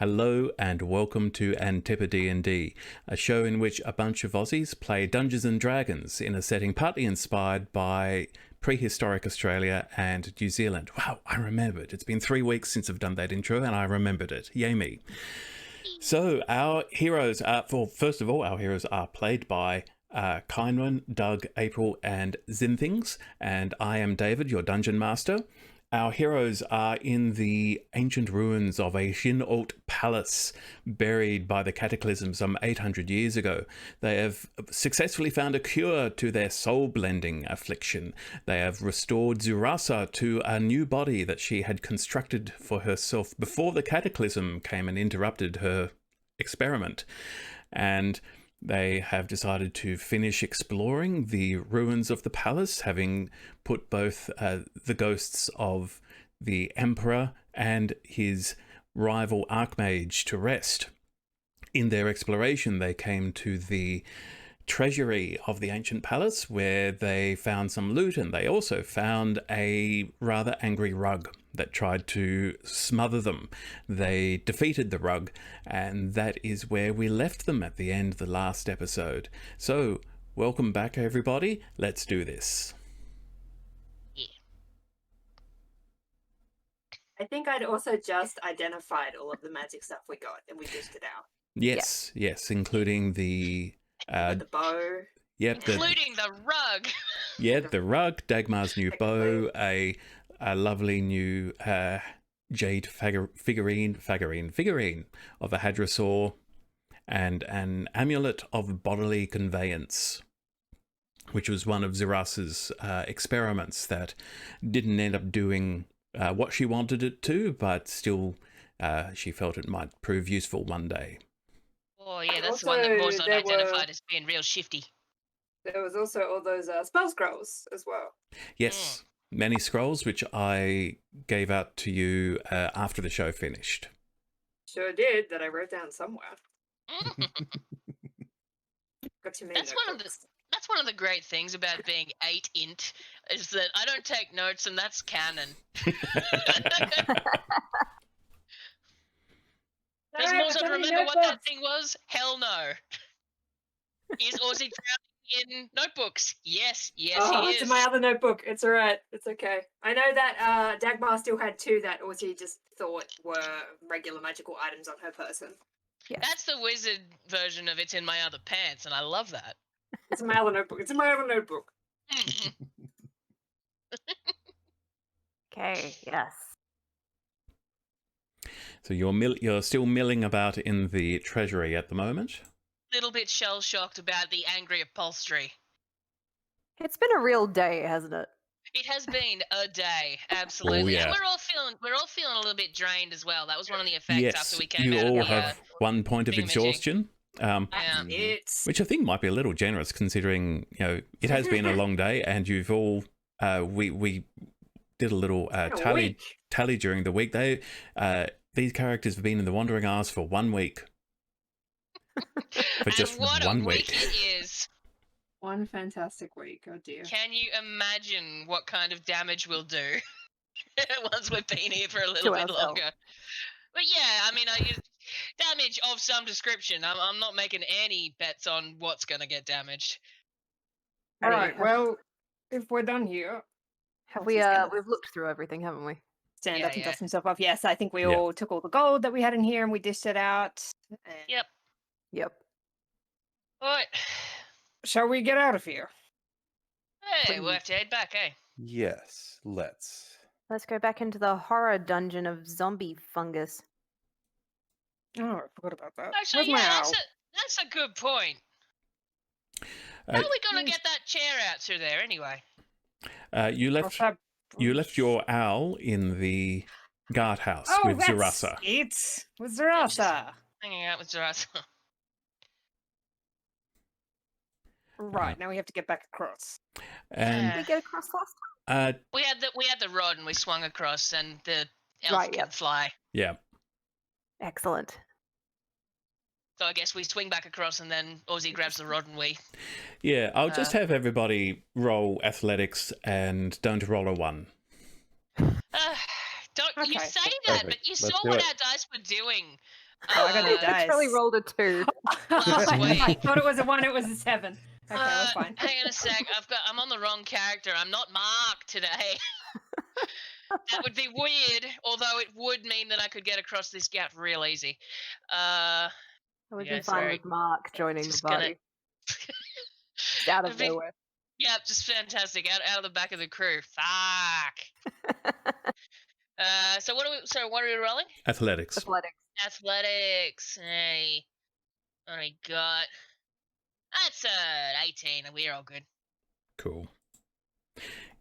Hello and welcome to AntipoDnD, a show in which a bunch of Aussies play Dungeons and Dragons in a setting partly inspired by prehistoric Australia and New Zealand. Wow, I remembered. It's been 3 weeks since I've done that intro and I remembered it. Yay me. So our heroes are, well, first of all, our heroes are played by Kynwyn, Doug, April and Zinthings, and I am David, your Dungeon Master. Our heroes are in the ancient ruins of a Xin'Oult palace buried by the cataclysm some 800 years ago. They have successfully found a cure to their soul-blending affliction. They have restored Zurasa to a new body that she had constructed for herself before the cataclysm came and interrupted her experiment. And they have decided to finish exploring the ruins of the palace, having put both the ghosts of the Emperor and his rival Archmage to rest. In their exploration, they came to the treasury of the ancient palace where they found some loot, and they also found a rather angry rug that tried to smother them. They defeated the rug, and that is where we left them at the end of the last episode. So, welcome back everybody, let's do this. Yeah. I think I'd also just identified all of the magic stuff we got and we dished it out. Yes, yes, including the bow. Yep, including the rug. Yeah, the rug, Dagmar's new bow, a lovely new jade figurine of a hadrosaur, and an amulet of bodily conveyance, which was one of Zurasa's experiments that didn't end up doing what she wanted it to, but still she felt it might prove useful one day. Oh yeah, that's the one that Morrison identified as being real shifty. There was also all those spell scrolls as well. Yes, many scrolls, which I gave out to you after the show finished. Sure did, that I wrote down somewhere. Got too many That's one of the great things about being 8 int, is that I don't take notes and that's canon. Does Morrison remember what that thing was? Hell no. Is Aussie drowning in notebooks? Yes, he is. It's in my other notebook. It's alright. It's okay. I know that Dagmar still had 2 that Aussie just thought were regular magical items on her person. Yes. That's the wizard version of It's in My Other Pants, and I love that. It's in my other notebook. It's in my other notebook. Okay, yes. So you're still milling about in the treasury at the moment? Little bit shell-shocked about the angry upholstery. It's been a real day, hasn't it? It has been a day, absolutely. Oh, yeah. And we're all feeling a little bit drained as well. That was one of the effects after we came you out all of the have 1 point of exhaustion, which I think might be a little generous considering it has been a long day, and you've all we did a little tally during the week. These characters have been in the Wandering Isles for 1 week. For just what 1 a week. It is. One fantastic week, oh dear. Can you imagine what kind of damage we'll do once we've been here for a little bit longer? But yeah, I mean, damage of some description. I'm not making any bets on what's going to get damaged. All right, well, if we're done here... We've looked through everything, haven't we? Stand up and dust himself off. Yes, I think we all took all the gold that we had in here and we dished it out. And... Yep. All right. Shall we get out of here? Hey, we'll have to head back, eh? Yes, let's. Let's go back into the horror dungeon of zombie fungus. Oh, I forgot about that. Actually, that's a good point. How are we going to get that chair out through there anyway? You left your owl in the guardhouse with Zurasa. With Zurasa. Hanging out with Zurasa. Right, now we have to get back across. And did we get across last time? We had the rod and we swung across, and the elf can fly. Yeah. Excellent. So I guess we swing back across, and then Aussie grabs the rod, and we. Yeah, I'll just have everybody roll athletics and don't roll a 1. Don't you say that? But you saw what our dice were doing Oh, I got no Uh, dice. Literally rolled a 2. Last week. I thought it was a 1, it was a 7. Okay, we're fine. Hang on a sec. I'm on the wrong character. I'm not Mark today. That would be weird, although it would mean that I could get across this gap real easy. I would Yeah, be fine sorry. with Mark joining the Just gonna- party. Just out of It'd be- nowhere. Yeah, just fantastic. Out of the back of the crew. Fuck. So what are we rolling? Athletics. Athletics. Athletics. Hey. What do I got? That's 18. We're all good. Cool.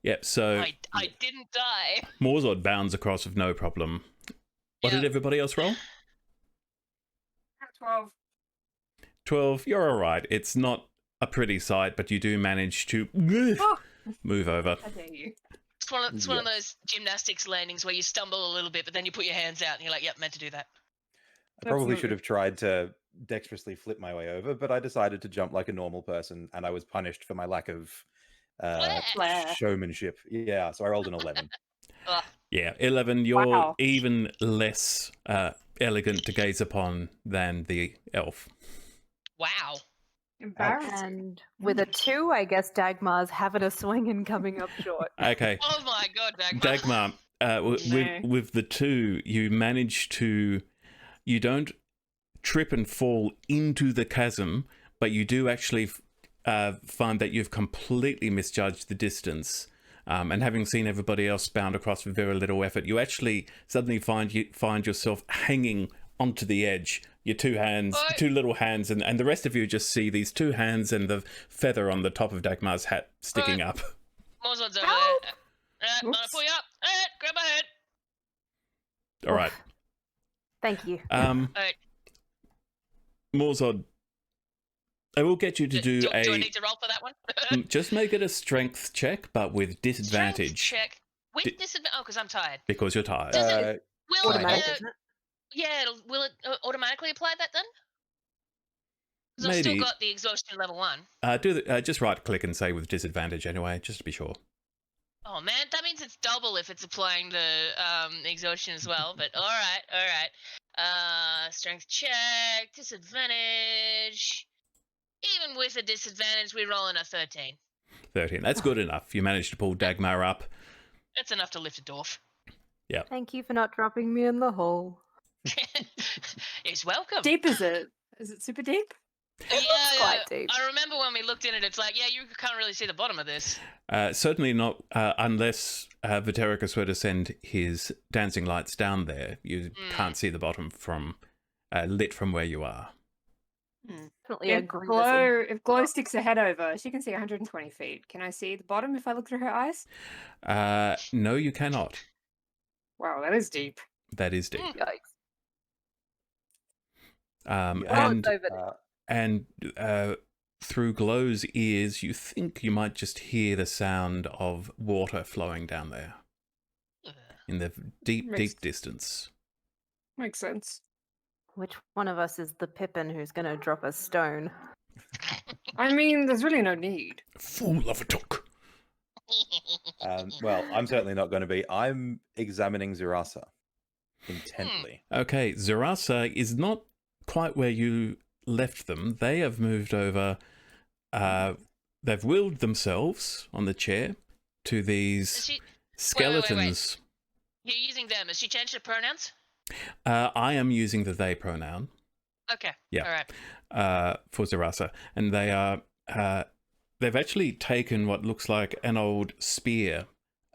Yep, so I didn't die. Morzod bounds across with no problem. What did Yeah. everybody else roll? 12. 12. You're all right. It's not a pretty sight, but you do manage to move over. How dare you? It's one of those gymnastics landings where you stumble a little bit, but then you put your hands out and you're like, yep, meant to do that. I probably Absolutely. should have tried to dexterously flip my way over, but I decided to jump like a normal person, and I was punished for my lack of Flair. showmanship. Yeah, so I rolled an 11. Ugh. Yeah, 11. You're Wow. even less elegant to gaze upon than the elf. Wow. Embarrassing. And with a 2, I guess Dagmar's having a swing and coming up short. Okay. Oh my god, Dagmar. Dagmar, with the 2, you manage to... You don't trip and fall into the chasm, but you do actually find that you've completely misjudged the distance. And having seen everybody else bound across with very little effort, you actually suddenly find yourself hanging onto the edge. Your 2 hands, What? 2 little hands, and the rest of you just see these 2 hands and the feather on the top of Dagmar's hat sticking What? up. Morzod's over Help! there. I'm gonna Oops. pull you up. Grab my head. All right. Thank you. Alright. Morzod, I will get you to do do I a... need to roll for that one? Just make it a strength check, but with disadvantage. Strength check. With Di- disadvantage. Oh, because I'm tired. Because you're tired. Does it- Will Automatic, it, isn't it? yeah, will it automatically apply that then? Because I've Maybe. still got the exhaustion level 1. Just right click and say with disadvantage anyway, just to be sure. Oh man, that means it's double if it's applying the exhaustion as well. But all right. Strength check, disadvantage. Even with a disadvantage, we roll in a 13. 13. That's good enough. You managed to pull Dagmar up. That's enough to lift a dwarf. Thank you for not dropping me in the hole. It's welcome. Deep is it? Is it super deep? Yeah, quite deep. I remember when we looked in it. It's like, yeah, you can't really see the bottom of this. Certainly not unless Vitericus were to send his dancing lights down there. You can't see the bottom from lit from where you are. Definitely a If grievous. Glow sticks her head over, she can see 120 feet. Can I see the bottom if I look through her eyes? No, you cannot. Wow, that is deep. That is deep. Yikes. Yeah. Well, And it's over there. and through Glow's ears, you think you might just hear the sound of water flowing down there Ugh. in the deep, Makes- deep distance. Makes sense. Which one of us is the Pippin who's going to drop a stone? I mean, there's really no need. Fool of a took. Well, I'm certainly not going to be. I'm examining Zurasa intently. Okay, Zurasa is not quite where you left them. They have moved over. They've wheeled themselves on the chair to Is these she, skeletons. you're using them. Has she changed her pronouns? I am using the they pronoun Okay. Yeah. All right. For Zurasa, and they are. They've actually taken what looks like an old spear,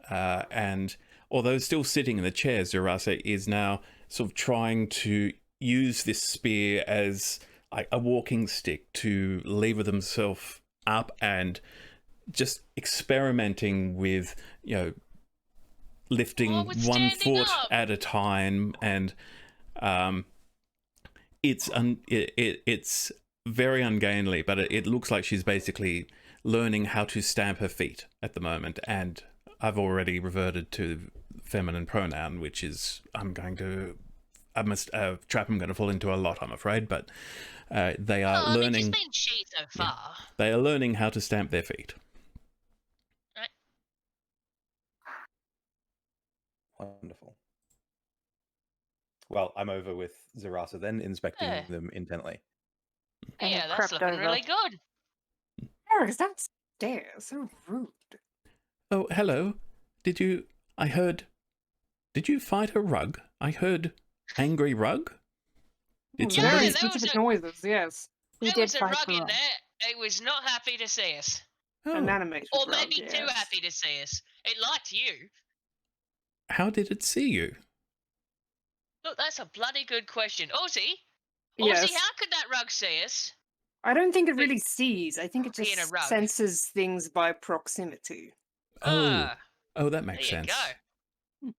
and although still sitting in the chair, Zurasa is now sort of trying to use this spear as like a walking stick to lever themselves up and just experimenting with, lifting Oh, with one standing foot up. at a time, and it's very ungainly, but it looks like she's basically learning how to stamp her feet at the moment. And I've already reverted to feminine pronoun, which is a trap I'm going to fall into a lot, I'm afraid. But they are I mean, learning. she's been she so far. They are learning how to stamp their feet. Wonderful. Well, I'm over with Zarasa then, inspecting Yeah. them intently. And he Yeah, that's crept looking over. really good. Eric, is that stairs? So rude. Oh, hello. Did you fight a rug? I heard angry rug. Did Yeah, Very somebody... that was specific a- noises, yes. He There did was a fight rug for in us. there. It was not happy to see us. An Oh, animated Or rug, maybe too yes. happy to see us. It liked you. how did it see you? Look, that's a bloody good question. Ozzy? Yes. Ozzy, how could that rug see us? I don't think it But- really sees. I think it Being a just rug. senses things by proximity. Oh, Ah, that there makes you sense. go.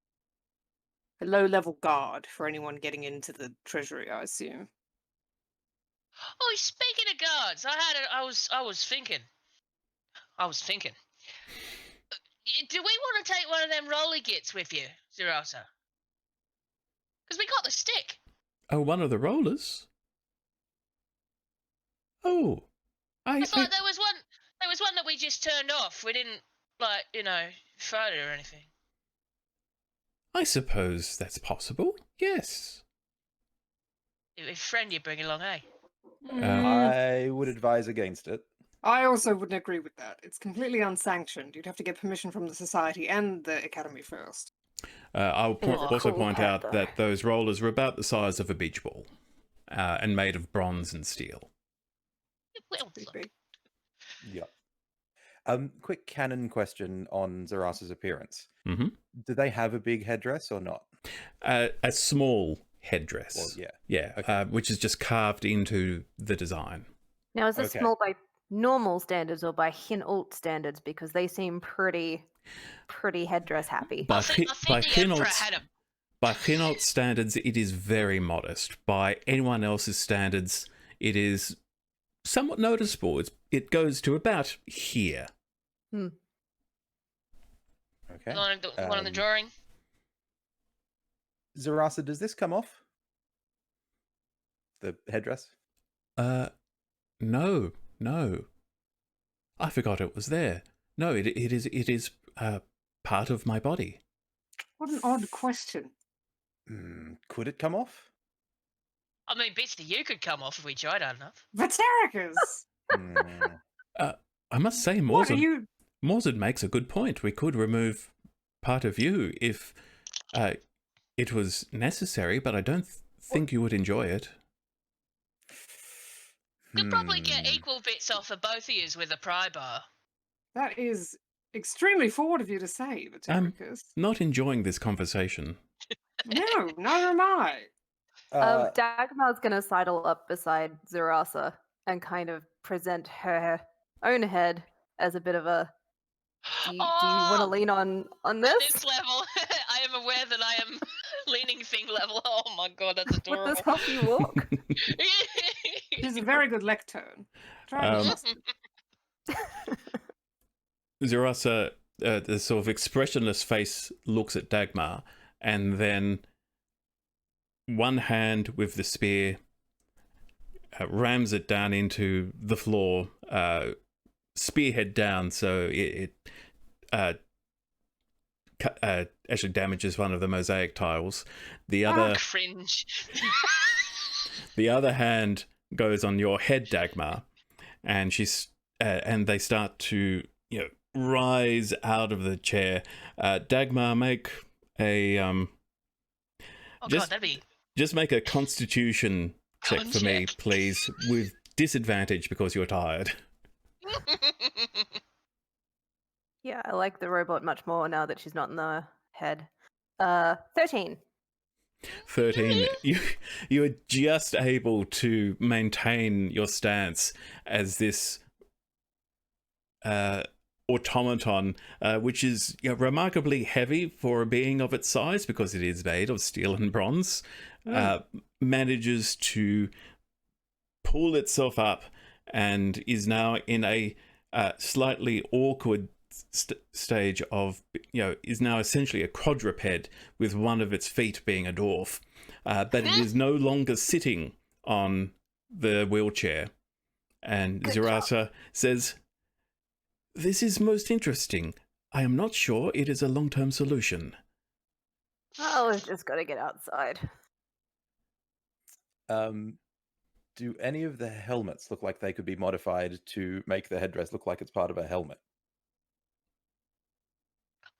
A low-level guard for anyone getting into the treasury, I assume. Oh, speaking of guards, I was thinking. Do we want to take one of them roller gits with you, Zerasa? Because we got the stick. Oh, one of the rollers. Oh, It's like there was one that we just turned off. We didn't fight it or anything. I suppose that's possible. Yes. A friend you bring along, eh? I would advise against it. I also wouldn't agree with that. It's completely unsanctioned. You'd have to get permission from the society and the academy first. I'll It was a also cool point hat, out though. that those rollers were about the size of a beach ball, and made of bronze and steel. Well, Pretty look. big. Yeah. Quick canon question on Zarasa's appearance. Mhm. Do they have a big headdress or not? A small headdress. Well, yeah. Yeah, Okay. which is just carved into the design. Now, is this Okay. small by normal standards or by Xin'Oult standards? Because they seem pretty headdress happy. By I think by the Emperor Xin'Oult's- had a. By Xin'Oult standards, it is very modest. By anyone else's standards, it is somewhat noticeable. It goes to about here. Okay. One on the drawing. Zarasa, does this come off? The headdress? No. I forgot it was there. No, it is part of my body. What an odd question. Could it come off? I mean, bits that you could come off if we tried hard enough. Vatericus! Hmm. I must say, What are Morzid you... makes a good point. We could remove part of you if it was necessary, but I don't think you would enjoy it. You'd probably get equal bits off of both of yous with a pry bar. That is extremely forward of you to say, Vatericus. Not enjoying this conversation. No, neither am I. Dagmar's going to sidle up beside Zerasa and kind of present her own head as a bit of a. Do you want to lean on At this? this level, I am aware that I am leaning thing level. Oh my god, that's Would adorable. this help you walk? She's a very good lectern. Try to trust it. Zerasa, the sort of expressionless face looks at Dagmar, and then one hand with the spear rams it down into the floor, spearhead down, so it actually damages one of the mosaic tiles. The other Cringe. the other hand goes on your head, Dagmar, and and they start to rise out of the chair. Dagmar, make a Oh Just- god, that'd be. just make a Constitution check for me, check. please, with disadvantage because you're tired. Yeah, I like the robot much more now that she's not in the head. 13. 13. You are just able to maintain your stance as this automaton, which is remarkably heavy for a being of its size because it is made of steel and bronze, manages to pull itself up and is now in a slightly awkward stage of, is now essentially a quadruped with one of its feet being a dwarf. But it is no longer sitting on the wheelchair. And Zerasa says, "This is most interesting. I am not sure it is a long-term solution." Oh, we've just got to get outside. Do any of the helmets look like they could be modified to make the headdress look like it's part of a helmet?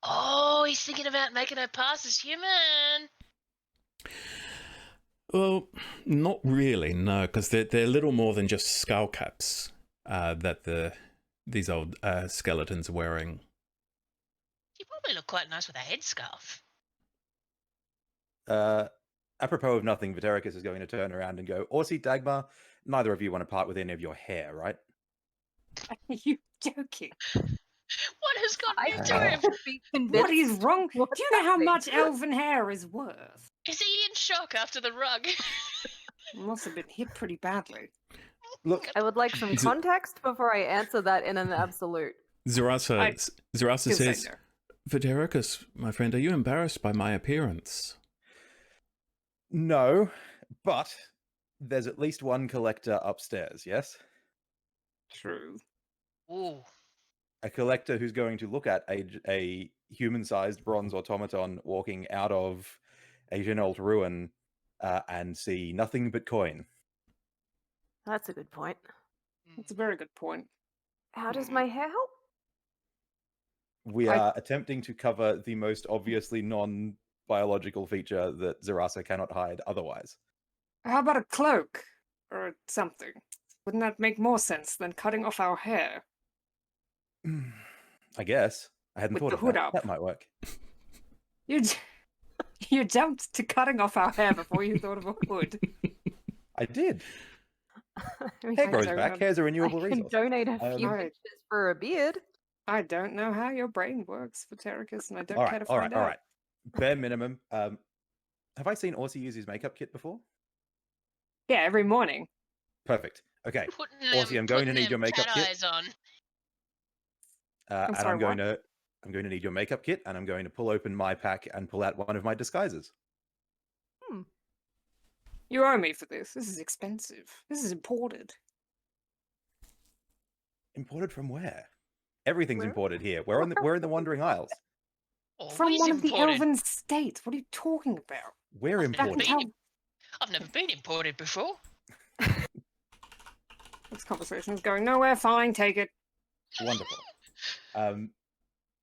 Oh, he's thinking about making her pass as human. Well, not really, no, because they're little more than just skull caps that these old skeletons are wearing. You probably look quite nice with a headscarf. Apropos of nothing, Vitericus is going to turn around and go, Orsi, Dagmar, neither of you want to part with any of your hair, right? Are you joking? What has gotten I you to can't him? be convinced. What is wrong? Do what's you know how happening. much elven hair is worth? Is he in shock after the rug? It must have been hit pretty badly. Look, I would like some Is it- context before I answer that in an absolute. Zerasa Still say says, no. Vitericus, my friend, are you embarrassed by my appearance? no, but there's at least one collector upstairs, yes? True. Ooh. A collector who's going to look at a human-sized bronze automaton walking out of a Xin'Oult ruin and see nothing but coin. That's a good point. That's a very good point. How does my hair help? We I- are attempting to cover the most obviously non-biological feature that Zerasa cannot hide otherwise. How about a cloak or something? Wouldn't that make more sense than cutting off our hair? I guess. I hadn't With thought the of hood that. up. That might work. You jumped to cutting off our hair before you thought of a hood. I did. I mean, Hair I grows don't back. know. Hair's a I renewable can resource. donate a few Alright. inches for a beard. I don't know how your brain works, Vitericus, and I don't All care right, to all find right, all out. right. Bare minimum. Have I seen Orsi use his makeup kit before? Yeah, every morning. Perfect. Okay. Putting Orsi, I'm going to putting need your them makeup cat kit. eyes on. And sorry, I'm going to need your makeup kit, and I'm going to pull open my pack and pull out one of my disguises. You owe me for this. This is expensive. This is imported. Imported from where? Everything's Where? imported here. We're in the Wandering Isles. From Always one of the imported. elven states. What are you talking about? We're I've never imported. How- been- I've never been imported before. This conversation is going nowhere. Fine, take it. Wonderful.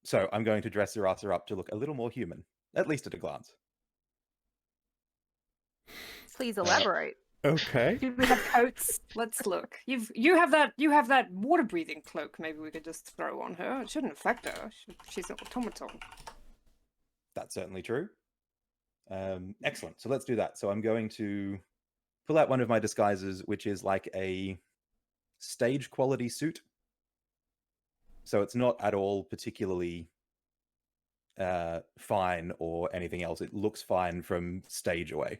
So I'm going to dress Zerasa up to look a little more human, at least at a glance. Please elaborate. Okay. Do we have coats? Let's look. You have that water breathing cloak. Maybe we could just throw on her. It shouldn't affect her. She's an automaton. That's certainly true. Excellent. So let's do that. So I'm going to pull out one of my disguises, which is like a stage quality suit. So it's not at all particularly fine or anything else. It looks fine from stage away.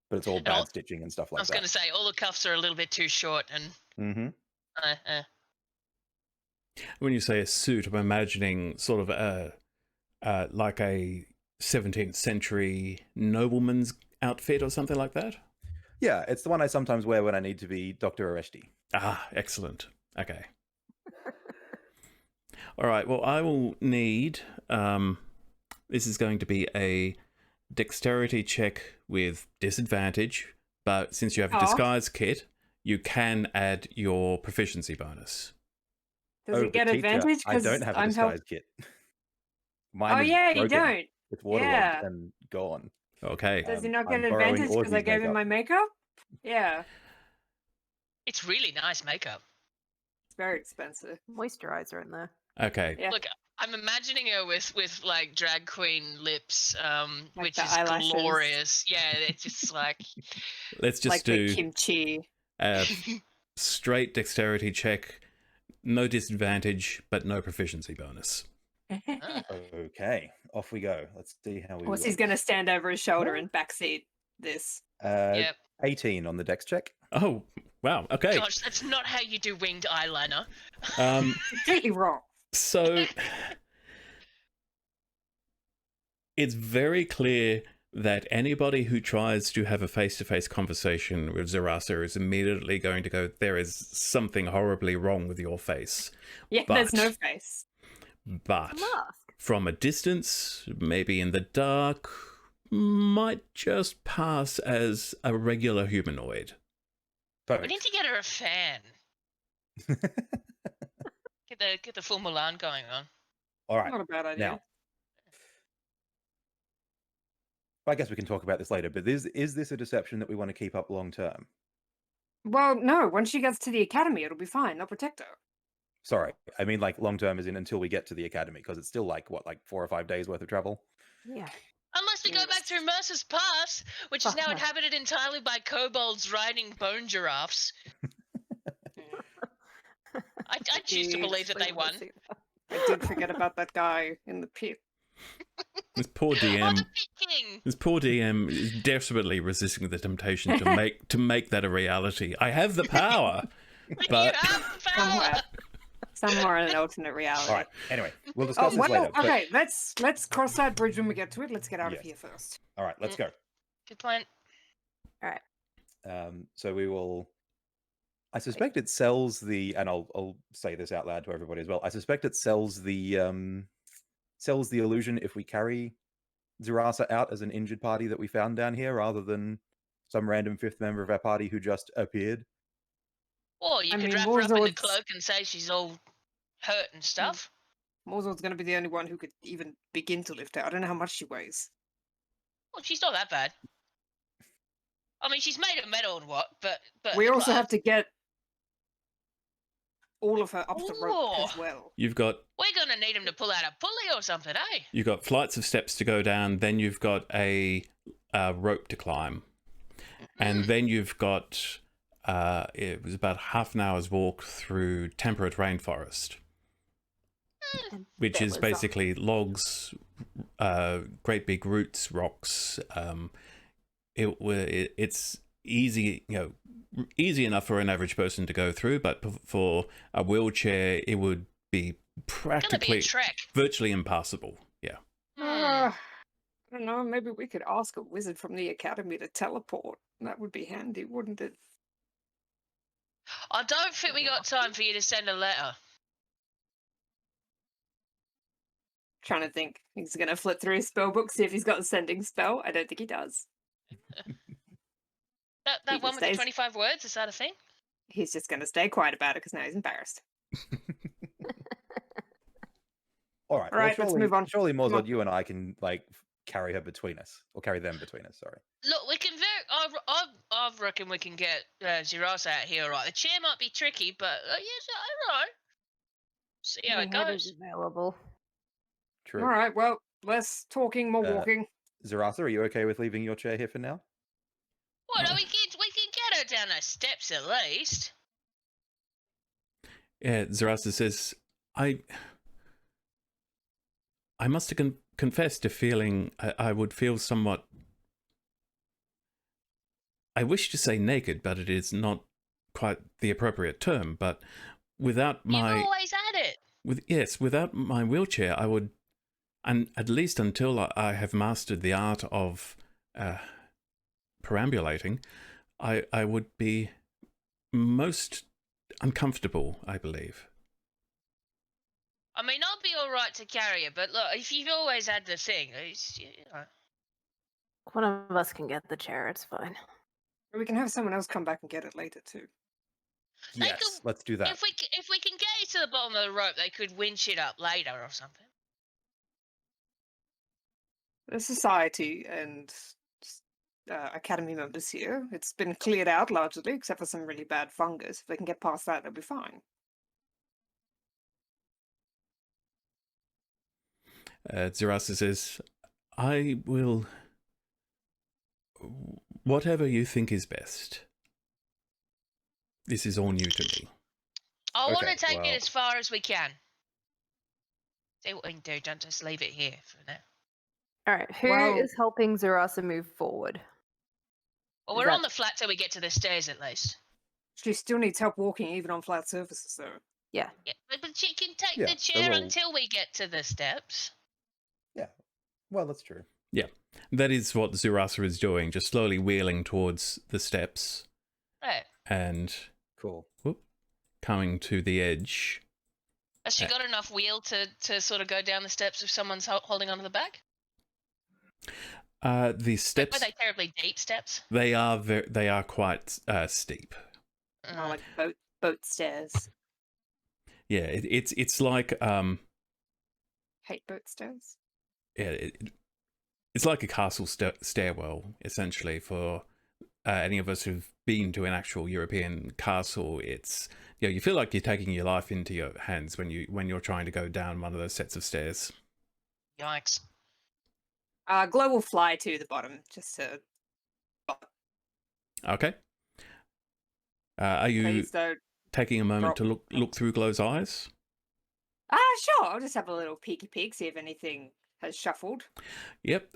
But it's all bad stitching and stuff I like was going that. to say all the cuffs are a little bit too short, and Mm-hmm. When you say a suit, I'm imagining sort of like a 17th century nobleman's outfit or something like that. Yeah, it's the one I sometimes wear when I need to be Dr. Areshti. Ah, excellent. Okay. All right. Well, I will need. This is going to be a dexterity check with disadvantage, but since you have a disguise kit, you can add your proficiency bonus. Does he but get teacher, advantage? I don't have a disguise kit. Mine Oh is yeah, you broken. don't. It's waterlogged Yeah. and gone. Okay. Does he not get I'm borrowing advantage because I Orsi's gave him makeup. my makeup? Yeah, it's really nice makeup. it's very expensive. Moisturizer in there. Okay. Yeah. Look, I'm imagining her with like drag queen lips, Like which the is eyelashes. glorious. Yeah, it's just like Let's just Like the do kimchi. a straight dexterity check, no disadvantage, but no proficiency bonus. Okay, off we go. Let's see how we Of course, he's work. going to stand over his shoulder and backseat this. yep. 18 on the dex check. Oh, wow. Okay. Gosh, that's not how you do winged eyeliner. Completely wrong. So it's very clear that anybody who tries to have a face-to-face conversation with Zerasa is immediately going to go, there is something horribly wrong with your face. Yeah, there's no face. But Mask. from a distance, maybe in the dark, might just pass as a regular humanoid. We Perfect. need to get her a fan. Get the full Mulan going on. All right. Not a bad idea. Now, I guess we can talk about this later, but is this a deception that we want to keep up long term? Well, no. Once she gets to the academy, it'll be fine. They'll protect her. Sorry, I mean like long term as in until we get to the academy, because it's still like 4 or 5 days worth of travel. Yeah. Unless we go back through Mercer's Pass, which is Fuck now no. inhabited entirely by kobolds riding bone giraffes. I choose to believe that they won. I did forget about that guy in the pit. This poor Oh, the DM. Pit King! This poor DM is desperately resisting the temptation to make that a reality. I have the power, but You have the power! Somewhere in an alternate reality. All right. Anyway, we'll discuss this later. but- Okay, let's cross that bridge when we get to it. Let's get out of Yes. here first. All right, let's go. Good plan. So we will. I suspect it sells the, and I'll say this out loud to everybody as well. I suspect it sells the illusion if we carry Zurasa out as an injured party that we found down here, rather than some random fifth member of our party who just appeared. Or you I could mean, wrap her up in a Warzord's- cloak and say she's all hurt and stuff. Morzord's going to be the only one who could even begin to lift her. I don't know how much she weighs. Well, she's not that bad. I mean, she's made of metal and what, but We also like, have to get all of her up the rope Ooh. as well. you've got we're gonna need him to pull out a pulley or something, eh? you've got flights of steps to go down. Then you've got a rope to climb, and then you've got it was about half an hour's walk through temperate rainforest, which That is was basically logs, great big roots, rocks. It's easy, easy enough for an average person to go through, but for a wheelchair, it would be It's gonna be practically, a trek. virtually impassable. Yeah. I don't know. Maybe we could ask a wizard from the academy to teleport. That would be handy, wouldn't it? I don't think we got time for you to send a letter. Trying to think. He's going to flip through his spell book, see if he's got a sending spell. I don't think he does. That He one with the stays- 25 words, is that a thing? He's just going to stay quiet about it because now he's embarrassed. All right. All right, let's move on. Surely, Come Morzod, on. you and I can carry her between us, or carry them between us. Sorry. Look, we can I reckon we can get Zirasa out here, right? The chair might be tricky, but yes, I don't know. See how it My head is goes. available. True. All right, well, less talking, more walking. Zurasa, are you okay with leaving your chair here for now? What? We can get her down those steps at least. Yeah, Zarasa says, I must have confessed to feeling I would feel somewhat. I wish to say naked, but it is not quite the appropriate term. But without my You've always had it. without my wheelchair, I would, and at least until I have mastered the art of perambulating, I would be most uncomfortable, I believe. I mean, I'll be all right to carry it, but look, if you've always had the thing, it's, One of us can get the chair. It's fine. Or we can have someone else come back and get it later, too. They Yes, could- let's do that. if we can get it to the bottom of the rope, they could winch it up later or something. The society and academy members here, it's been cleared out largely, except for some really bad fungus. If they can get past that, they'll be fine. Zirasa says, I will. Whatever you think is best. This is all new to me. I want Okay, to take well- it as far as we can. See what we can do. Don't just leave it here for now. All right. Who is Well- helping Zurasa move forward? Well, Is we're on that- the flat till we get to the stairs at least. She still needs help walking even on flat surfaces, though. Yeah, but she can take Yeah, the so chair we'll- until we get to the steps. Well, that's true. That is what Zurasa is doing, just slowly wheeling towards the steps Right. and Cool. coming to the edge. Has she got enough wheel to sort of go down the steps if someone's holding onto the back? The Were steps, they terribly deep steps? they are quite steep. More like boat stairs. Yeah, it's like Hate boat stairs. yeah, it's like a castle stairwell essentially for any of us who've been to an actual European castle. It's you feel like you're taking your life into your hands when you're trying to go down one of those sets of stairs. Yikes. Glow will fly to the bottom just to. Okay. Are you Please don't. taking a moment to look through Glow's eyes? Sure. I'll just have a little peeky peek, see if anything has shuffled. Yep.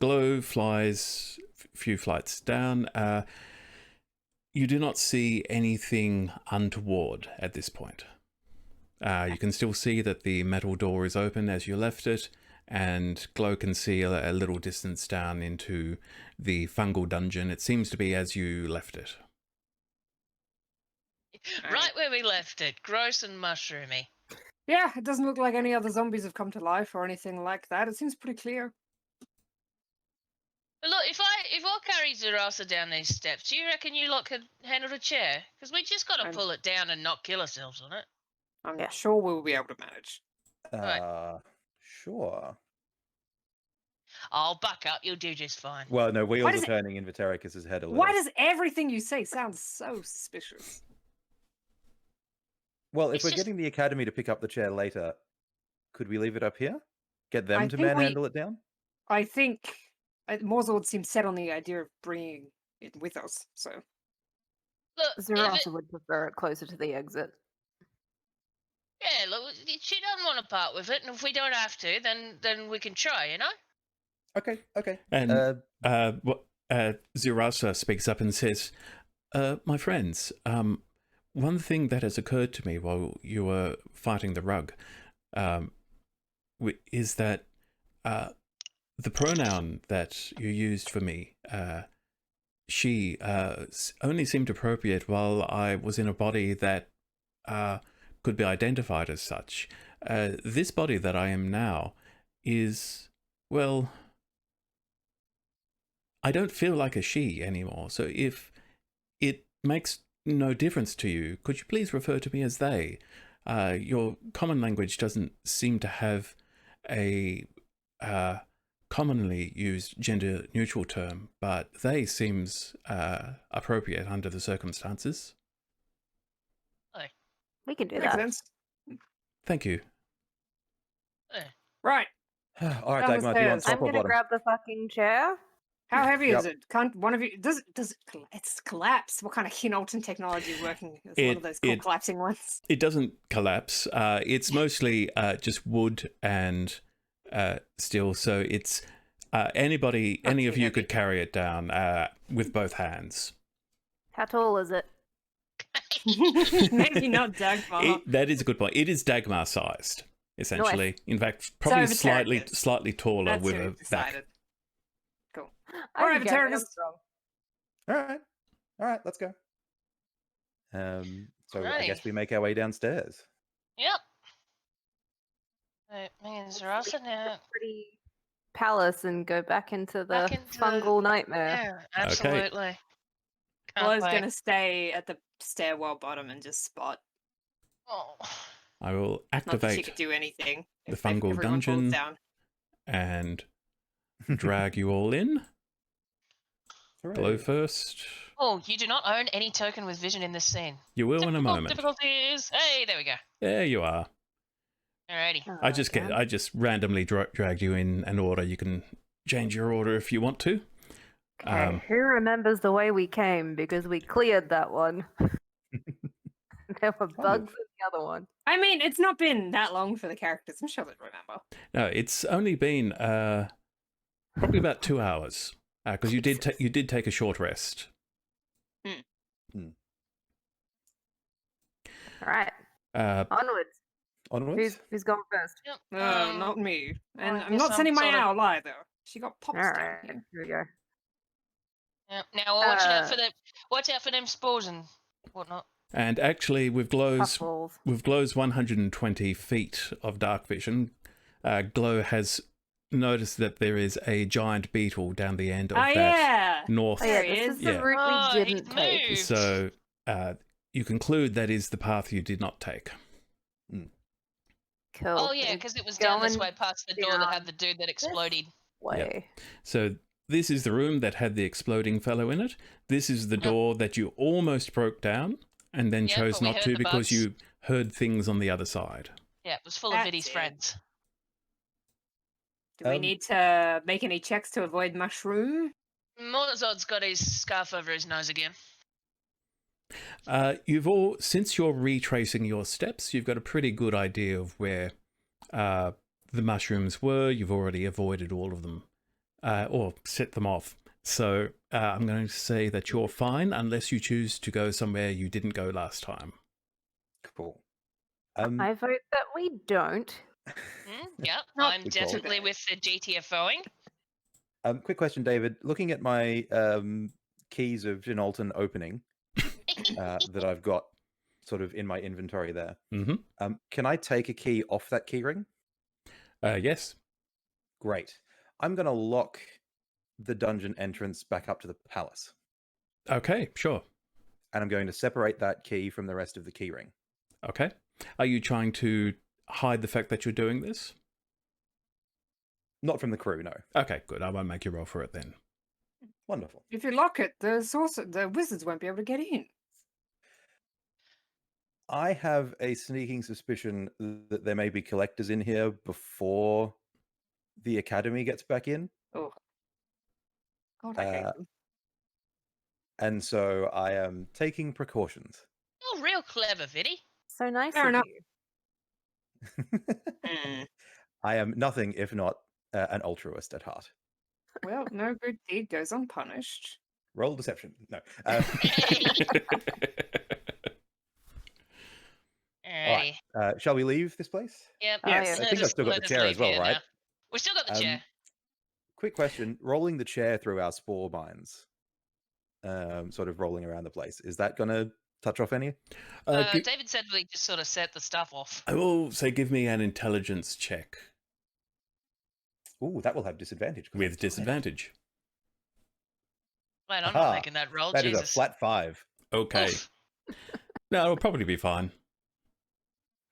Glow flies a few flights down. You do not see anything untoward at this point. You can still see that the metal door is open as you left it, and Glow can see a little distance down into the fungal dungeon. It seems to be as you left it. Right where we left it. Gross and mushroomy. Yeah, it doesn't look like any other zombies have come to life or anything like that. It seems pretty clear. But look, if I carry Zerasa down these steps, do you reckon you lot could handle the chair? Because we just got to I'm- pull it down and not kill ourselves on it. I'm Yeah. sure we'll be able to manage. Sure. I'll buck up. You'll do just fine. Well, no, wheels does are it- turning in Vitericus's head a little. Why does everything you say sound so suspicious? Well, if It's we're just- getting the academy to pick up the chair later, could we leave it up here? Get them I to think manhandle it down? I think Morzord seems set on the idea of bringing it with us. So Look, if Zerasa would prefer it closer to the exit. yeah, look, she doesn't want to part with it, and if we don't have to, then we can try, you know? Okay. And Zerasa speaks up and says, "My friends, one thing that has occurred to me while you were fighting the rug is that the pronoun that you used for me, she, only seemed appropriate while I was in a body that could be identified as such. This body that I am now is, well, I don't feel like a she anymore. So if it makes no difference to you, could you please refer to me as they? Your common language doesn't seem to have a commonly used gender neutral term, but they seems appropriate under the circumstances. We can do makes that. sense. Thank you. Right. All right, Down the Dagmar, do you want stairs. top I'm or gonna bottom? grab the fucking chair. How heavy is Yep. it? Can't one of you does it it's collapse? What kind of Xin'Oult technology is working? It's one of those cool collapsing ones. It doesn't collapse. It's mostly just wood and steel. So it's any Not of too you heavy. could carry it down with both hands. How tall is it? Maybe not Dagmar. That is a good point. It is Dagmar sized, essentially. In fact, probably over Terracus. slightly taller That's with who a we've decided. back. Cool. I Alright, can carry it, I'm Vitericus. strong. All right, let's go. So I Alrighty. guess we make our way downstairs. Yep. Right, me and Zerasa now. Pretty palace and go back into the Back into the- fungal nightmare. Yeah, absolutely. Can't Glow's wait. gonna stay at the stairwell bottom and just spot. Oh. I will Not that she activate could do anything. the if fungal everyone falls dungeon. down. and drag you all in. Hooray. Glow first. Oh, you do not own any token with vision in this scene. You will in a Technical moment. difficulties. Hey, there we go. There you are. Alrighty. I just randomly dragged you in an order. You can change your order if you want to. Okay, who remembers the way we came? Because we cleared that one. There were bugs in the other one. I mean, it's not been that long for the characters. I'm sure they remember. No, it's only been probably about 2 hours because you did take a short rest. All right, Uh, onwards. Onwards. Who's going first? Yep. Not me. And I I'm guess not sending my sort of- owl either. She got pops All down right, here. here we go. Yep. Now watch out for them spores and whatnot. and actually, with Glow's Puffballs. 120 feet of dark vision, Glow has notice that there is a giant beetle down the end of that yeah. north. Oh, yeah, There he this is is. the Yeah. route Oh, we he's didn't take. moved. So you conclude that is the path you did not take. Cool. Oh yeah, We're because it was down this going way past the door that had down the dude that exploded. way. So this is the room that had the exploding fellow in it. This is the door that you almost broke down and then Yep, chose but we not heard to the because bugs. you heard things on the other side. Yeah, it was full That's of Viddy's it. friends. Do we need to make any checks to avoid mushroom? Morzod's got his scarf over his nose again. You've all, since you're retracing your steps, you've got a pretty good idea of where the mushrooms were. You've already avoided all of them or set them off. So I'm going to say that you're fine unless you choose to go somewhere you didn't go last time. Cool. I vote that we don't. Yep, Not I'm good call. definitely with the GTFOing. Quick question, David. Looking at my keys of Xin'Oult opening that I've got sort of in my inventory there, can I take a key off that key ring? Yes. Great. I'm going to lock the dungeon entrance back up to the palace. Okay, sure. And I'm going to separate that key from the rest of the key ring. Okay. Are you trying to hide the fact that you're doing this? Not from the crew, no. Okay, good. I won't make you roll for it then. Wonderful. If you lock it, the wizards won't be able to get in. I have a sneaking suspicion that there may be collectors in here before the academy gets back in. Oh. God, I hate them. And so I am taking precautions. Oh, real clever, Viddy. So nice Fair of enough. you. I am nothing if not an altruist at heart. Well, no good deed goes unpunished. Roll deception. No. Alrighty. Shall we leave this place? Yep. Yes. let's I think I've just- still got let the us chair leave as well, here right? now. We've still got the chair. Quick question. Rolling the chair through our spore mines, sort of rolling around the place, is that going to touch off any? David said we just sort of set the stuff off. I will say give me an intelligence check Ooh, that will have disadvantage. 'cause with I'm still in. disadvantage. Wait, I'm Aha, not making that roll. That is Jesus. a flat 5. Okay. Oof. No, it'll probably be fine.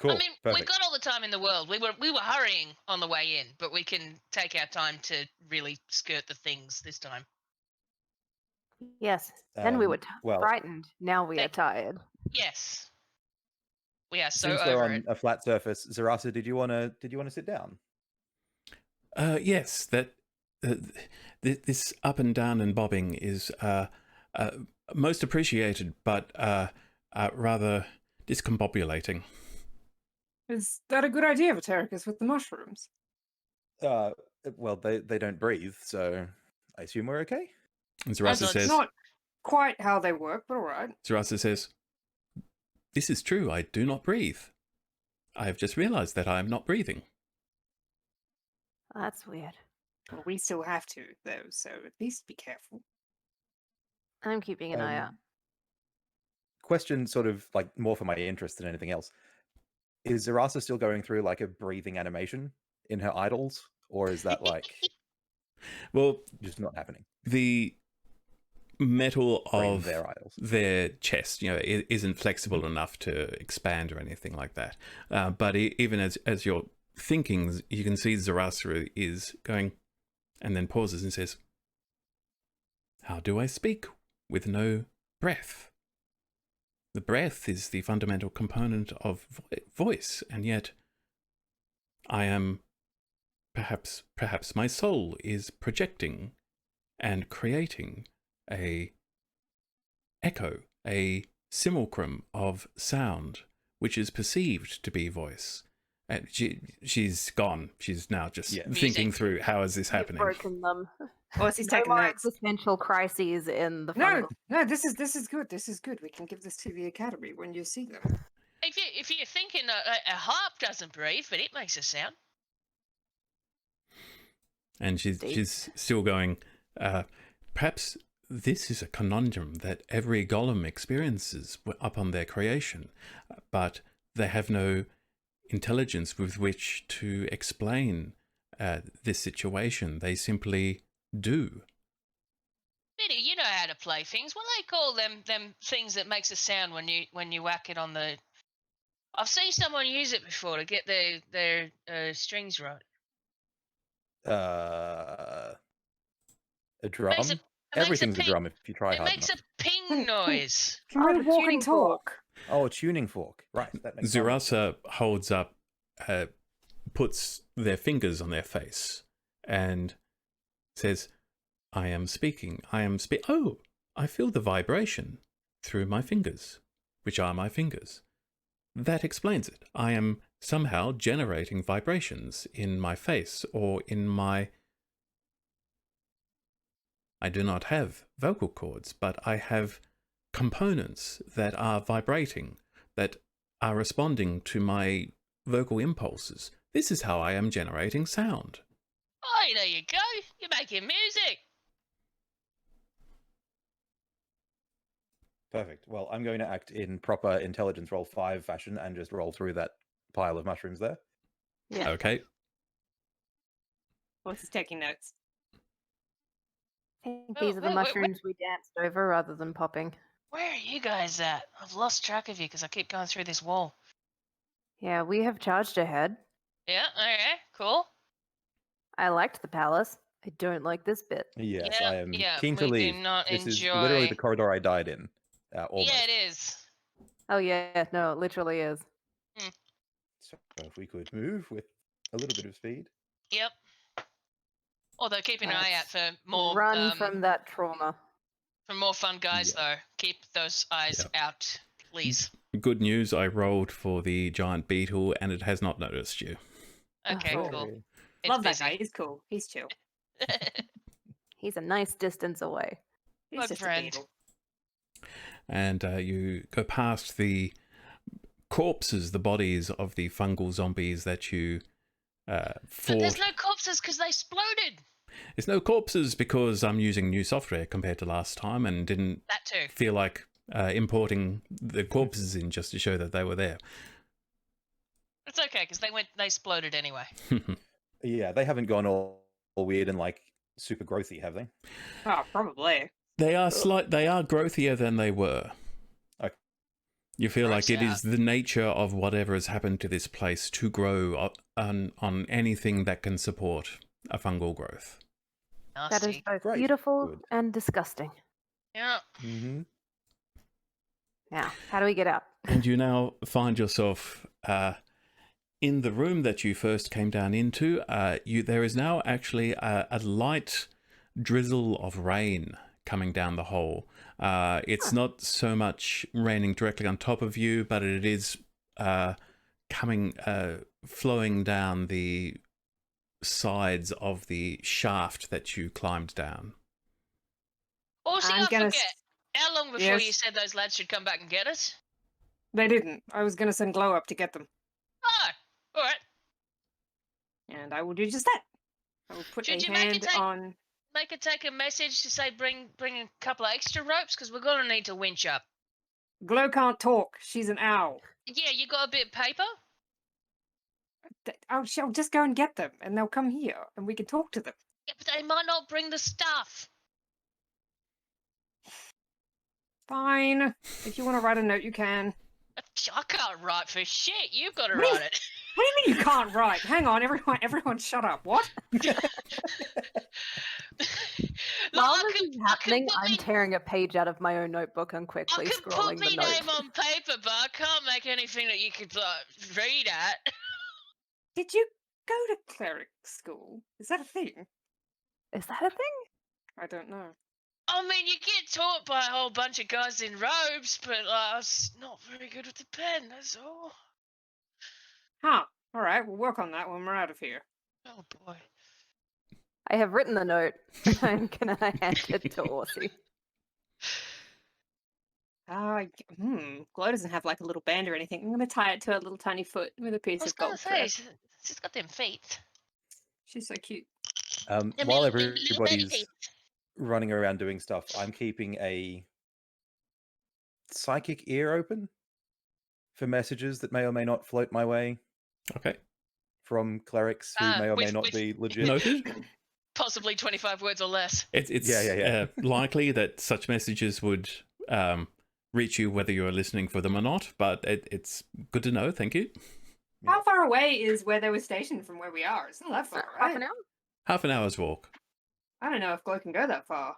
Cool. I mean, Perfect. we've got all the time in the world. We were hurrying on the way in, but we can take our time to really skirt the things this time. Yes. Then we were well, frightened. Now we are Thank- tired. Yes. We are so since we're over on it. a flat surface, Zarasa, did you want to sit down? Yes, that this up and down and bobbing is most appreciated, but rather discombobulating. Is that a good idea, Vatericus, with the mushrooms? Well, they don't breathe, so I assume we're okay. And Well, Zarasa it's says, Not quite how they work, but all right. Zarasa says, "This is true. I do not breathe. I have just realized that I am not breathing." That's weird. Well, we still have to, though, so at least be careful. I'm keeping an eye out. Question, sort of like more for my interest than anything else. Is Zarasa still going through like a breathing animation in her idols, or is that like Well, just not happening? the metal Or in of their idols. their chest, it isn't flexible enough to expand or anything like that. But even as you're thinking, you can see Zarasa is going, and then pauses and says, "How do I speak with no breath? The breath is the fundamental component of voice, and yet I am perhaps my soul is projecting and creating a echo, a simulacrum of sound, which is perceived to be voice." And she's gone. She's now just Yeah. thinking Music. through how is this We've happening. broken them. Well, he's No taking more notes. existential crises in the front of No, this is good. This is good. We can give this to the academy when you see them. If you're thinking a harp doesn't breathe, but it makes a sound. And she's still going, perhaps this is a conundrum that every golem experiences upon their creation, but they have no intelligence with which to explain this situation. They simply do. Biddy, you know how to play things. What do they call them things that makes a sound when you whack it on the... I've seen someone use it before to get their strings right. A drum? It Everything's a drum if you try It hard makes enough. a ping noise. Can we the walk tuning and talk? Oh, a tuning fork. Right. That makes sense. Zurasa holds up, puts their fingers on their face and says, I am speaking. Oh, I feel the vibration through my fingers, which are my fingers. That explains it. I am somehow generating vibrations in my face or in my... I do not have vocal cords, but I have components that are vibrating, that are responding to my vocal impulses. This is how I am generating sound. Oh, there you go. You're making music. Perfect. Well, I'm going to act in proper intelligence roll 5 fashion and just roll through that pile of mushrooms there. Yeah. Okay. What's his taking notes? I think these are the mushrooms we danced over rather than popping. Where are you guys at? I've lost track of you because I keep going through this wall. Yeah, we have charged ahead. Yeah, okay, cool. I liked the palace. I don't like this bit. Yes, Yeah, I am yeah, keen to we do leave. not This is enjoy- literally the corridor I died in. Almost. Yeah, it is. Oh yeah, no, it literally is. So if we could move with a little bit of speed. Yep. Although keep an eye out for more Run from that trauma. for more fun guys Yeah. though. Keep those eyes out, please. Good news, I rolled for the giant beetle and it has not noticed you. Okay, Oh. cool. Yay. It's Love that busy. guy. He's cool. He's chill. He's a nice distance away. He's Good just friend. a beetle. And you go past the corpses, the bodies of the fungal zombies that you But fought. there's no corpses because they exploded. There's no corpses because I'm using new software compared to last time and didn't That too. feel like importing the corpses in just to show that they were there. It's okay because they exploded anyway. Yeah, they haven't gone all weird and like super growthy, have they? Oh, probably. They are growthier than they were. Okay. You feel Gross like it out. is the nature of whatever has happened to this place to grow on anything that can support a fungal growth. Nasty. That is both Great. beautiful Good. and disgusting. Yeah. Mm-hmm. Now, how do we get out? And you now find yourself in the room that you first came down into. There is now actually a light drizzle of rain coming down the hole. It's not so much raining directly on top of you, but it is flowing down the sides of the shaft that you climbed down. Also, I'm I gonna forget. How long before Yes. you said those lads should come back and get us? They didn't. I was going to send Glow up to get them. Oh, all right. And I will do just that. I will put Should a you make it hand take- on... Make it take a message to say bring a couple of extra ropes because we're gonna need to winch up. Glow can't talk. She's an owl. Yeah, you got a bit of paper? I'll just go and get them, and they'll come here, and we can talk to them. Yeah, but they might not bring the stuff. Fine. If you want to write a note, you can. I can't write for shit. You've got to What do you- write it. What do you mean you can't write? Hang on, everyone shut up. What? While I this could- is I could happening, put I'm me- tearing a page out of my own notebook and I quickly could put scrolling my the note. name on paper, but I can't make anything that you could read at. Did you go to cleric school? Is that a thing? Is that a thing? I don't know. I mean, you get taught by a whole bunch of guys in robes, but I was not very good with the pen, that's all. Huh. All right, we'll work on that when we're out of here. Oh, boy. I have written the note. I'm gonna hand it to Orsi. Glow doesn't have like a little band or anything. I'm gonna tie it to her little tiny foot with a piece I was of gonna gold say, thread. she's got them feet. She's so cute. Them While little bitty everybody's feet. running around doing stuff, I'm keeping a psychic ear open for messages that may or may not float my way Okay. from clerics who may or may with- not with- be legit. Noted. Possibly 25 words or less. It's Yeah. likely that such messages would reach you whether you're listening for them or not, but it's good to know. Thank you. How far away is where they were stationed from where we are? It's not that far, right? Half an hour? Half an hour's walk. I don't know if Glow can go that far.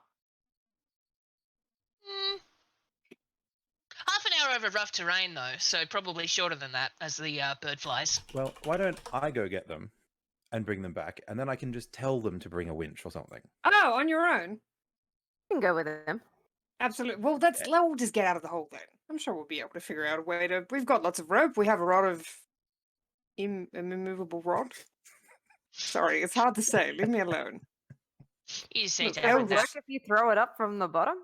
Half an hour over rough terrain, though, so probably shorter than that as the bird flies. Well, why don't I go get them and bring them back, and then I can just tell them to bring a winch or something. Oh, on your own? You can go with him. Absolutely. Well, we'll just get out of the hole then. I'm sure we'll be able to figure out a way to. We've got lots of rope. We have a rod of immovable rod. Sorry, it's hard to say. Leave me alone. You just need Look, to It'll have Elvis. work if you throw it up from the bottom.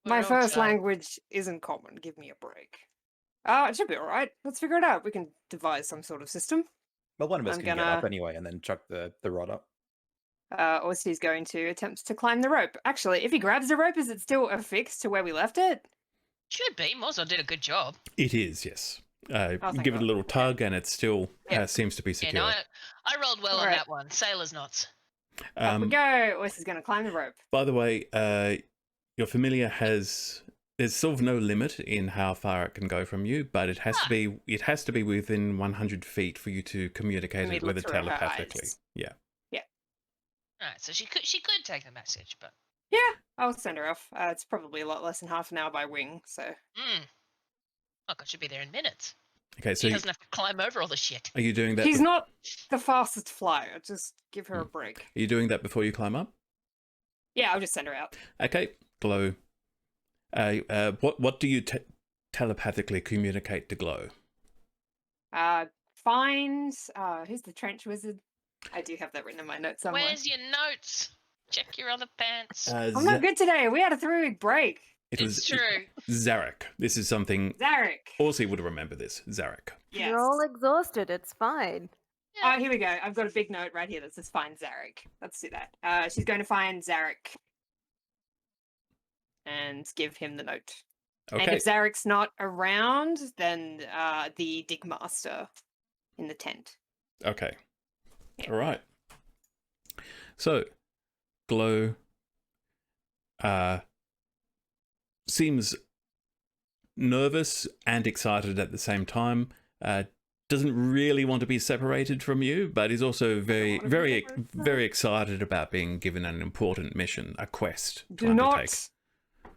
My first language isn't common. Give me a break. It should be all right. Let's figure it out. We can devise some sort of system. Well, one of us I'm can get up gonna- anyway, and then chuck the rod up. Orsi's going to attempt to climb the rope. Actually, if he grabs the rope, is it still affixed to where we left it? Should be. Mozo did a good job. It is, yes. thank Give it God. a little tug, and it still Yeah. seems to be Yeah, secure. no, I rolled well on Alright. that one. Sailor's knots. Up we go. Orsi's going to climb the rope. By the way, your familiar there's sort of no limit in how far it can go from you, but it has to be within 100 feet for you to communicate me it to with look it through her telepathically. eyes. Yeah. Alright, so she could take the message, but Yeah, I'll send her off. It's probably a lot less than half an hour by wing, so. look, I should be there in minutes. Okay, so She doesn't have to climb over all the shit. are you doing that? She's not the fastest flyer. Just give her a break. Are you doing that before you climb up? Yeah, I'll just send her out. Okay, Glow. What do you telepathically communicate to Glow? Find. Who's the trench wizard? I do have that written in my notes somewhere. Where's your notes? Check your other pants. I'm not good today. We had a 3-week break. It was It's true. Zarek. This is something Zarek. Orsi would remember this. Zarek. Yes. You're all exhausted. It's fine. Oh, here we go. I've got a big note right here that says find Zarek. Let's do that. She's going to find Zarek and give him the note. And Okay. if Zarek's not around, then the Digmaster in the tent. Okay. Yeah. All right. So, Glow seems nervous and excited at the same time. Doesn't really want to be separated from you, but is also very, wanna be very, separated. very excited about being given an important mission, a quest to Do not undertake.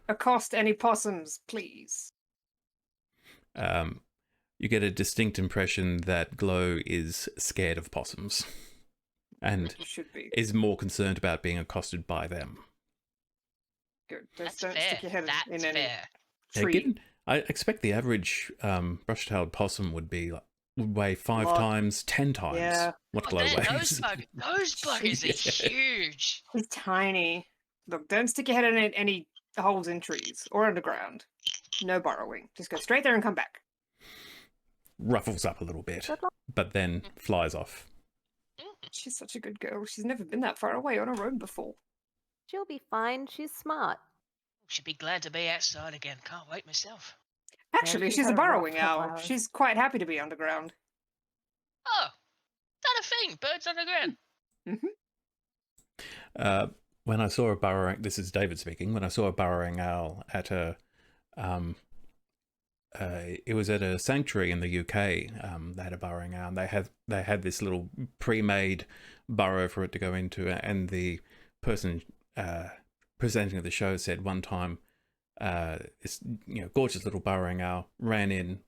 accost any possums, please. You get a distinct impression that Glow is scared of possums and You should be. is more concerned about being accosted by them. Good. That's Just don't fair. stick your head That's in any fair. Yeah, tree. I expect the average brush-tailed possum would weigh 5 Lot. times, 10 times Yeah. what Oh, Glow man, weighs. those buggers are Yeah. huge. He's tiny. Look, don't stick your head in any holes in trees or underground. No burrowing. Just go straight there and come back. Ruffles up a little bit, Good luck. but then flies off. She's such a good girl. She's never been that far away on her own before. She'll be fine. She's smart. Should be glad to be outside again. Can't wait myself. Actually, she's she's a had a rough burrowing couple owl. hours. She's quite happy to be underground. Oh, is that a thing? Birds underground. When I saw a burrowing, this is David speaking. When I saw a burrowing owl at a, it was at a sanctuary in the UK. They had a burrowing owl. And they had this little pre-made burrow for it to go into, and the person presenting the show said one time, this gorgeous little burrowing owl ran in,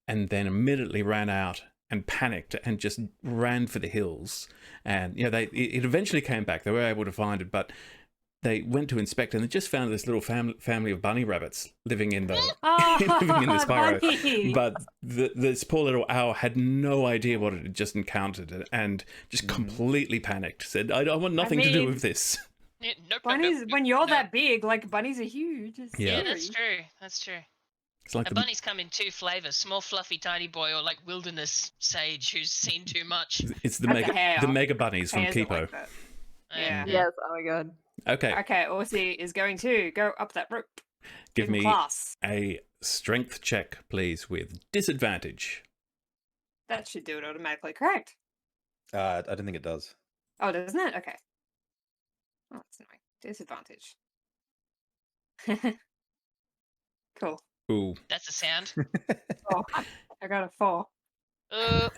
and then immediately ran out and panicked and just ran for the hills. And it eventually came back. They were able to find it, but they went to inspect it and they just found this little family of bunny rabbits living in the living in this burrow. Bunny! But this poor little owl had no idea what it had just encountered and just completely panicked. Said, "I want nothing to do mean, with this." Yeah, nope, Bunnies, nope, when you're nope. that big, like bunnies are huge. It's Yeah. Yeah, scary. that's true. That's true. It's like And bunnies come in 2 flavors: small, fluffy, tiny boy, or like wilderness sage who's seen too much. it's the That's a mega hare. mega bunnies from Hares are Kipo. like that. Yeah. Yes. Oh my god. Okay, Okay, Orsi is going to go up that rope. give in me class. a strength check, please, with disadvantage. That should do it automatically. Correct. I don't think it does. Oh, doesn't it? Okay. Oh, that's annoying. Disadvantage. Cool. Ooh. That's a sound. Oh, I got a 4.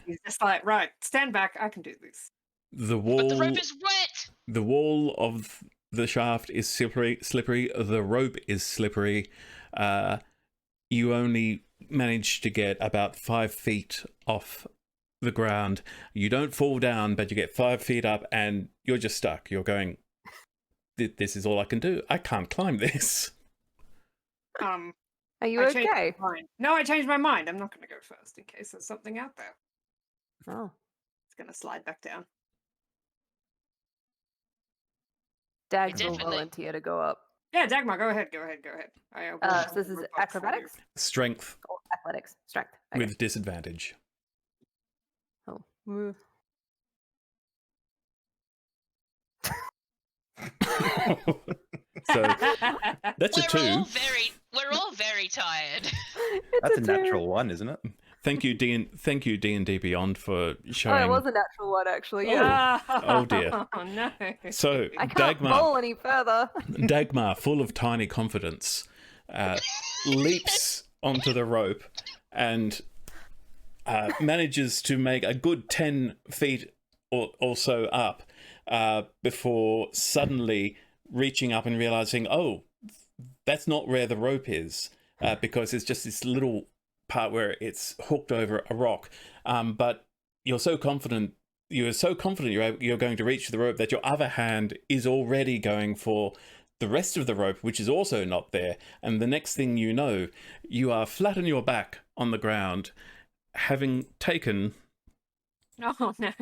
He's just like, right, stand back. I can do this. The But the rope wall is wet. the wall of the shaft is slippery. The rope is slippery. You only manage to get about 5 feet off the ground. You don't fall down, but you get 5 feet up and you're just stuck. You're going, this is all I can do. I can't climb this. Um, Are you I changed okay? my mind. No, I changed my mind. I'm not going to go first in case there's something out there. Oh. It's going to slide back down. Dags will definitely- volunteer to go up. Yeah, Dagmar, go ahead. I will So this is rope up for you. acrobatics Strength or athletics? Strength. Okay. with disadvantage. Oh. Move. So that's a 2. We're all very tired. That's a two. natural 1, isn't it? Thank you, D&D Beyond, for Oh, showing. it was a natural one, actually. Oh. Yeah. Oh, dear. Oh, no. So I can't Dagmar, roll any further. Dagmar, full of tiny confidence, leaps onto the rope and manages to make a good 10 feet or so up before suddenly reaching up and realizing, oh, that's not where the rope is, because it's just this little part where it's hooked over a rock. But you're so confident you're going to reach the rope that your other hand is already going for the rest of the rope, which is also not there. And the next thing you know, you are flat on your back on the ground, having taken Oh, no.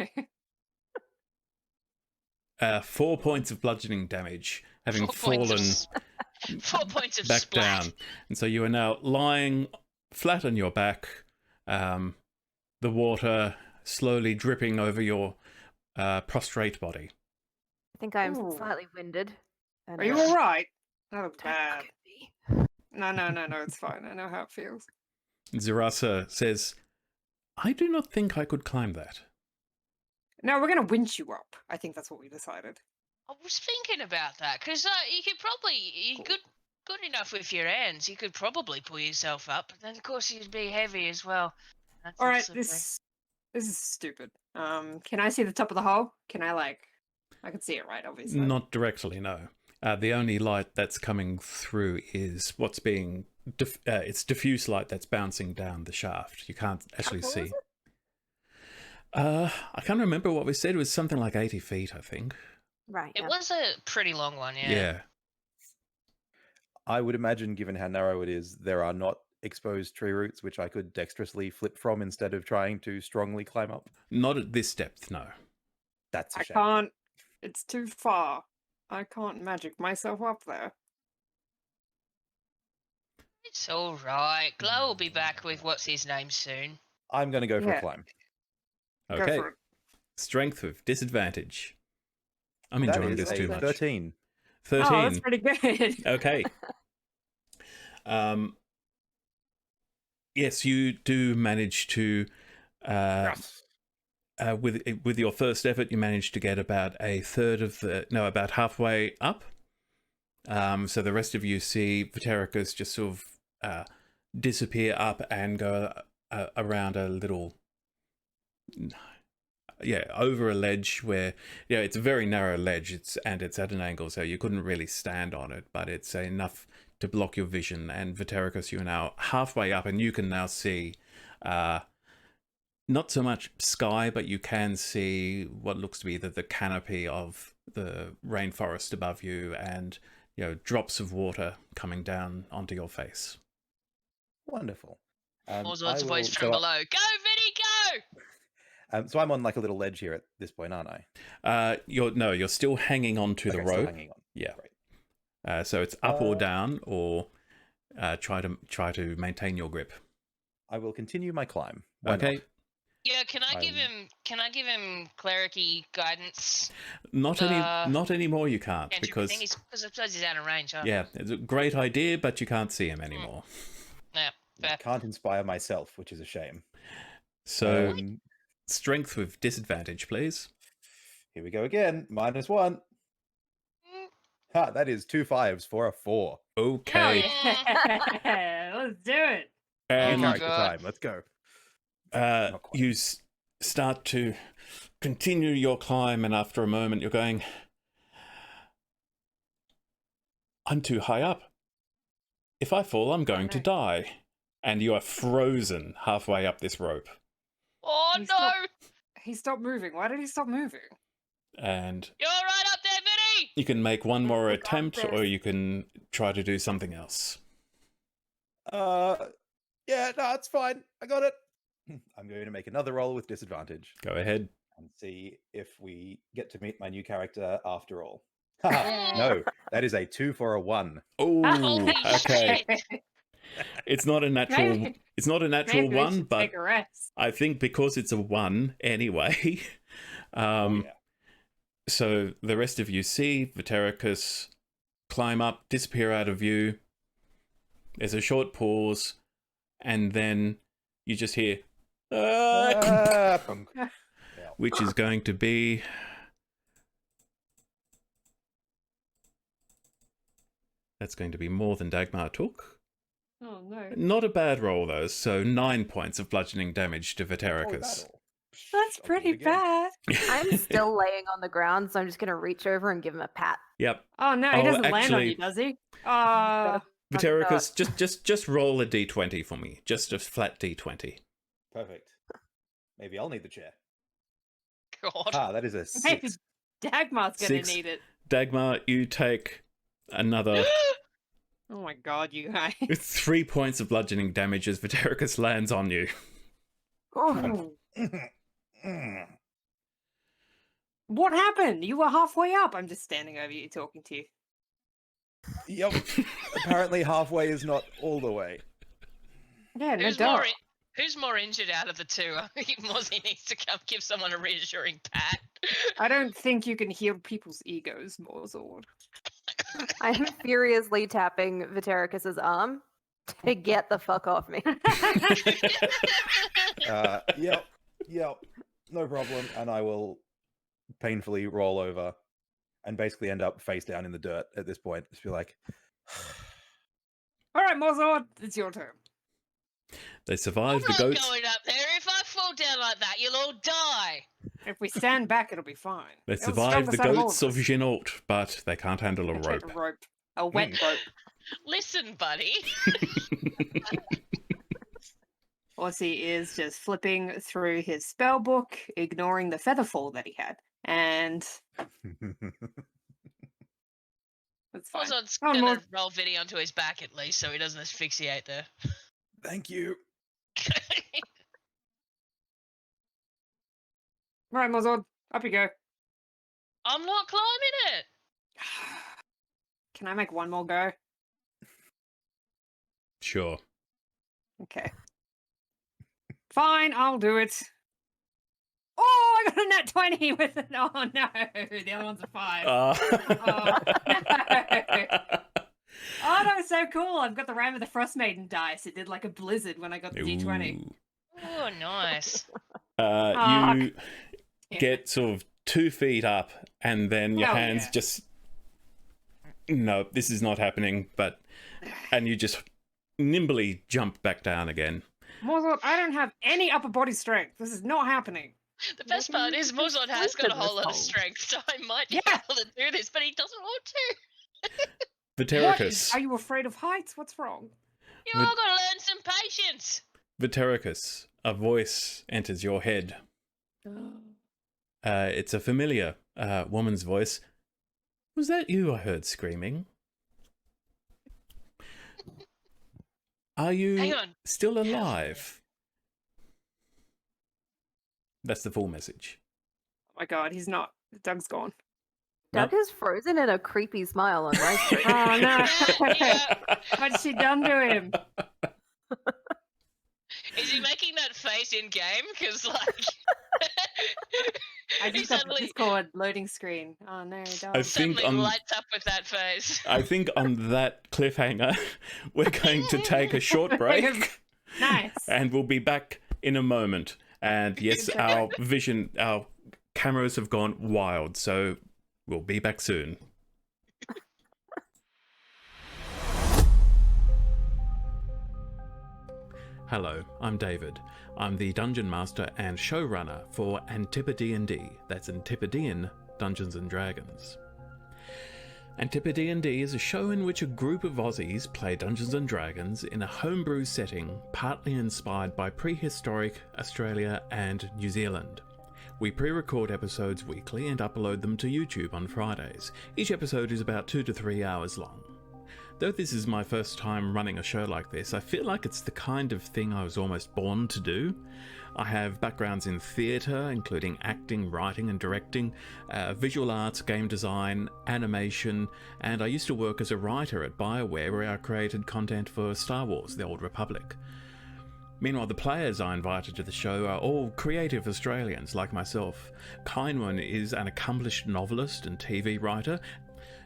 4 points of bludgeoning damage, having 4 points of fallen 4 points of back splat. down. And so you are now lying flat on your back, the water slowly dripping over your prostrate body. I think I'm Ooh. slightly winded. And, Are you all right? That looks don't bad. look at me. No, it's fine. I know how it feels. Zirasa says, I do not think I could climb that. No, we're going to winch you up. I think that's what we decided. I was thinking about that because you could probably good enough with your hands. You could probably pull yourself up, but then of course you'd be heavy as well. That's All right, slippery. this is stupid. Can I see the top of the hole? Can I can see it, right? Obviously. Not directly, no. The only light that's coming through is what's being... it's diffuse light that's bouncing down the shaft. You can't actually How tall see. is it? I can't remember what we said. It was something like 80 feet, I think. Right. It yeah. was a pretty long one, yeah. Yeah. I would imagine, given how narrow it is, there are not exposed tree roots which I could dexterously flip from instead of trying to strongly climb up. Not at this depth, no. That's a I shame. can't. It's too far. I can't magic myself up there. It's all right. Glow will be back with what's his name soon. I'm going to go for Yeah. a climb. Go Okay. for it. Strength with disadvantage. I'm That enjoying is this too a much. 13. 13. Oh, that's pretty good. Okay. Yes, you do manage to, Yes. with your first effort, you managed to get about about halfway up. So the rest of you see Vatericus just sort of disappear up and go around a little, over a ledge where, it's a very narrow ledge. It's at an angle, so you couldn't really stand on it, but it's enough to block your vision. And Vatericus, you are now halfway up, and you can now see not so much sky, but you can see what looks to be the canopy of the rainforest above you, and drops of water coming down onto your face. Wonderful. Orzord's voice from below. Go, Vinny, go! So I'm on like a little ledge here at this point, aren't I? You're still hanging on to the Okay, still rope. hanging on. Yeah. Great. So it's up or down, or try to maintain your grip. I will continue my climb. Why Okay. not? Yeah, can I give him clericy guidance? Not anymore. You can't, because I suppose he's out of range, huh? yeah, it's a great idea, but you can't see him anymore. Yeah, I fair. can't inspire myself, which is a shame. So Um, strength with disadvantage, please. Here we go again. -1. Ha, that is 2 5s for a 4. Okay. Yeah, let's do it. Oh And my Character God. time. Let's go. Not quite. you start to continue your climb, and after a moment, you're going, I'm too high up. If I fall, I'm going to die. And you are frozen halfway up this rope. Oh He's no! not- He stopped moving. Why did he stop moving? And You're right up there, Vinny! you can make one more I got attempt, or this. you can try to do something else. Yeah, no, it's fine. I got it. I'm going to make another roll with disadvantage Go ahead. and see if we get to meet my new character after all. Haha, no, that is a 2 for a 1. Oh, Holy okay. shit. It's not a natural. Maybe- It's not a natural Maybe we one, should but take a rest. I think because it's a 1 anyway. Oh, yeah. So the rest of you see Vitericus climb up, disappear out of view. There's a short pause, and then you just hear, Punk. which is going to be. That's going to be more than Dagmar took. Oh no. Not a bad roll, though. So 9 points of bludgeoning damage to Oh, Vitericus. that'll- That's I'll do it pretty again. bad. I'm still laying on the ground, so I'm just gonna reach over and give him a pat. Yep. Oh no, he Oh, doesn't land on actually- you, does he? Vitericus, just roll a d20 for me. Just a flat d20. Perfect. Maybe I'll need the chair. God. Ah, that is a Maybe 6. Dagmar's gonna 6. need it. Dagmar, you take another Oh my god, you guys. 3 points of bludgeoning damage as Vitericus lands on you. Oh, What happened? You were halfway up. I'm just standing over you talking to you. Yep. Apparently halfway is not all the way. Yeah, no Who's doubt. more, who's more injured out of the two? I think Mozzie needs to come give someone a reassuring pat. I don't think you can heal people's egos, Morzord. I'm furiously tapping Vitericus's arm to get the fuck off me. Yep. No problem. And I will painfully roll over and basically end up face down in the dirt at this point. Just be like, All right, Morzord, it's your turn. They I'm survive the not goats. going up there. If I fall down like that, you'll all die. If we stand back, it'll be fine. They It'll survive stop the us out of all goats of this. Xin'Oult, but they can't handle a Okay, rope. A rope. A wet rope. Listen, buddy. Aussie is just flipping through his spell book, ignoring the feather fall that he had. And that's fine. Mozzard's Come on, gonna Moz. roll Vinny onto his back at least, so he doesn't asphyxiate there. thank you. Right, Morzord, up you go. I'm not climbing it. Can I make one more go? Sure. Okay. Fine, I'll do it. Oh, I got a nat 20 with it. Oh no, the other one's a 5. Oh, that was so cool. I've got the Ram of the Frost Maiden dice. It did like a blizzard when I got the D20. Ooh. Oh, nice. You Yeah. get sort of 2 feet up, and then your Oh, hands yeah. just. No, this is not happening, and you just nimbly jump back down again. Morzord, I don't have any upper body strength. This is not happening. The best part is Mozzard has got a whole lot of strength, so I might be Yeah. able to do this, but he doesn't want to. What? Vitericus. Are you afraid of heights? What's wrong? You all gotta learn some patience. Vitericus, a voice enters your head. It's a familiar woman's voice. Was that you I heard screaming? Are Hang you on. still alive? That's the full message. Oh my god, he's not. Doug's gone. Doug is frozen in a creepy smile on my screen. Oh no. Yeah. What's she done to him? Is he making that face in game? Because, like. I he just got the suddenly, Discord loading screen. Oh no, he I does. think suddenly lights up with that face. I think on that cliffhanger, we're going to take a short break, Nice. and we'll be back in a moment And yes, our cameras have gone wild, so we'll be back soon. Hello, I'm David. I'm the Dungeon Master and showrunner for AntipoDnD. That's Antipodean Dungeons & Dragons. AntipoDnD is a show in which a group of Aussies play Dungeons & Dragons in a homebrew setting partly inspired by prehistoric Australia and New Zealand. We pre-record episodes weekly and upload them to YouTube on Fridays. Each episode is about 2 to 3 hours long. Though this is my first time running a show like this, I feel like it's the kind of thing I was almost born to do. I have backgrounds in theatre, including acting, writing and directing, visual arts, game design, animation, and I used to work as a writer at BioWare where I created content for Star Wars: The Old Republic. Meanwhile, the players I invited to the show are all creative Australians like myself. Kynwyn is an accomplished novelist and TV writer.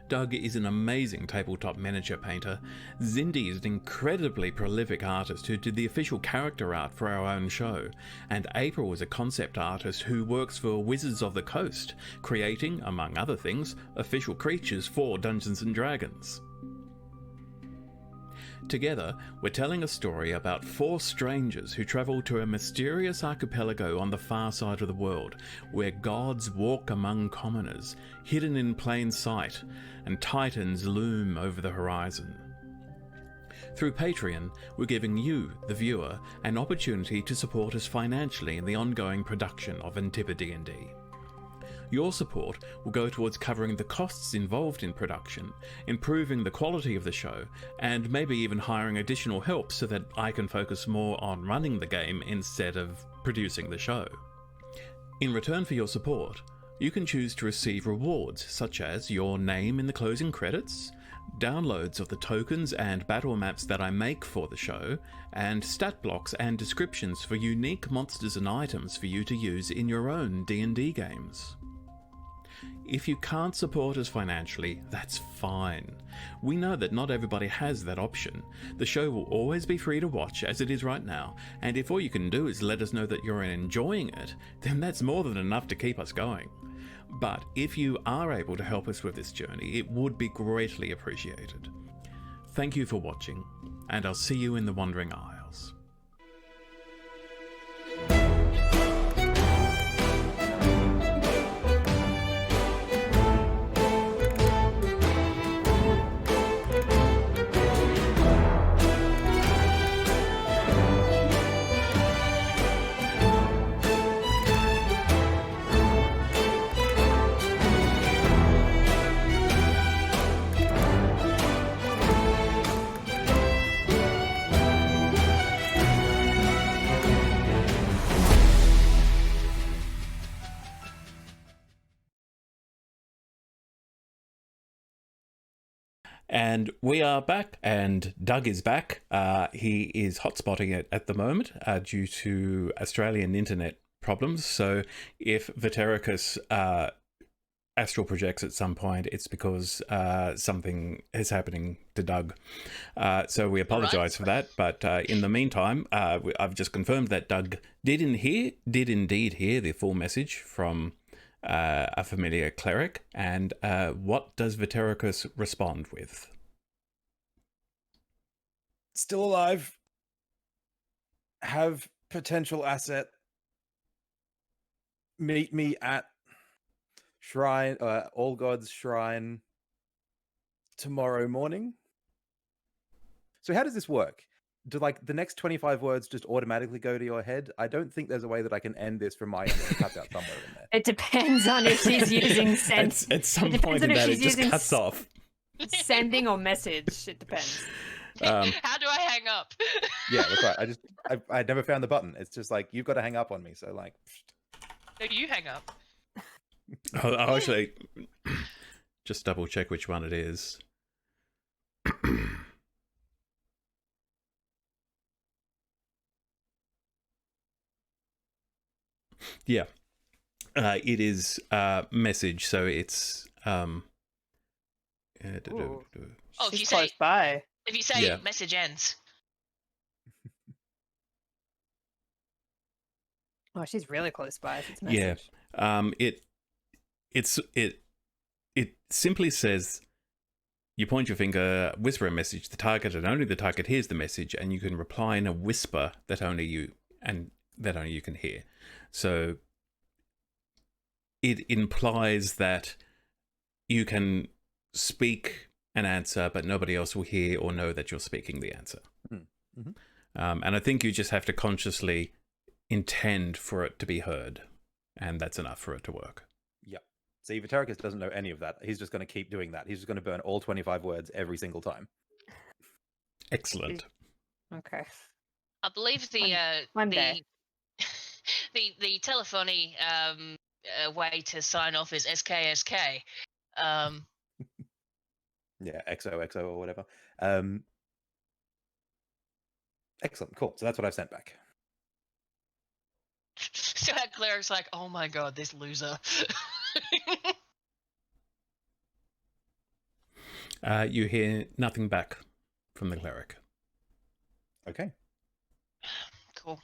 Doug is an amazing tabletop miniature painter. Zindy is an incredibly prolific artist who did the official character art for our own show. And April is a concept artist who works for Wizards of the Coast, creating, among other things, official creatures for Dungeons & Dragons. Together, we're telling a story about 4 strangers who travel to a mysterious archipelago on the far side of the world, where gods walk among commoners, hidden in plain sight, and titans loom over the horizon. Through Patreon, we're giving you, the viewer, an opportunity to support us financially in the ongoing production of AntipoDnD. Your support will go towards covering the costs involved in production, improving the quality of the show, and maybe even hiring additional help so that I can focus more on running the game instead of producing the show. In return for your support, you can choose to receive rewards such as your name in the closing credits, downloads of the tokens and battle maps that I make for the show, and stat blocks and descriptions for unique monsters and items for you to use in your own D&D games. If you can't support us financially, that's fine. We know that not everybody has that option. The show will always be free to watch as it is right now, and if all you can do is let us know that you're enjoying it, then that's more than enough to keep us going. But if you are able to help us with this journey, it would be greatly appreciated. Thank you for watching, and I'll see you in the Wandering Isles. And we are back, and Doug is back. He is hotspotting it at the moment due to Australian internet problems. So if Vetericus astral projects at some point, it's because something is happening to Doug. So we apologize for that. But in the meantime, I've just confirmed that Doug did indeed hear the full message from a familiar cleric. And what does Vetericus respond with? Still alive. Have potential asset. Meet me at Shrine, All Gods Shrine tomorrow morning. So how does this work? Do like the next 25 words just automatically go to your head? I don't think there's a way that I can end this from my end and cut out somewhere in there. It depends on if she's using send. At some point in that, it just cuts off. Sending or message. It depends. How do I hang up? Yeah, that's right. I never found the button. It's just like, you've got to hang up on me. So like, No, you hang up. I'll actually just double check which one it is. Yeah, it is message, so it's Oh, if She's you close say by. Yeah. message ends. Oh, she's really close by. If it's a Yeah. message. It simply says, you point your finger, whisper a message to the target, and only the target hears the message, and you can reply in a whisper that only you can hear. So it implies that you can speak an answer, but nobody else will hear or know that you're speaking the answer. Mm-hmm. And I think you just have to consciously intend for it to be heard, and that's enough for it to work. Yep. See, Vitericus doesn't know any of that. He's just going to keep doing that. He's just going to burn all 25 words every single time. Excellent. Okay. I believe the One day. the telephony way to sign off is SKSK. Yeah, XOXO or whatever. Excellent, cool. So that's what I've sent back. So that cleric's like, oh my god, this loser. You hear nothing back from the cleric. Okay. Cool.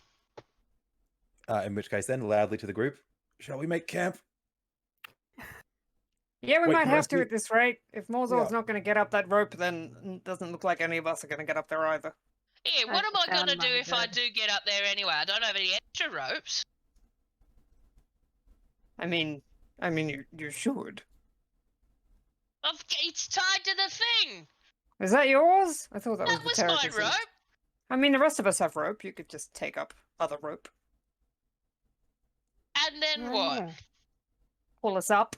In which case, then loudly to the group, shall we make camp? Yeah, we Wait, might the have rest to of at this rate. If Morzor's Yeah. not going to get up that rope, then it doesn't look like any of us are going to get up there either. Yeah, what am I found gonna do mine if I good. do get up there anyway? I don't have any extra ropes. I mean, you should. It's tied to the thing. Is that yours? I thought that, That was my Vitericus's. rope. I mean, the rest of us have rope. You could just take up other rope. And then what? Oh. Pull us up.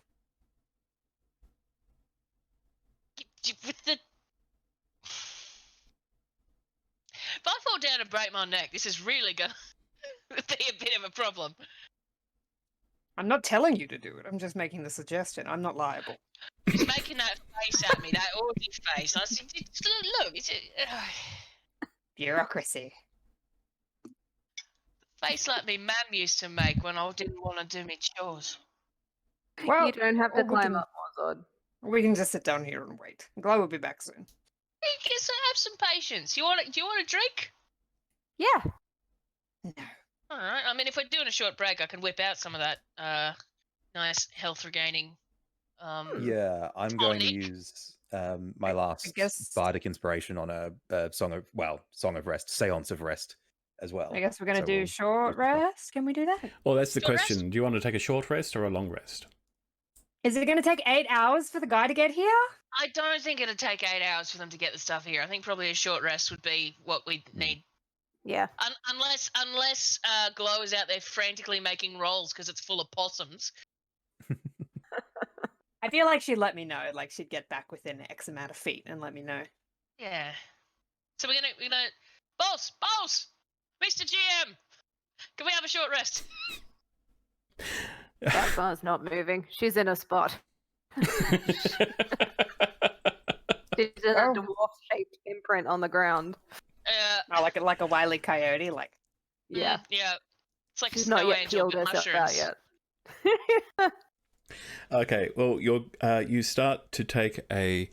With the... If I fall down and break my neck, this is really gonna be a bit of a problem. I'm not telling you to do it. I'm just making the suggestion. I'm not liable. He's making that face at me, that orgy face. I said, look, it's Bureaucracy. face like me mum used to make when I didn't want to do my chores. Well, You don't have to or we climb can- up, Morzord. We can just sit down here and wait. Glow will be back soon. Hey, guess I have some patience. Do you want a drink? Yeah. No. All right. I mean, if we're doing a short break, I can whip out some of that nice health regaining. Yeah, I'm going to Tonic. use my last guess- bardic inspiration on a song of rest, seance of rest as well. I guess we're going to So do we'll- short we'll- rest. Can we do that? Well, that's the Short rest? question. Do you want to take a short rest or a long rest? Is it going to take 8 hours for the guy to get here? I don't think it'd take 8 hours for them to get the stuff here. I think probably a short rest would be what we need. Yeah. Unless Glow is out there frantically making rolls because it's full of possums. I feel like she'd let me know. Like she'd get back within X amount of feet and let me know. Yeah. So we're gonna boss, Mr. GM, can we have a short rest? That bar's not moving. She's in a spot. She's in a Oh. dwarf-shaped imprint on the ground. Oh, like a wily coyote. Like Yeah. Yeah. It's like She's a snow not yet angel peeled with herself out mushrooms. yet. Okay, well, you start to take a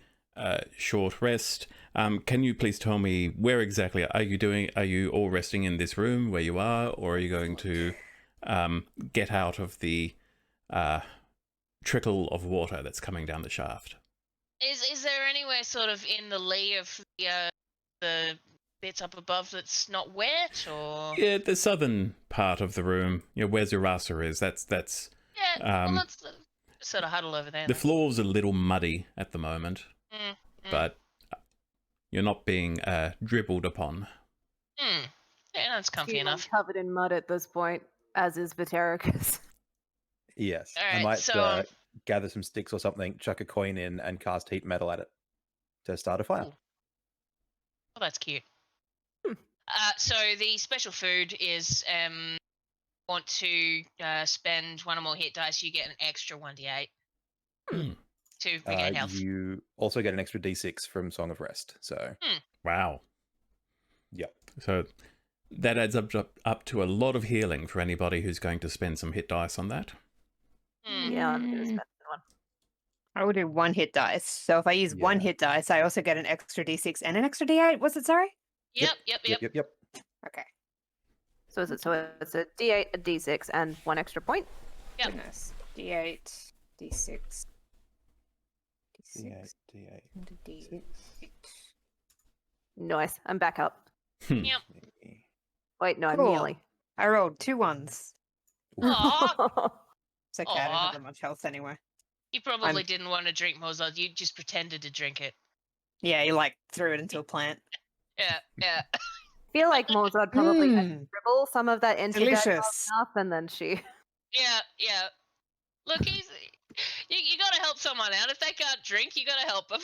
short rest. Can you please tell me where exactly are you doing? Are you all resting in this room where you are, or are you going to get out of the trickle of water that's coming down the shaft? Is there anywhere sort of in the lee of the bits up above that's not wet, or Yeah, the southern part of the room, where Zurasa is. That's yeah? Well, let's sort of huddle over there. the then. floor's a little muddy at the moment, but you're not being dribbled upon. Yeah, that's comfy She's enough. covered in mud at this point, as is Vitericus. Yes, All I right, might so, gather some sticks or something, chuck a coin in, and cast heat metal at it to start a fire. Ooh. Oh, that's cute. So the special food is want to spend one or more hit dice, you get an extra 1d8 to regain health. You also get an extra d6 from Song of Rest. So Wow. Yep. So that adds up to a lot of healing for anybody who's going to spend some hit dice on that. Yeah, I'm gonna spend one. I would do 1 hit dice. So if I use 1 Yeah. hit dice, I also get an extra d6 and an extra d8. Was it sorry? Yep. Yep. Okay. So is it? So it's a D8, a D6, and 1 extra point. Yep. Goodness. D8, D6, D6, D8, D8. and a D8. Nice. I'm back up. Yep. Wait, no, I'm Cool. nearly. I rolled 2 1s. Aw, It's okay, I don't Aw. have that much health anyway. you probably didn't want to drink Mozart. You just pretended to drink it. Yeah, you like threw it into a plant. Yeah, yeah. I feel like Mozart probably had to Mm. dribble some of that into Dagmar's Delicious. mouth, and then she. Yeah, yeah. Look, you gotta help someone out. If they can't drink, you gotta help them.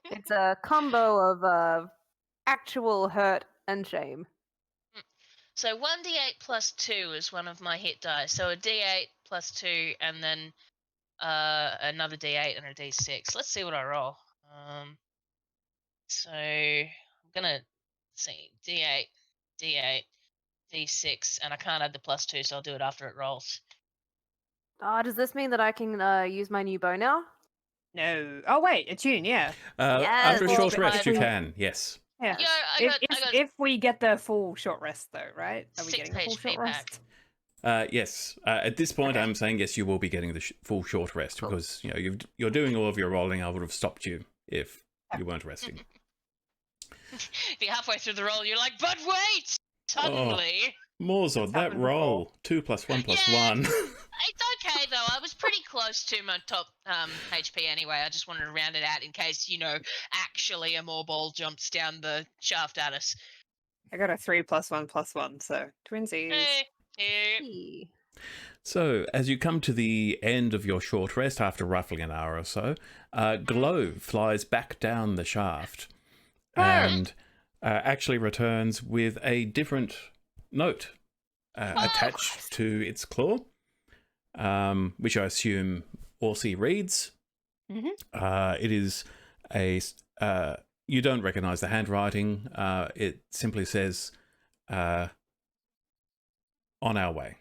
It's a combo of actual hurt and shame. So 1d8 plus 2 is one of my hit dice. So a d8 plus 2, and then another d8 and a d6. Let's see what I roll. So I'm gonna see d8, d8, d6, and I can't add the plus 2, so I'll do it after it rolls. Does this mean that I can use my new bow now? No. Oh wait, a tune, yeah. After a Yes, short but rest, you I- can. Yes. Yeah. Yeah, If we get the full short rest though, right? Are we 6 getting the full HP short back. rest? Yes. At this point, Okay. I'm saying yes, you will be getting the full short rest Cool. because you're doing all of your rolling. I would have stopped you if you weren't resting. If you're halfway through the roll, you're like, but wait! Suddenly. Morzod, It's that happened roll before. 2 plus 1 plus Yeah. 1. It's okay though. I was pretty close to my top HP anyway. I just wanted to round it out in case, actually a more ball jumps down the shaft at us. I got a 3 plus 1 plus 1, so twinsies. Hey, hey. Eee. So, as you come to the end of your short rest after roughly an hour or so, Glow flies back down the shaft and actually returns with a different note attached to its claw, which I assume Orsi reads. Mhm. It is you don't recognize the handwriting. It simply says, on our way.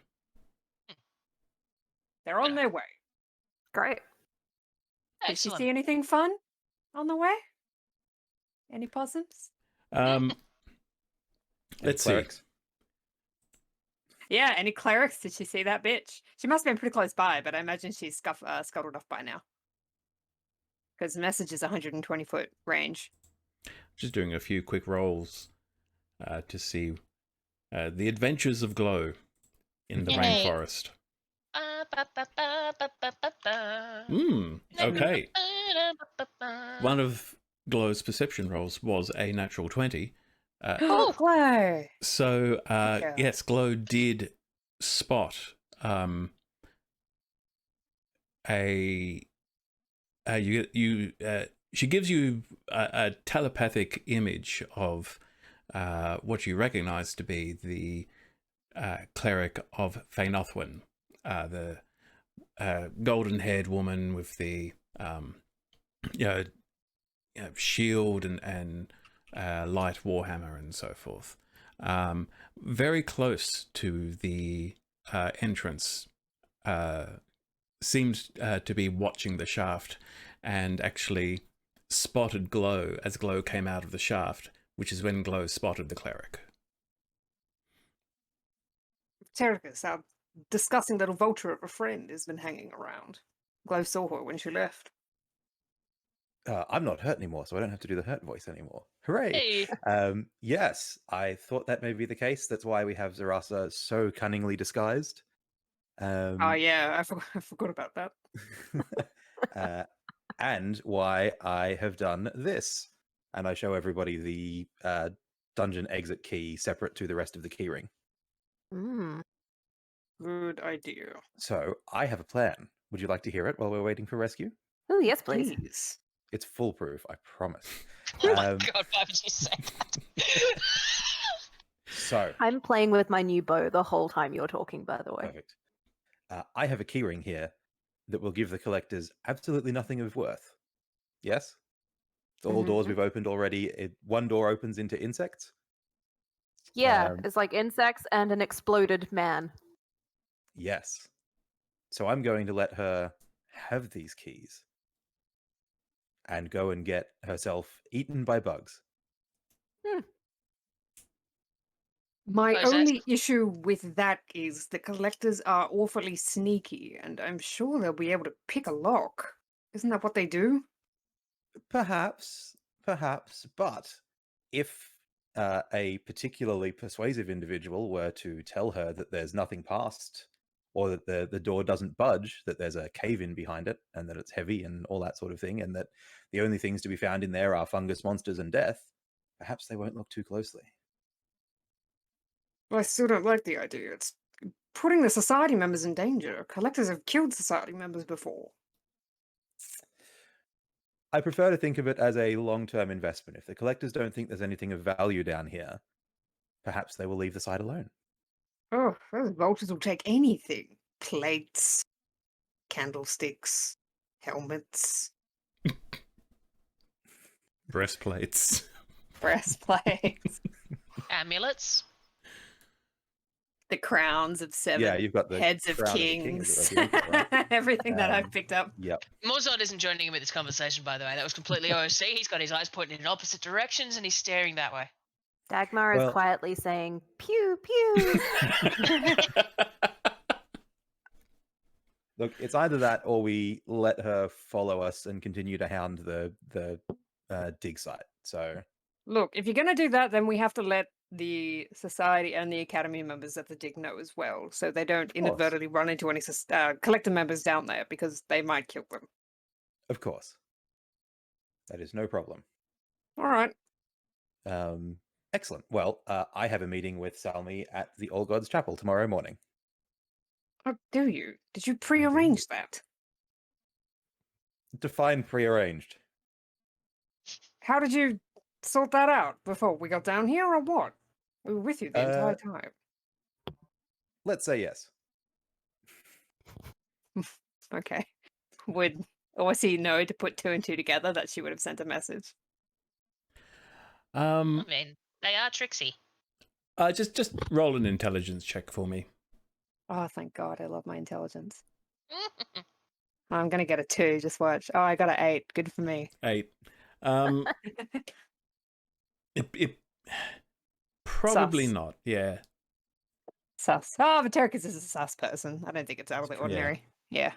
They're on their way. Great. Did she Excellent. see anything fun on the way? Any possums? Let's see. Clerics? Yeah, any clerics? Did she see that bitch? She must have been pretty close by, but I imagine she's scuttled off by now. Because the message is 120-foot range. Just doing a few quick rolls to see the adventures of Glow in the Yay. rainforest. Okay. One of Glow's perception rolls was a natural 20. Oh, Glow! So, Yeah. yes, Glow did spot she gives you a telepathic image of what you recognize to be the cleric of Fainothwin, the golden-haired woman with the shield and light warhammer and so forth. Very close to the entrance, seemed to be watching the shaft and actually spotted Glow as Glow came out of the shaft, which is when Glow spotted the cleric. Terracus, our disgusting little vulture of a friend, has been hanging around. Glow saw her when she left. I'm not hurt anymore, so I don't have to do the hurt voice anymore. Hooray! Hey. Yes, I thought that may be the case. That's why we have Zarasa so cunningly disguised. Oh yeah, I forgot about that. And why I have done this. And I show everybody the dungeon exit key separate to the rest of the keyring. Good idea. So I have a plan. Would you like to hear it while we're waiting for rescue? Oh, yes, please. Please. It's foolproof, I promise. Oh my god, why would you say that? So, I'm playing with my new bow the whole time you're talking, by the way. perfect. I have a keyring here that will give the collectors absolutely nothing of worth. Yes? All doors we've opened already. One door opens into insects. Yeah, it's like insects and an exploded man. Yes. So I'm going to let her have these keys and go and get herself eaten by bugs. My Close that. only issue with that is the collectors are awfully sneaky, and I'm sure they'll be able to pick a lock. Isn't that what they do? Perhaps, but if a particularly persuasive individual were to tell her that there's nothing past, or that the door doesn't budge, that there's a cave in behind it, and that it's heavy and all that sort of thing, and that the only things to be found in there are fungus monsters and death, perhaps they won't look too closely. Well, I still don't like the idea. It's putting the society members in danger. Collectors have killed society members before. I prefer to think of it as a long-term investment. If the collectors don't think there's anything of value down here, perhaps they will leave the site alone. Oh, those vultures will take anything. Plates, candlesticks, helmets, Breastplates. breastplates, Amulets. The crowns of 7 Yeah, you've got the heads of crown of the king kings. of the emperor, right? Everything that I've Um, picked up. Yep. Mozart isn't joining in with this conversation, by the way. That was completely OC. He's got his eyes pointing in opposite directions and he's staring that way. Dagmar Well- is quietly saying, pew, pew. Look, it's either that or we let her follow us and continue to hound the dig site. So Look, if you're going to do that, then we have to let the society and the academy members at the dig know as well, so they don't inadvertently run into any collector members down there, because they might kill them. of course, that is no problem. All right. Excellent. Well, I have a meeting with Salmi at the All Gods Chapel tomorrow morning. Oh, do you? Did you prearrange that? Define prearranged. How did you sort that out before we got down here, or what? We were with you the entire time. Let's say yes. Okay. Would Orsi know to put 2 and 2 together that she would have sent a message? I mean, they are tricksy. Just roll an intelligence check for me. Oh, thank God. I love my intelligence. I'm going to get a 2. Just watch. Oh, I got an 8. Good for me. 8. It probably Sus. not. Yeah. Sus. Oh, Vitericus is a sus person. I don't think it's out of the ordinary. Yeah.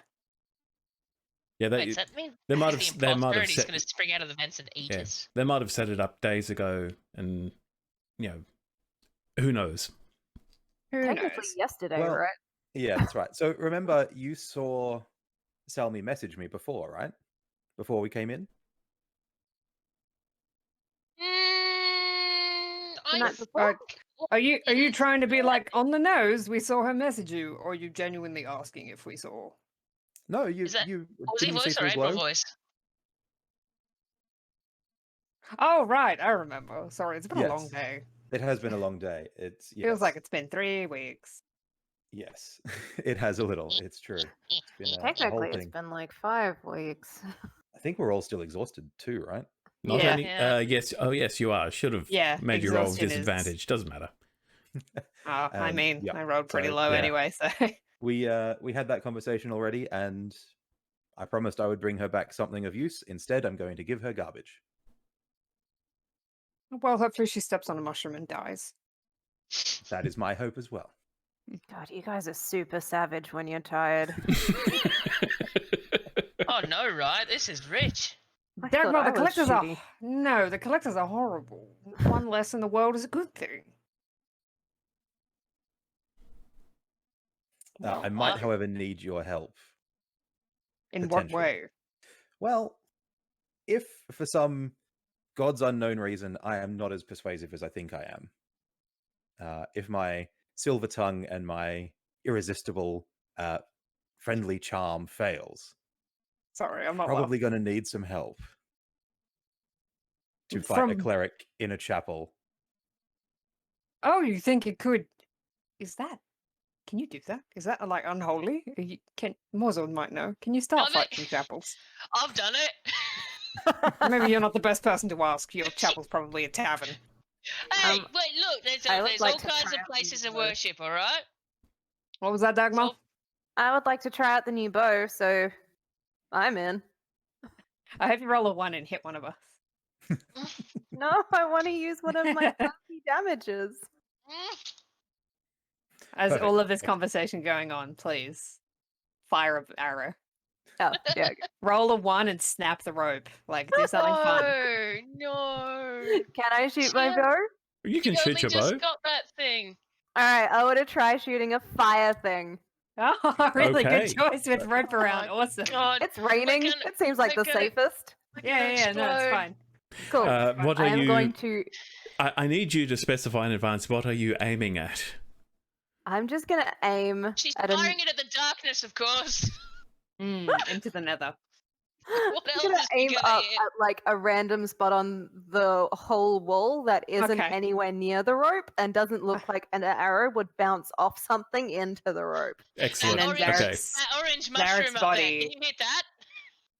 Yeah, Wait, does that mean they might he's have the they imposter might have and he's set, going to spring out of the vents and eat yeah, us? they might have set it up days ago, and who knows? Who Technically knows? yesterday, Well, right? Yeah, that's right. So remember, you saw Salmi message me before, right? Before we came in? The I night before? Are you trying to be like on the nose? We saw her message you, or are you genuinely asking if we saw? No, you Is that you Aussie didn't see voice or through April glow. voice? Oh, right, I remember. Sorry, it's been a long Yes. day. It has been a long day. It's Feels like yes. it's been 3 weeks. Yes, it has a little. It's true. It's been a whole Technically, it's thing. been like 5 weeks. I think we're all still exhausted too, right? Not Yeah. only. Yeah. Yes. Oh, yes, you are. Should have Yeah, made you roll with exhaustion is- disadvantage. Doesn't matter. I mean, yeah, I rolled pretty so, low yeah. anyway, so. We had that conversation already, and I promised I would bring her back something of use. Instead, I'm going to give her garbage. Well, hopefully she steps on a mushroom and dies. That is my hope as well. God, you guys are super savage when you're tired. Oh no, right? This is rich. I Dagmar, thought I the was collectors are shitty. no, the collectors are horrible. One less in the world is a good thing. I might, what? however, need your help. In what Potentially. way? Well, if for some God's unknown reason I am not as persuasive as I think I am, if my silver tongue and my irresistible friendly charm fails, Sorry, I'm not probably going to need some help to fight a From- cleric in a chapel. Oh, you think it could? Is that? Can you do that? Is that like unholy? Can Morzord might know? Can you start I mean- fighting chapels? I've done it. Maybe you're not the best person to ask. Your chapel's probably a tavern. Hey, Um, wait, look, there's, I would there's like all to kinds try of out places these of words. worship, all right? What was that, Dagmar? So- I would like to try out the new bow, so I'm in. I hope you roll a 1 and hit one of us. No, I want to use one of my fancy damages. As Perfect. all of this conversation going on, please fire an arrow. Oh, yeah. Roll a 1 and snap the rope. Like, do something fun. No. Can I shoot my Shit. bow? You can You shoot only your just bow. got that thing. All right, I want to try shooting a fire thing. Oh, really Okay. good choice with rope Oh around. my Awesome. God. It's raining. We're gonna- It seems like we're the gonna- safest. Yeah, no, it's fine. Cool. What I are am you? going to. I need you to specify in advance. What are you aiming at? I'm just gonna aim She's at firing it at the darkness, of course. Into the nether. What I'm else gonna is she aim gonna up hit? at like a random spot on the whole wall that isn't Okay. anywhere near the rope and doesn't look like an arrow would bounce off something into the rope. Excellent. then orange, Okay. that orange Zarek's mushroom up there. body. Can you hit that?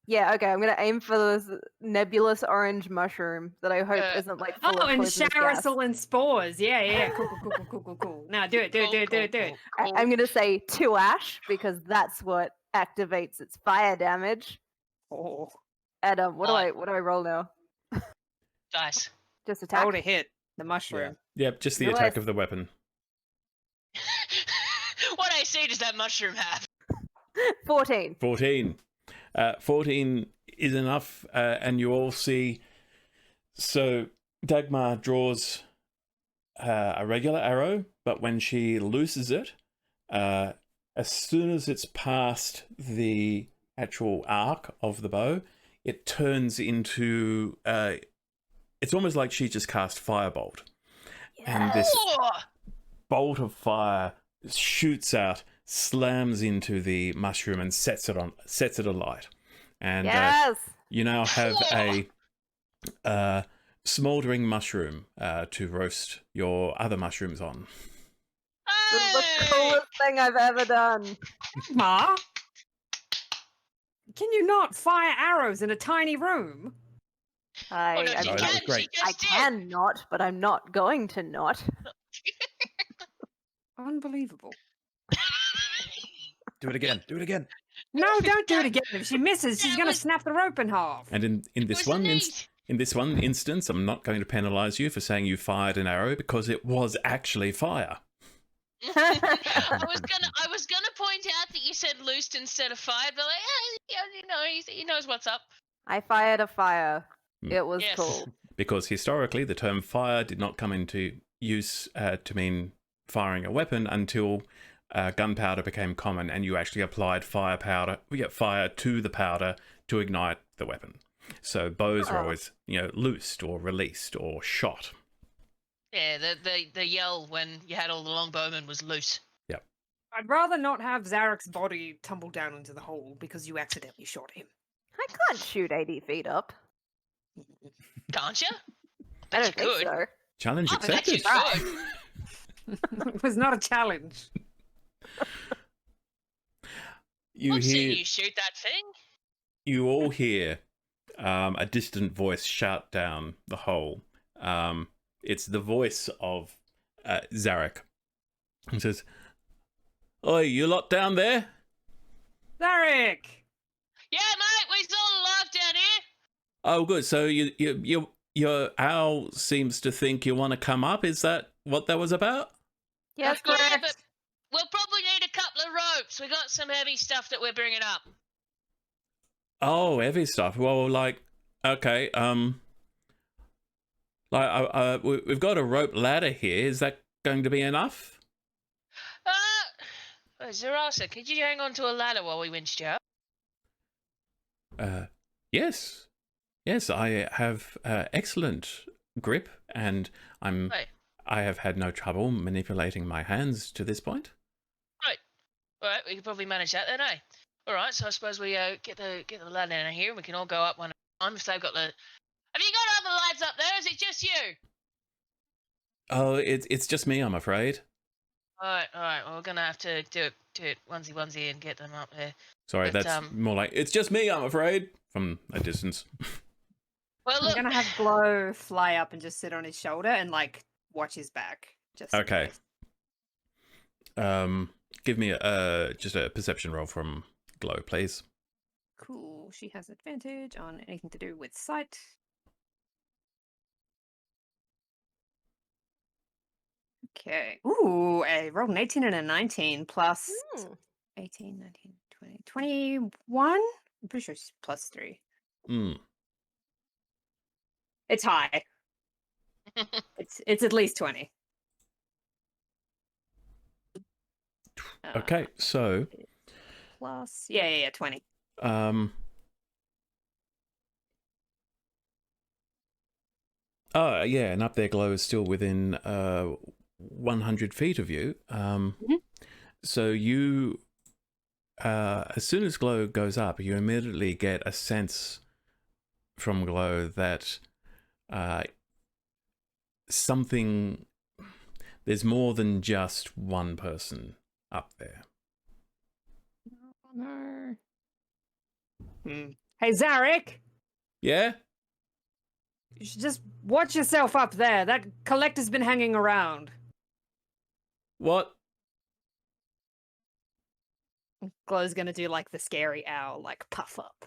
Yeah, okay, I'm gonna aim for this nebulous orange mushroom that I hope isn't like full Oh, of and poisonous gas. Charasol and spores. Yeah. Cool. Now do it. I'm gonna say to ash because that's what activates its fire damage. Oh, And what do I roll now? Dice. Just attack. roll to hit the mushroom. Yep, just the Nice. attack of the weapon. What AC does that mushroom have? 14. 14. 14 is enough, and you all see. So Dagmar draws a regular arrow, but when she looses it, as soon as it's past the actual arc of the bow, it turns into. It's almost like she just cast Firebolt, and this Oh, bolt of fire shoots out, slams into the mushroom, and sets it alight. And Yes. you now have a smoldering mushroom to roast your other mushrooms on. This is the hey! coolest thing I've ever done. Ma, can you not fire arrows in a tiny room? Oh, no, I she No, mean, that can. was great. She I just did. can not, but I'm not going to not. Unbelievable. Do it again. Do it again. No, don't do it again. If she misses, she's That gonna was- snap the rope in half. And in It this was one neat. in this one instance, I'm not going to penalize you for saying you fired an arrow because it was actually fire. I was gonna point out that you said loosed instead of fired, but like, yeah, you know, he knows what's up. I fired a fire. It was Yes. cool. Because historically, the term fire did not come into use to mean firing a weapon until gunpowder became common, and you actually applied fire to the powder to ignite the weapon. So bows are always, loosed or released or shot. Yeah, the yell when you had all the longbowmen was loose. I'd rather not have Zarek's body tumble down into the hole because you accidentally shot him. I can't shoot 80 feet up. Can't you? I Bet don't you think could. so. Challenge I bet you accepted. could. It was not a challenge. You I've seen hear, you shoot that thing. you all hear a distant voice shout down the hole. It's the voice of Zarek. He says, "Oi, you lot down there?" Zarek! Yeah, mate, we're all alive down here. Oh, good. So your owl seems to think you want to come up. Is that what that was about? Yes, Yeah, correct. but we'll probably need a couple of ropes. We got some heavy stuff that we're bringing up. Oh, heavy stuff. Well, like, okay, we've got a rope ladder here. Is that going to be enough? Zerasa, could you hang on to a ladder while we winched you up? Yes. Yes, I have excellent grip, and Right. I have had no trouble manipulating my hands to this point. All right, we can probably manage that then, eh? All right, so I suppose we get the ladder in here, and we can all go up one at a time. If they've got the, have you got other lads up there? Is it just you? Oh, it's just me, I'm afraid. All right. Well, we're gonna have to do it onesie and get them up there. Sorry, But, that's more like, it's just me, I'm afraid, from a distance. Well, I'm look, gonna have Glow fly up and just sit on his shoulder and like watch his back. Just in Okay. case. Give me just a perception roll from Glow, please. Cool. She has advantage on anything to do with sight. Okay. Ooh, I rolled an 18 and a 19 plus Hmm. 18, 19, 20, 21? I'm pretty sure it's plus 3. Mm. It's high. It's at least 20. Okay, so Plus, yeah, 20. Oh, yeah, and up there, Glow is still within 100 feet of you. So you, as soon as Glow goes up, you immediately get a sense from Glow that there's more than just one person up there. No. Hey, Zarek! Yeah? You should just watch yourself up there. That collector's been hanging around. What? Glow's gonna do like the scary owl, like puff up.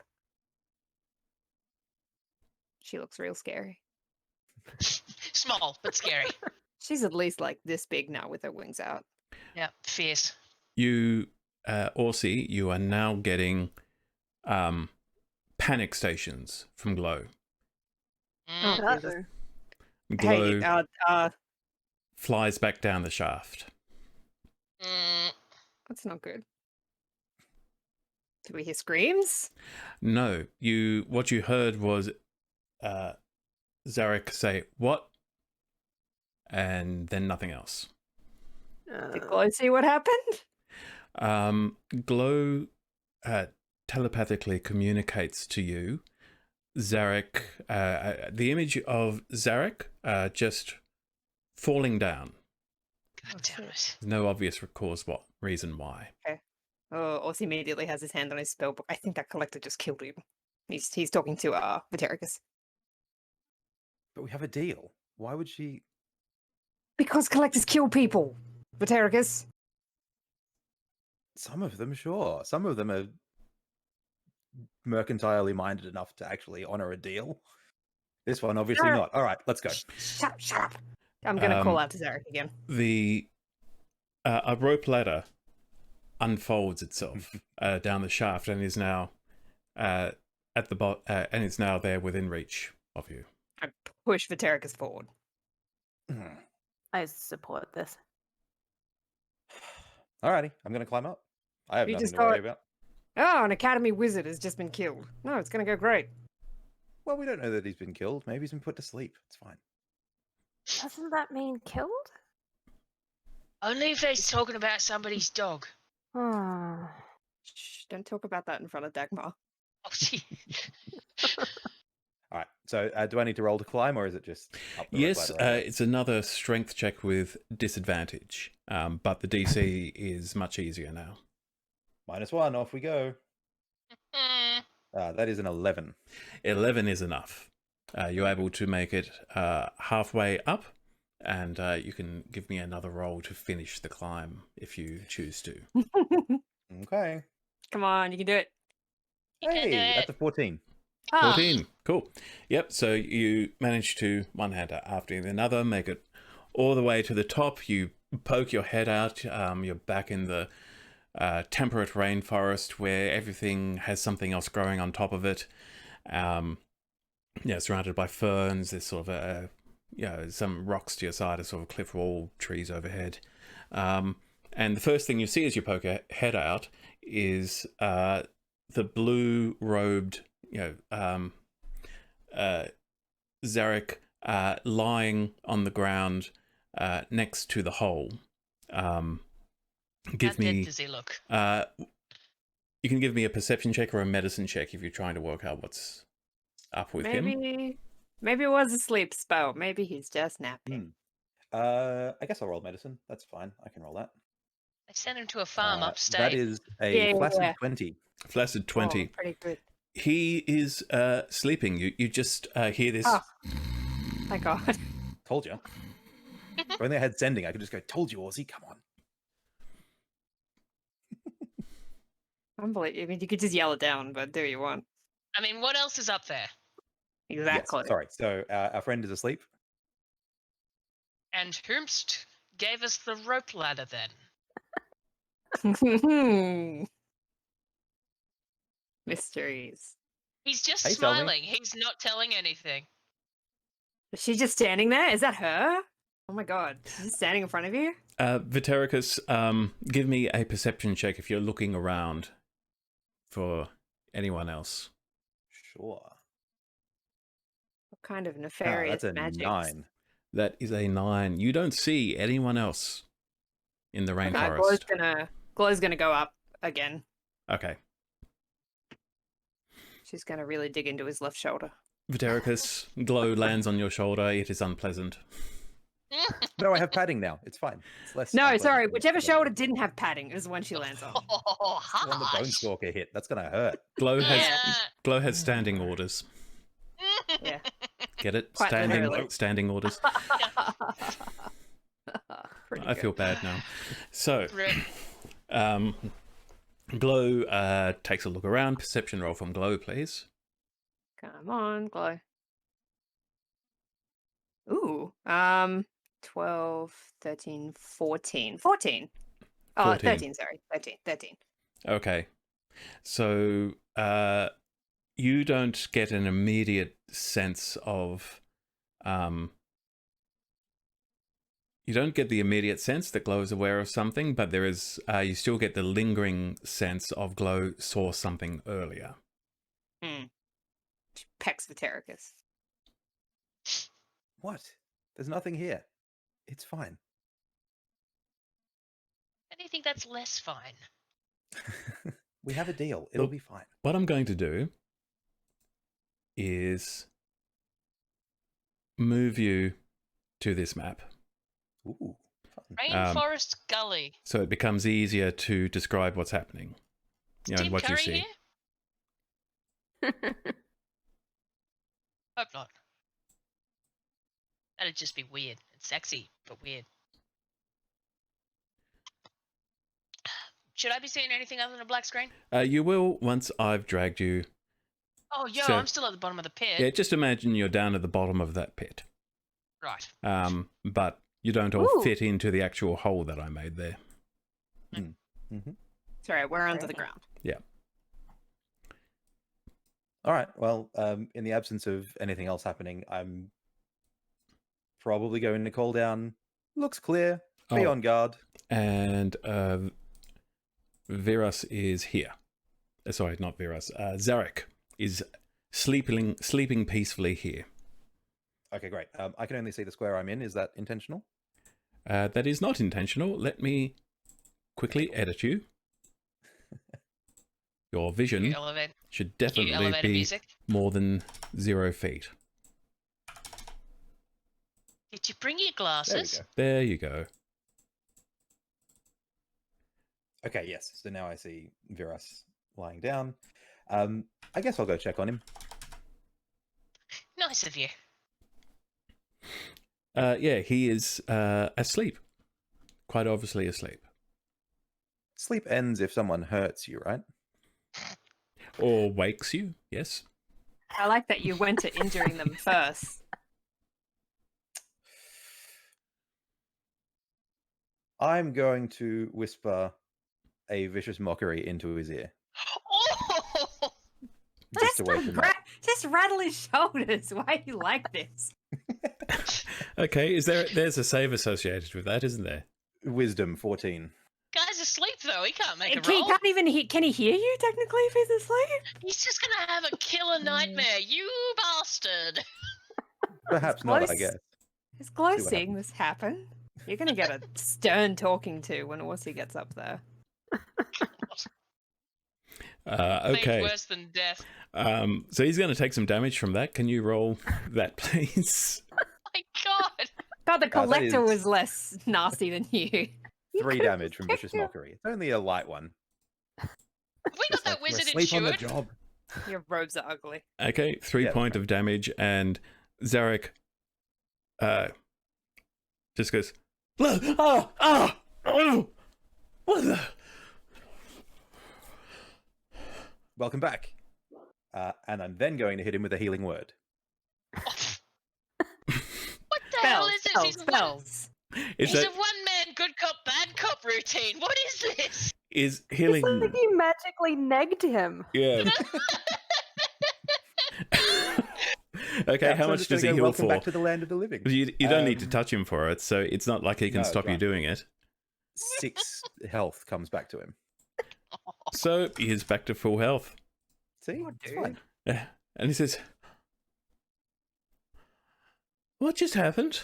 She looks real scary. Small, but scary. She's at least like this big now with her wings out. Yeah, fierce. You, Orsi, you are now getting panic stations from Glow. Mm. Oh, Jesus. Glow Hey, flies back down the shaft. that's not good. Did we hear screams? No, what you heard was Zarek say, "What?" and then nothing else. Did Glow see what happened? Glow telepathically communicates to you, Zarek, the image of Zarek just falling down. God damn it. There's no obvious reason why. Okay. Oh, Orsi immediately has his hand on his spellbook. I think that collector just killed him. He's talking to Vitericus. But we have a deal. Why would she? Because collectors kill people, Vitericus. Some of them, sure. Some of them are mercantilely minded enough to actually honor a deal. This one, obviously not. All right, let's go. Shut up. I'm going to call out to Zarek again. A rope ladder unfolds itself down the shaft and is now at the bottom, and is now there within reach of you. I push Vitericus forward. I support this. Alrighty, I'm going to climb up. I have You nothing just to worry thought- about. Oh, an academy wizard has just been killed. No, it's going to go great. Well, we don't know that he's been killed. Maybe he's been put to sleep. It's fine. Doesn't that mean killed? Only if he's talking about somebody's dog. Hmm. Shh, don't talk about that in front of Dagmar. Oh, gee. All right. So, do I need to roll to climb, or is it just up the rope Yes, ladder? it's another strength check with disadvantage, but the DC is much easier now. -1. Off we go. Mm. That is an 11. 11 is enough. You're able to make it halfway up, and you can give me another roll to finish the climb if you choose to. Okay. Come on, you can do it. You can do Hey, it. that's a 14. 14. Cool. Yep. So you manage to one hand after another make it all the way to the top. You poke your head out. You're back in the temperate rainforest where everything has something else growing on top of it. Surrounded by ferns. There's sort of some rocks to your side, a sort of cliff wall, trees overhead. And the first thing you see as you poke your head out is the blue-robed, Zarek lying on the ground next to the hole. Give How me. dead does he look? You can give me a perception check or a medicine check if you're trying to work out what's up with him. Maybe it was a sleep spell. Maybe he's just napping. I guess I'll roll medicine. That's fine. I can roll that. They sent him to a farm upstate. That is a Yeah, flaccid yeah. 20. Flaccid 20. Oh, pretty good. He is sleeping. You just hear this. Oh. Thank God. Told you. If only I had sending, I could just go, told you, Aussie, come on. Unbelievable. I mean, you could just yell it down, but do you want? I mean, what else is up there? Exactly. Yes, sorry. So our friend is asleep. And whomst gave us the rope ladder then? Mysteries. He's just Hey, tell me. smiling. He's not telling anything. Is she just standing there? Is that her? Oh my god. She's just standing in front of you? Vitericus, give me a perception check if you're looking around for anyone else. Sure. What kind of nefarious That's a magic? 9. That is a 9. You don't see anyone else in the rainforest. Glow's gonna go up again. Okay. She's gonna really dig into his left shoulder. Vitericus, Glow lands on your shoulder. It is unpleasant. No, I have padding now. It's fine. It's less. No, unpleasant sorry. than Whichever the shoulder didn't have padding is the one she lands on. Oh, one the Bone harsh. Stalker hit. That's gonna hurt. Glow has Yeah. Glow has standing orders. Yeah. Get it? Quite Standing literally. standing orders. Pretty I good. feel bad now. So, Rip. Glow takes a look around. Perception roll from Glow, please. Come on, Glow. Ooh. 12, 13, 14. 14. Oh, 14. 13, sorry. 13. Okay. So, you don't get an immediate sense of, you don't get the immediate sense that Glow is aware of something, but there is, you still get the lingering sense of Glow saw something earlier. She pecks Vitericus. What? There's nothing here. It's fine. Anything that's less fine. We have a deal. It'll Look, be fine. What I'm going to do is move you to this map. Ooh, fun. Rainforest Gully. So it becomes easier to describe what's happening. You know, Steve what Curry you see. here? Hope not. That'd just be weird. It's sexy, but weird. Should I be seeing anything other than a black screen? You will once I've dragged you. Oh, yo, So- I'm still at the bottom of the pit. Yeah, just imagine you're down at the bottom of that pit. Right. But you don't all Ooh. fit into the actual hole that I made there. Mm-hmm. Sorry, we're under the ground. All right. Well, in the absence of anything else happening, I'm probably going to call down. Looks clear. Be Oh. on guard. And Virus is here. Sorry, not Virus. Zarek is sleeping peacefully here. Okay, great. I can only see the square I'm in. Is that intentional? That is not intentional. Let me quickly edit you. Your vision You elevate. should You definitely elevator be music. more than 0 feet. Did you bring your There we glasses? go. There you go. Okay, yes. So now I see Virus lying down. I guess I'll go check on him. Nice of you. Yeah, he is asleep. Quite obviously asleep. Sleep ends if someone hurts you, right? Or wakes you, yes. I like that you went to injuring them first. I'm going to whisper a vicious mockery into his ear. Oh! Just to wake him up. Just rattle his shoulders. Why are you like this? Okay, there's a save associated with that, isn't there? Wisdom 14. Guy's asleep though. He can't make a He roll. can't even can he hear you technically if he's asleep? He's just gonna have a killer nightmare. You bastard. Perhaps not, I close. guess. Is Glow See what seeing this happen? You're gonna get a stern talking to when Orsi gets up there. Fate Okay. worse than death. So he's going to take some damage from that. Can you roll that, please? My God. God, the that collector is- was less nasty than you. 3 damage from vicious mockery. It's only a light one. Have we got Just that like, we're wizard asleep on the insured? job. Your robes are ugly. Okay, 3 Yeah, point of damage, and Zarek just goes, what the? Welcome back. And I'm then going to hit him with a healing word. What the hell is this? He's a one, Spells. Is he's that a one-man good cop, bad cop routine. What is this? Is It's healing? like you magically negged him. Yeah. Okay, Yeah, how so I'm much just does he gonna go, heal welcome for? back to the land of the living. You don't need to touch him for it, so it's not like he can No, stop you right. doing it. 6 health comes back to him. So he's back to full health. See? Oh, It's dude. fine. Yeah. And he says, "What just happened?"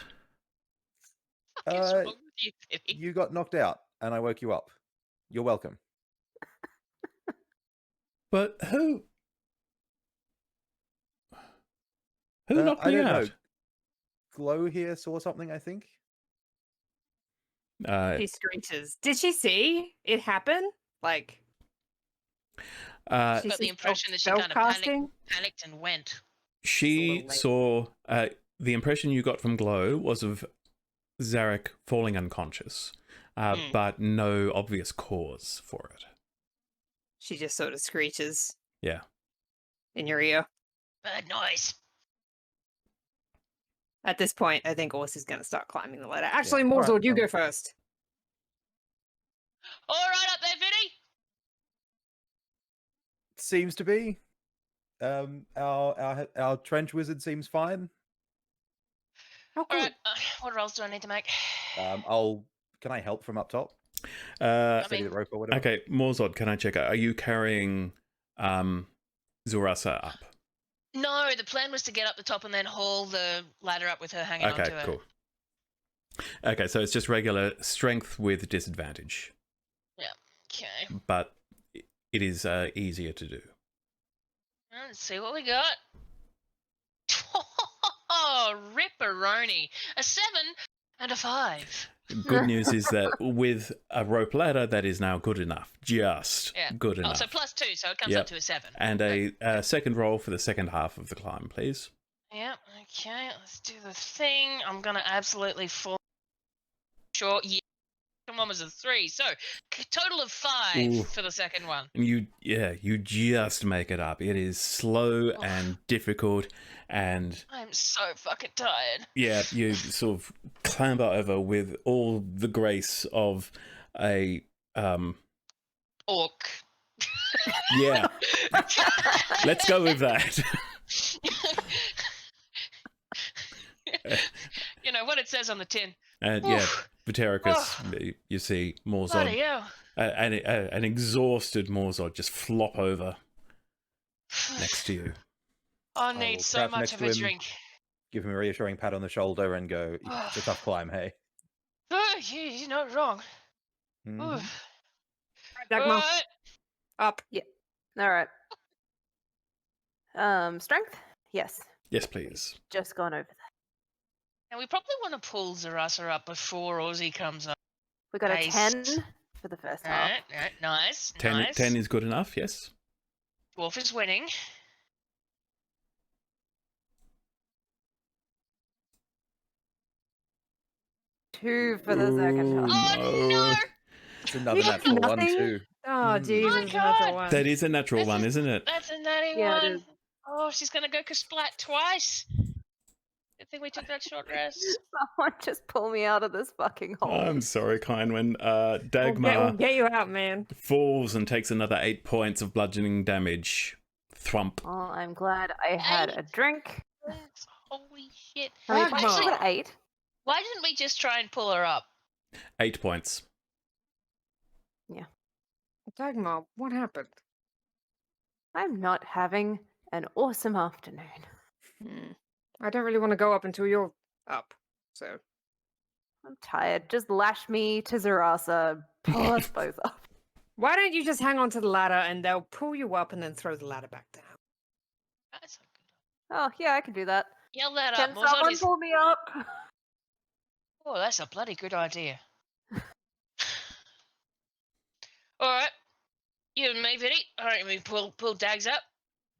What is wrong with you, Vinny? You got knocked out, and I woke you up. You're welcome. But who? Who knocked I me don't out? know. Glow here saw something, I think. She screeches. Did she see it happen? Like, Uh, she Got the sees impression that she spell kind of casting? panicked and went. she late. saw. The impression you got from Glow was of Zarek falling unconscious, but no obvious cause for it. She just sort of screeches Yeah. in your ear. Bad noise. At this point, I think Ors is going to start climbing the ladder. Actually, Yeah. Morsel, Alright, you well. go first. All right, up there, Vinny. Seems to be. Our trench wizard seems fine. Oh, All cool. right. What rolls do I need to make? Can I help from up top? Uh, Steady mean- the rope or whatever. okay, Morzod, can I check? Are you carrying Zurasa up? No, the plan was to get up the top and then haul the ladder up with her hanging onto Okay, it. cool. Okay, so it's just regular strength with disadvantage, Okay. but it is easier to do. Let's see what we got. Oh, ripperoni. A 7 and a 5. Good news is that with a rope ladder, that is now good enough. Just Yeah. good Oh, enough. so plus 2, so it comes Yep. up to a 7. And a second roll for the second half of the climb, please. Yep, okay, let's do the thing. I'm gonna absolutely fall short. Yeah. Second one was a 3, so total of 5 Ooh. for the second one. And you just make it up. It is slow Oof. and difficult, and I'm so fucking tired. yeah, you sort of clamber over with all the grace of a Orc. yeah. Let's go with that. You know what it says on the tin. And yeah, Oof. Vitericus, you see Bloody Morzod, hell. an exhausted Morzod just flop over next to you. I will need so crouch much next of to a him. drink. Give him a reassuring pat on the shoulder and go, it's a tough climb, hey. You're not wrong. Mhm. Oof. Dagmar, Alright. up. All right. Strength? Yes. Yes, please. Just gone over that. And we probably want to pull Zarasa up before Ozzy comes up. We got a Nice. 10 for the first half. Alright, nice. 10, nice. 10 is good enough, yes. Dwarf is winning. Two for the second Ooh, half. Oh, no. It's another got natural one, nothing? too. Oh, Jesus. My that's a God. one. That is a natural This one, is- isn't it? That's a natty Yeah, it one. is. Oh, she's gonna go splat twice. Good thing we took that short rest. Someone just pull me out of this fucking hole. I'm sorry, Kine. When We'll Dagmar get you out, man. falls and takes another 8 points of bludgeoning damage, thump. Well, I'm glad I had a drink. Holy shit. How many Dagmar. points? Actually, I got 8. why didn't we just try and pull her up? 8 points. Dagmar, what happened? I'm not having an awesome afternoon. I don't really want to go up until you're up. So, I'm tired. Just lash me to Zarasa. Pull us both up. why don't you just hang on to the ladder and they'll pull you up and then throw the ladder back down? That's a good- Oh, yeah, I can do that. Yell that Can up. Morzod someone is... pull me up? Oh, that's a bloody good idea. Alright. You and me, Vinny. Alright, we pull Dags up.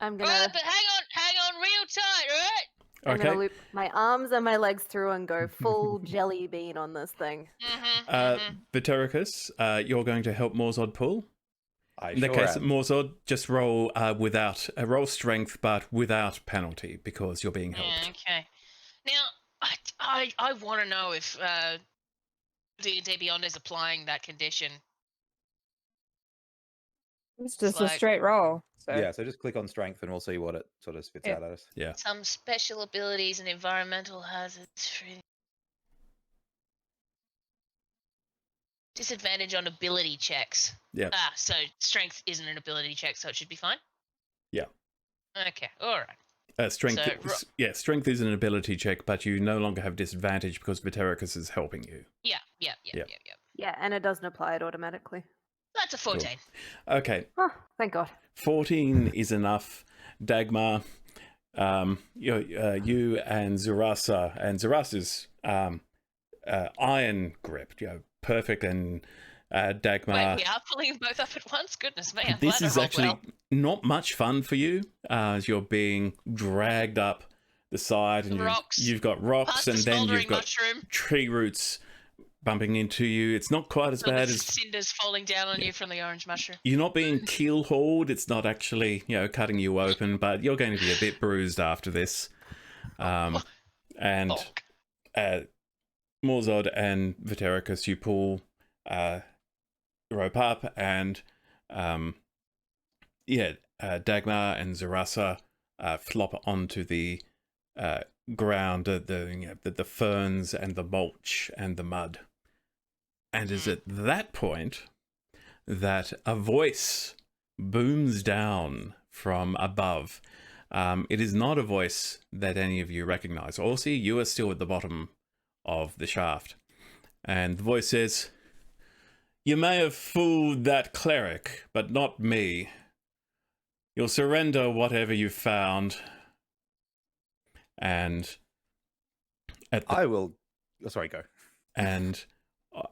I'm gonna, Alright, but hang on real tight, alright? I'm gonna Okay. loop my arms and my legs through and go full jelly bean on this thing. Vitericus, you're going to help Morzod pull? I In that sure case, am. Morzod, just roll roll strength, but without penalty, because you're being helped. Yeah, okay. Now, I want to know if D&D Beyond is applying that condition. It's just like- a straight roll. So Yeah, so just click on strength and we'll see what it sort of spits Yeah. out at us. Yeah. Some special abilities and environmental hazards. Disadvantage on ability checks. Yeah. So strength isn't an ability check, so it should be fine? Yeah. Okay, alright. Strength, So, strength is an ability check, but you no longer have disadvantage because Vitericus is helping you. Yeah. Yeah, and it doesn't apply it automatically. That's a 14. Okay, Oh, thank God. 14 is enough. Dagmar, you and Zurasa's iron grip, perfect, and Dagmar. Wait, we are pulling them both up at once? Goodness me, I'm This glad is I rolled actually well. not much fun for you as you're being dragged up the side, and Rocks. you've got rocks, Past and the then you've smouldering got mushroom. tree roots bumping into you. It's not quite as So bad the as cinders falling down on you from the orange mushroom. you're not being keel hauled. It's not actually cutting you open, but you're going to be a bit bruised after this. And Bonk. Morzod and Vitericus, you pull rope up, and Dagmar and Zurasa flop onto the ground, the ferns and the mulch and the mud. And is at that point that a voice booms down from above. It is not a voice that any of you recognize. Orsi, you are still at the bottom of the shaft. And the voice says, "You may have fooled that cleric, but not me. You'll surrender whatever you found." And at the, I will. Oh, sorry, go. and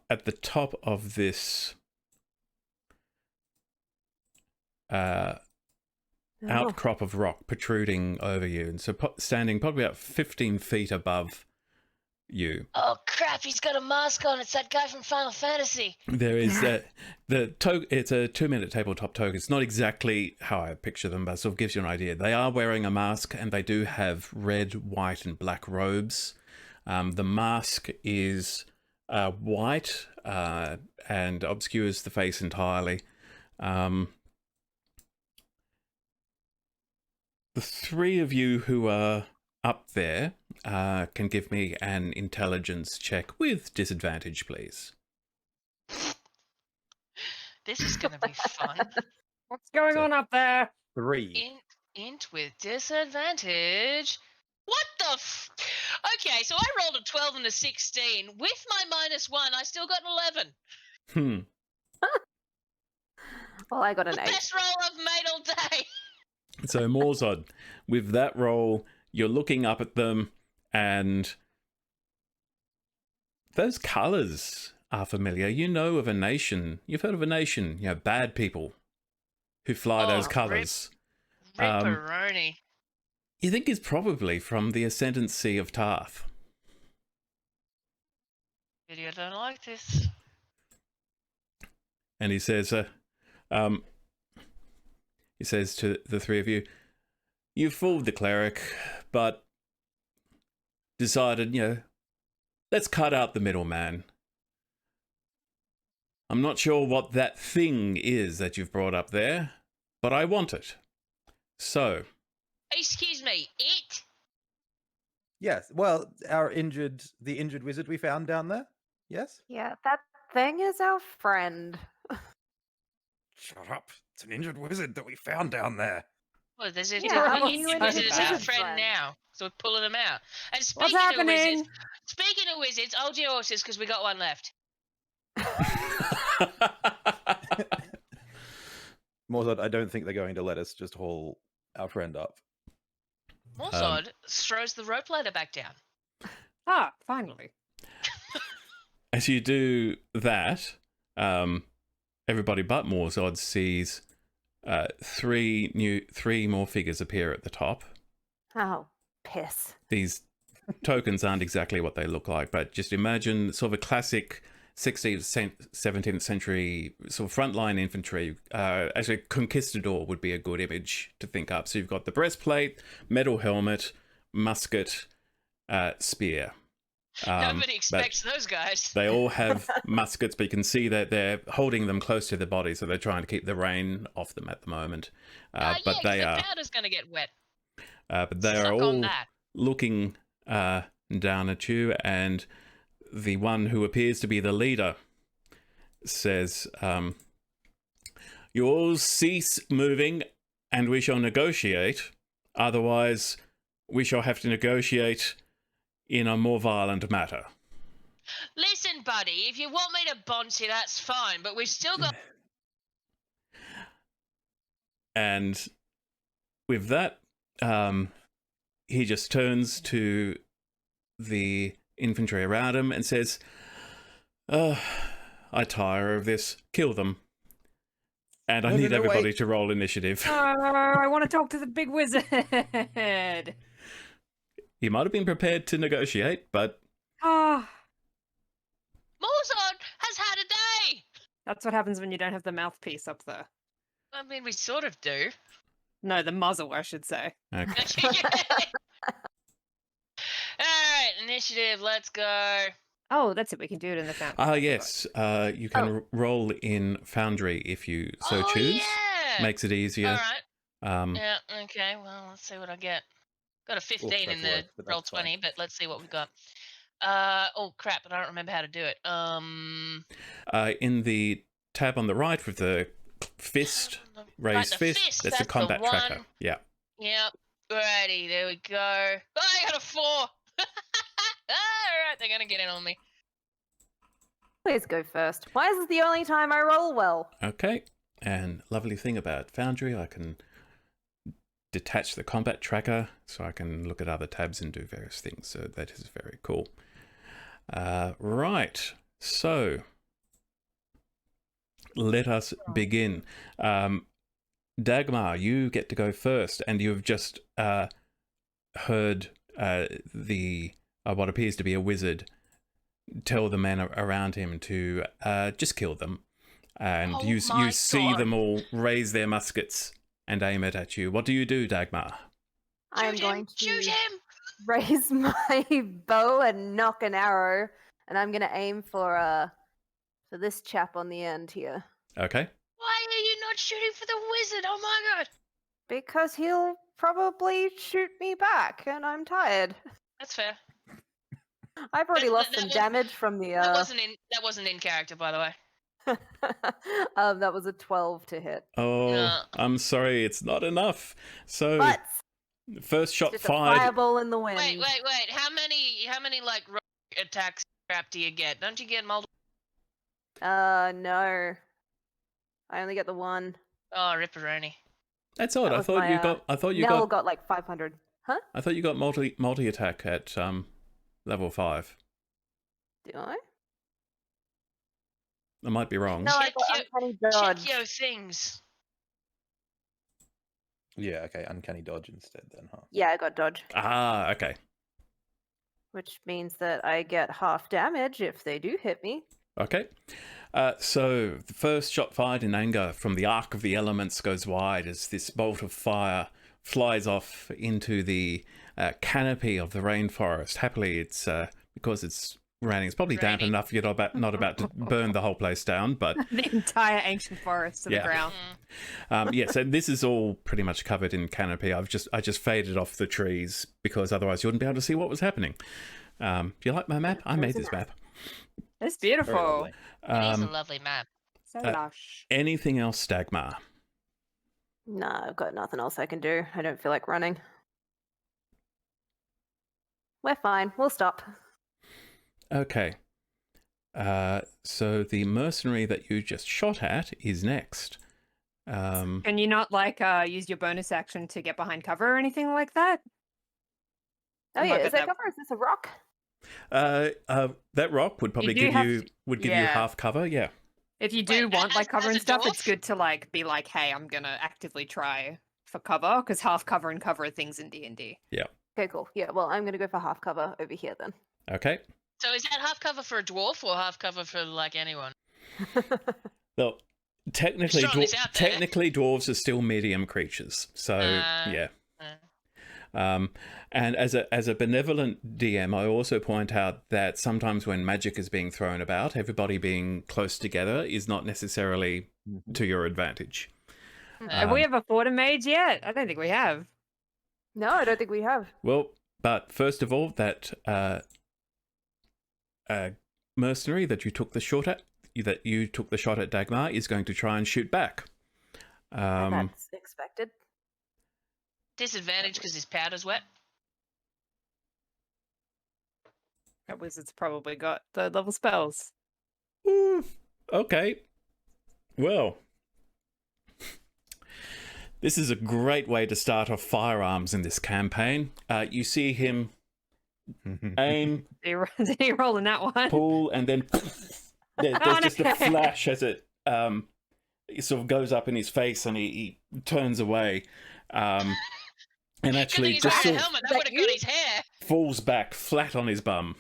at the top of this outcrop of rock protruding over you, and so standing probably about 15 feet above you, Oh crap, he's got a mask on. It's that guy from Final Fantasy. there is it's a 2-minute tabletop token. It's not exactly how I picture them, but it sort of gives you an idea. They are wearing a mask, and they do have red, white, and black robes. The mask is white and obscures the face entirely. The three of you who are up there can give me an intelligence check with disadvantage, please. This is going to be fun. what's going on up there? 3. Int with disadvantage. What the Okay, so I rolled a 12 and a 16. With my -1, I still got an 11. Well, I got an The 8. best roll I've made all day. So, Morzod, with that roll, you're looking up at them, and those colours are familiar. You know of a nation. You've heard of a nation, bad people who fly those Oh, colours. Ripperoni. You think it's probably from the ascendancy of Tarth. Video don't like this. And he says, to the three of you, "You fooled the cleric, but decided, let's cut out the middleman. I'm not sure what that thing is that you've brought up there, but I want it. So..." Excuse me, it? Yes. Well, the injured wizard we found down there. Yes. Yeah, that thing is our friend. Shut up! It's an injured wizard that we found down there. Well, there's a Yeah, how Indian you wizard is our wizard friend friend? now, so we're pulling them out. And What's speaking of happening? wizards, hold your horses because we got one left. Morzod, I don't think they're going to let us just haul our friend up. Morzod throws the rope ladder back down. Ah, finally. As you do that, everybody but Morzod sees three more figures appear at the top. Oh, piss. These tokens aren't exactly what they look like, but just imagine sort of a classic 16th, 17th century sort of frontline infantry. Actually, conquistador would be a good image to think up. So you've got the breastplate, metal helmet, musket, spear. Nobody expects those guys. They all have muskets, but you can see that they're holding them close to their body, so they're trying to keep the rain off them at the moment. Yeah, But they the are, powder's going to get wet. but they Suck are on all that. looking down at you, and the one who appears to be the leader says, "You all cease moving, and we shall negotiate. Otherwise, we shall have to negotiate in a more violent matter." Listen, buddy, if you want me to bounce you, that's fine, but we've still got... And with that, he just turns to the infantry around him and says, I tire of this. Kill them. And I need everybody to roll initiative. I want to talk to the big wizard. He might have been prepared to negotiate, but... Ah, Morzon has had a day! that's what happens when you don't have the mouthpiece up there. I mean, we sort of do. No, the muzzle, I should say. Okay. Alright, initiative, let's go. Oh, that's it. We can do it in the fountain. Ah, yes. You can roll in Foundry if you so choose. Yeah! Makes it easier. Alright. Yeah, okay, well, let's see what I get. Got a 15 in the roll 20, but let's see what we got. Oh, crap, I don't remember how to do it. In the tab on the right with the fist, raised fist, that's a combat tracker. Yeah. Yep. Righty, there we go. Oh, I got a 4! Alright, they're gonna get in on me. Please go first. Why is this the only time I roll well? Okay. And lovely thing about Foundry, I can detach the combat tracker so I can look at other tabs and do various things. So that is very cool. Right. So let us begin. Dagmar, you get to go first, and you've just heard what appears to be a wizard tell the men around him to just kill them. And you see them all raise their muskets and aim it at you. What do you do, Dagmar? I am going to Shoot him! raise my bow and knock an arrow, and I'm going to aim for this chap on the end here. Okay. Why are you not shooting for the wizard? Oh my god! Because he'll probably shoot me back, and I'm tired. That's fair. I've already lost that some was- damage from the. That wasn't in character, by the way. That was a 12 to hit. Oh, No. I'm sorry, it's not enough. So But first shot just a fired. fireball in the wind. Wait. How many like rogue attacks crap do you get? Don't you get multiple? No. I only get the one. Oh, ripperoni. That's odd. That I was thought my, you got. I thought you Nell got. got like 500. Huh? I thought you got multi attack at level 5. Do I? I might be wrong. No, I got uncanny dodge. Check your things. Yeah, okay, uncanny dodge instead then, huh? Yeah, I got dodge, Ah, okay. which means that I get half damage if they do hit me. Okay. So the first shot fired in anger from the arc of the elements goes wide as this bolt of fire flies off into the canopy of the rainforest. Happily, it's because it's raining. It's probably damp Raining. just not about to burn the whole place down, but The entire ancient forest to Yeah. the ground. yeah. So this is all pretty much covered in canopy. I just faded off the trees because otherwise you wouldn't be able to see what was happening. Do you like my map? I made this map. It's Very beautiful. lovely. It is a lovely map. So lush. Anything else, Dagmar? No, I've got nothing else I can do. I don't feel like running. We're fine. We'll stop. Okay. So the mercenary that you just shot at is next. Can you not like use your bonus action to get behind cover or anything like that? Oh I yeah, might is get that that- cover? Is this a rock? That rock would probably do give have you to- you yeah. half cover. Yeah. If you do Wait, want like as cover and a stuff, it's dwarf? good to like be like, hey, I'm gonna actively try for cover because half cover and cover are things in D&D. Okay, cool. Yeah, well, I'm gonna go for half cover over here then. Okay. So is that half cover for a dwarf or half cover for like anyone? Well, technically, Just throwing this out there. technically, dwarves are still medium creatures. So Uh, yeah. And as a benevolent DM, I also point out that sometimes when magic is being thrown about, everybody being close together is not necessarily to your advantage. Have we ever fought a mage yet? I don't think we have. No, I don't think we have. Well, but first of all, that mercenary that you took the shot at Dagmar is going to try and shoot back. That's expected. Disadvantage because his powder's wet. That wizard's probably got third level spells. Okay. Well, this is a great way to start off firearms in this campaign. You see him aim, Did he roll in that one? pull, and then there's just a flash as it sort of goes up in his face, and he turns away, and actually just sort of helmet. That would have got his hair. falls back flat on his bum.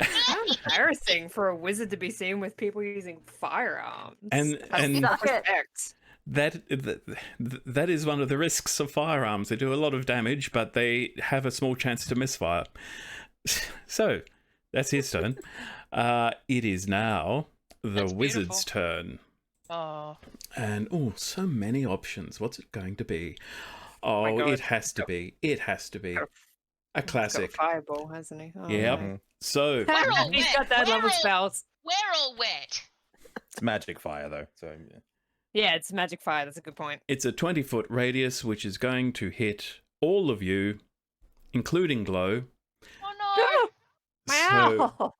How embarrassing for a wizard to be seen with people using firearms. And Suck it. Respect. that is one of the risks of firearms. They do a lot of damage, but they have a small chance to misfire. So that's his turn. It is now the That's wizard's beautiful. turn. Oh, And so many options. What's it going to be? Oh, my God. it has to be. It has to be a classic. He's got a fireball, hasn't he? Oh, Yep. no. So We're all He's wet. got that We're level all- spells. we're all wet. It's magic fire though, so yeah. Yeah, it's magic fire. That's a good point. it's a 20-foot radius, which is going to hit all of you, including Glow. Oh Wow.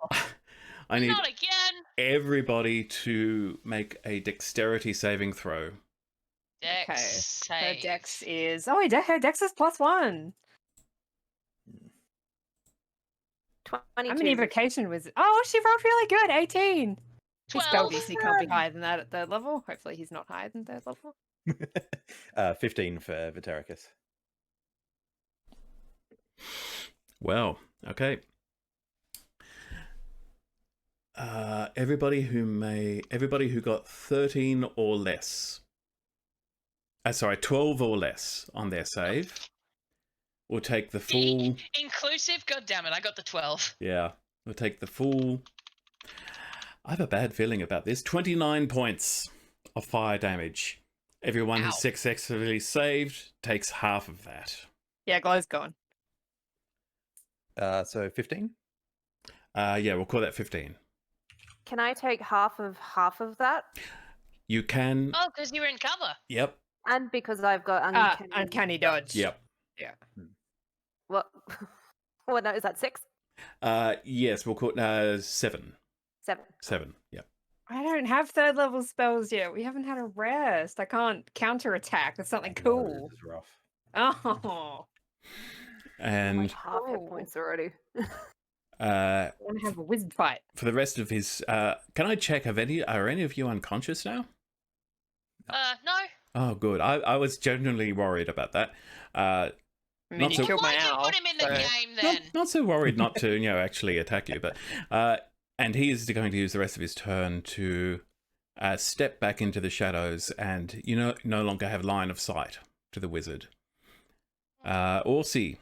I no! need Not again. everybody to make a dexterity saving throw. Dex Okay. save. Her dex is. Oh, her dex is +1. 22. I'm an evocation wizard. Oh, she rolled really good. 18. His spell 12. DC can't be higher than that at third level. Hopefully, he's not higher than third level. 15 for Vitericus. Well, okay. Everybody who got 13 or less. 12 or less on their save will take the full. Inclusive? God damn it, I got the 12. Yeah, we'll take the full. I have a bad feeling about this. 29 points of fire damage. Everyone who's Ow. successfully saved takes half of that. Yeah, Glow's gone. So 15? Yeah, we'll call that 15. Can I take half of that? You can. Oh, because you were in cover. Yep. And because I've got Uncanny dodge. Yep. What? What? No, is that 6? Yes, we'll call it 7. 7. 7. Yep. I don't have third level spells yet. We haven't had a rest. I can't counterattack. That's something cool. This is rough. Oh. And Half hit points already. I want to have a wizard fight. for the rest of his, can I check? Are any of you unconscious now? No. Oh, good. I was genuinely worried about that. I mean, Not you so- killed my Why'd you owl. put him in the so- game then? Not so worried not to, actually attack you, but and he is going to use the rest of his turn to step back into the shadows, and no longer have line of sight to the wizard. Orsi,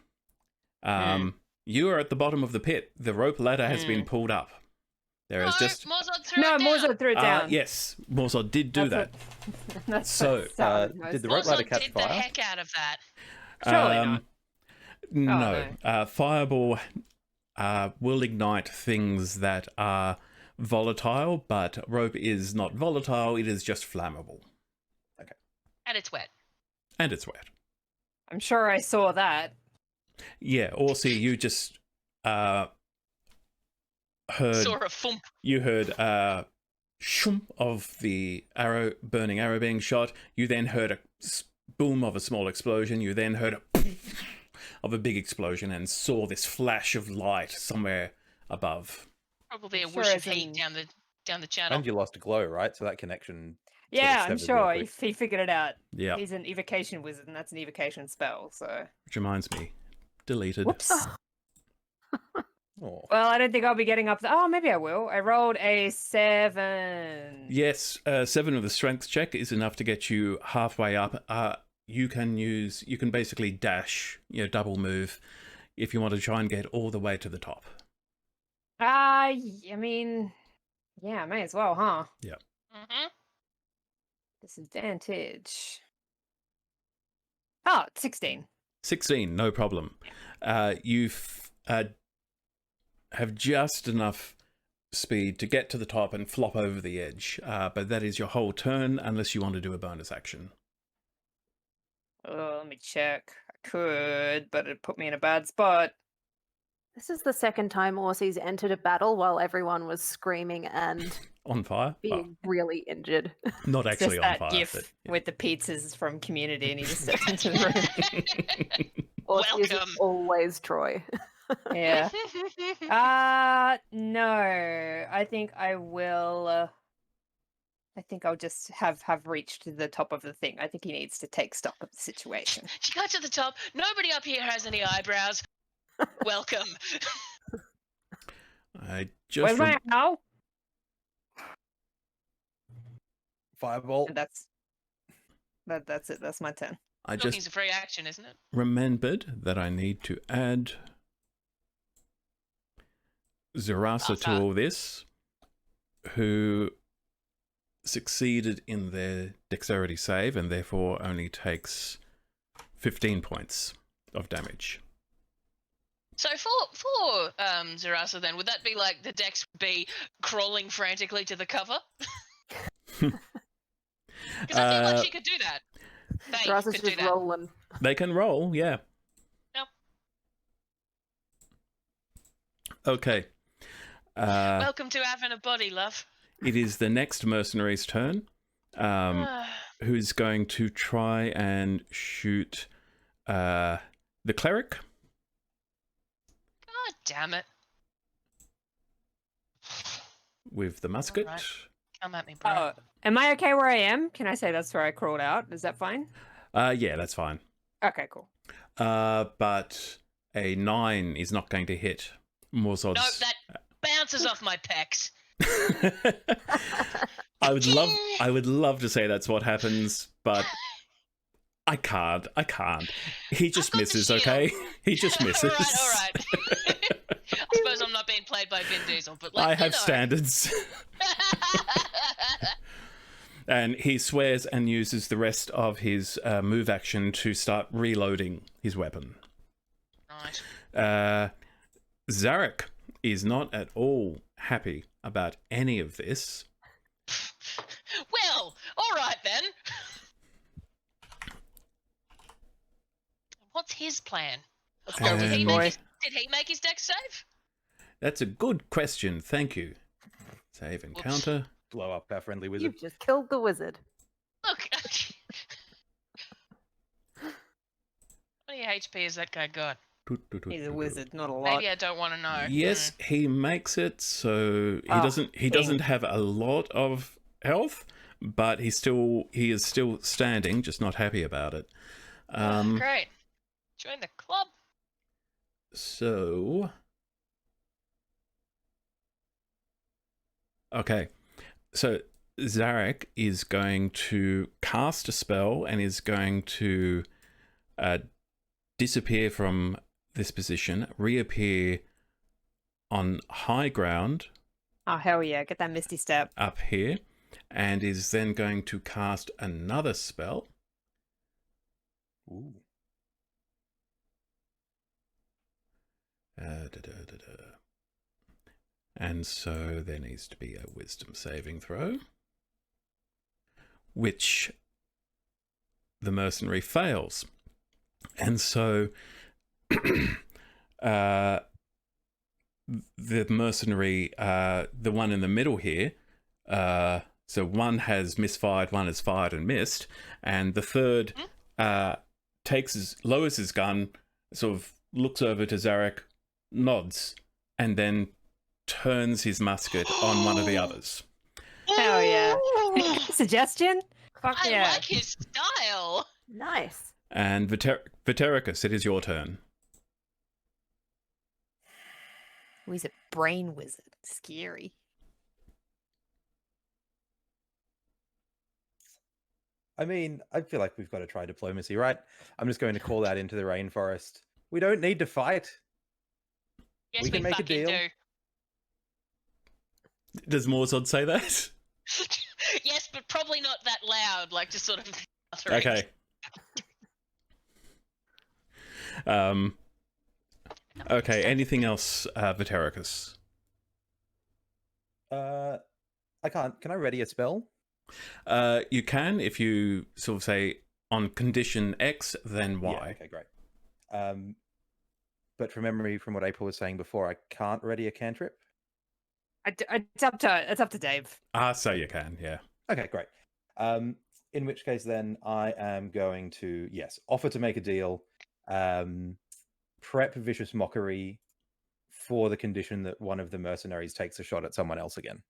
you are at the bottom of the pit. The rope ladder has been pulled up. There is just Morzod threw No, it down. Morzod threw it down. yes, Morzod did do that. That's So, what sounded did most- the rope ladder Morzod catch did the fire? heck out of that. Surely Um, not. No. Fireball will ignite things that are volatile, but rope is not volatile. It is just flammable. And it's wet. And it's wet. I'm sure I saw that. Yeah, Orsi, you just heard Saw a thump. you heard shum of the burning arrow being shot. You then heard a boom of a small explosion. You then heard a of a big explosion and saw this flash of light somewhere above. Probably a Sure whoosh of isn't- heat down the channel. And you lost a glow, right? So that connection. Yeah, I'm severed real sure quick. he figured it out. Yeah, He's an evocation wizard, and that's an evocation spell. So, which reminds me, deleted. whoops. Oh. Well, I don't think I'll be getting up. Oh, maybe I will. I rolled a 7. Yes, 7 of the strength check is enough to get you halfway up. you can basically dash, double move if you want to try and get all the way to the top. I mean, yeah, may as well, huh? Yeah. Mm-hmm. Disadvantage. Oh, 16. 16, no problem. You've have just enough speed to get to the top and flop over the edge, but that is your whole turn unless you want to do a bonus action. Oh, let me check. I could, but it'd put me in a bad spot. This is the second time Aussie's entered a battle while everyone was screaming and On fire? Well, being really injured. not It's actually just on that fire. gif But, yeah. with the pizzas from Community, and he just steps into the room. Aussie is Welcome. always Troy. Yeah. No. I think I will. I think I'll just have reached the top of the thing. I think he needs to take stock of the situation. She got to the top. Nobody up here has any eyebrows. Welcome. I just Where's my owl? Fireball. And that's it. That's my turn. I Talking's just a free action, isn't it? remembered that I need to add Zurasa to all this, who succeeded in their dexterity save and therefore only takes 15 points of damage. So for Zurasa then, would that be like the dex would be crawling frantically to the cover? Because I feel like she could do that. They Raza's could do just that. rolling. They can roll, yeah. Yep. Okay. Welcome to having a body, love. It is the next mercenary's turn, who's going to try and shoot the cleric. God damn it. With the musket. Alright. Come at me, bro. Oh, am I okay where I am? Can I say that's where I crawled out? Is that fine? Yeah, that's fine. Okay, cool. But a 9 is not going to hit. More No, odds. that bounces off my pecs. I would love to say that's what happens, but I can't. He just got the misses, shield. okay? He just misses. All right. I suppose I'm not being played by Vin Diesel, but I have standards. And he swears and uses the rest of his move action to start reloading his weapon. Right. Zarek is not at all happy about any of this. Well, all right then. What's his plan? Let's go. Did he make his dex save? That's a good question. Thank you. Save encounter. Blow up our friendly wizard. You've just killed the wizard. Look. How many HP has that guy got? He's a wizard, not a lot. Maybe I don't want to know. Yes, he makes it, so he doesn't have a lot of health, but he is still standing, just not happy about it. Great. Join the club. So okay. So Zarek is going to cast a spell and is going to disappear from this position, reappear on high ground. Oh, hell yeah. Get that Misty Step. Up here, and is then going to cast another spell. Ooh. And so there needs to be a wisdom saving throw, which the mercenary fails. And so the mercenary, the one in the middle here, so one has misfired, one has fired and missed, and the third lowers his gun, sort of looks over to Zarek, nods, and then turns his musket on one of the others. Hell yeah. Suggestion? Fuck I yeah. like his style. Nice. And Vitericus, it is your turn. Oh, he's a brain wizard. Scary. I mean, I feel like we've got to try diplomacy, right? I'm just going to call out into the rainforest. We don't need to fight. Yes, We can make a fucking deal. do. Does Morzod say that? Yes, but probably not that loud, like just sort of uttering. Okay. Okay, anything else, Vatericus? I can't. Can I ready a spell? You can if you sort of say on condition X, then Y. Yeah, okay, great. But from memory, from what April was saying before, I can't ready a cantrip. It's up to Dave. So you can, yeah. Okay, great. In which case, then I am going to offer to make a deal. Prep vicious mockery for the condition that one of the mercenaries takes a shot at someone else again.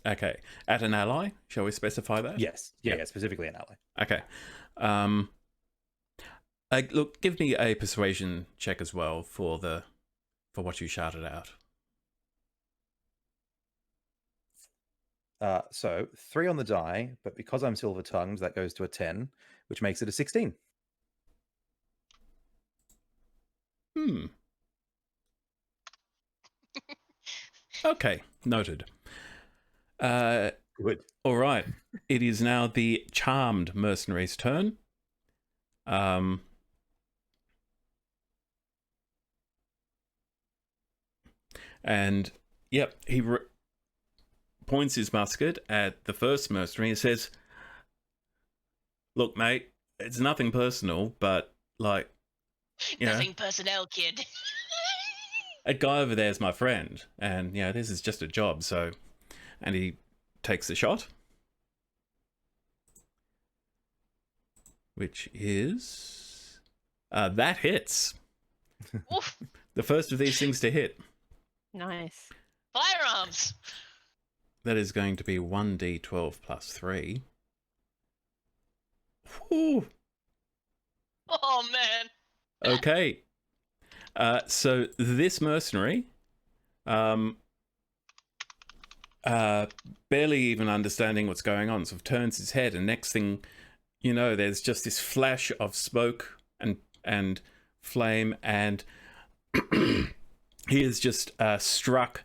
Okay, at an ally, shall we specify that? Yes, yeah, specifically an ally. Okay. Look, give me a persuasion check as well for what you shouted out. So 3 on the die, but because I'm silver tongued, that goes to a 10, which makes it a 16. Okay, noted. Good. All right. It is now the charmed mercenary's turn. And yep, he points his musket at the first mercenary and says, "Look, mate, it's nothing personal, but like, Nothing personnel, kid." That guy over there is my friend, and this is just a job." So, and he takes the shot, which is that hits. Oof. The first of these things to hit. Nice. Firearms. That is going to be 1d12 plus 3. Whew. Oh man. Okay. So this mercenary, barely even understanding what's going on, sort of turns his head, and next thing you know, there's just this flash of smoke and flame, and he is just struck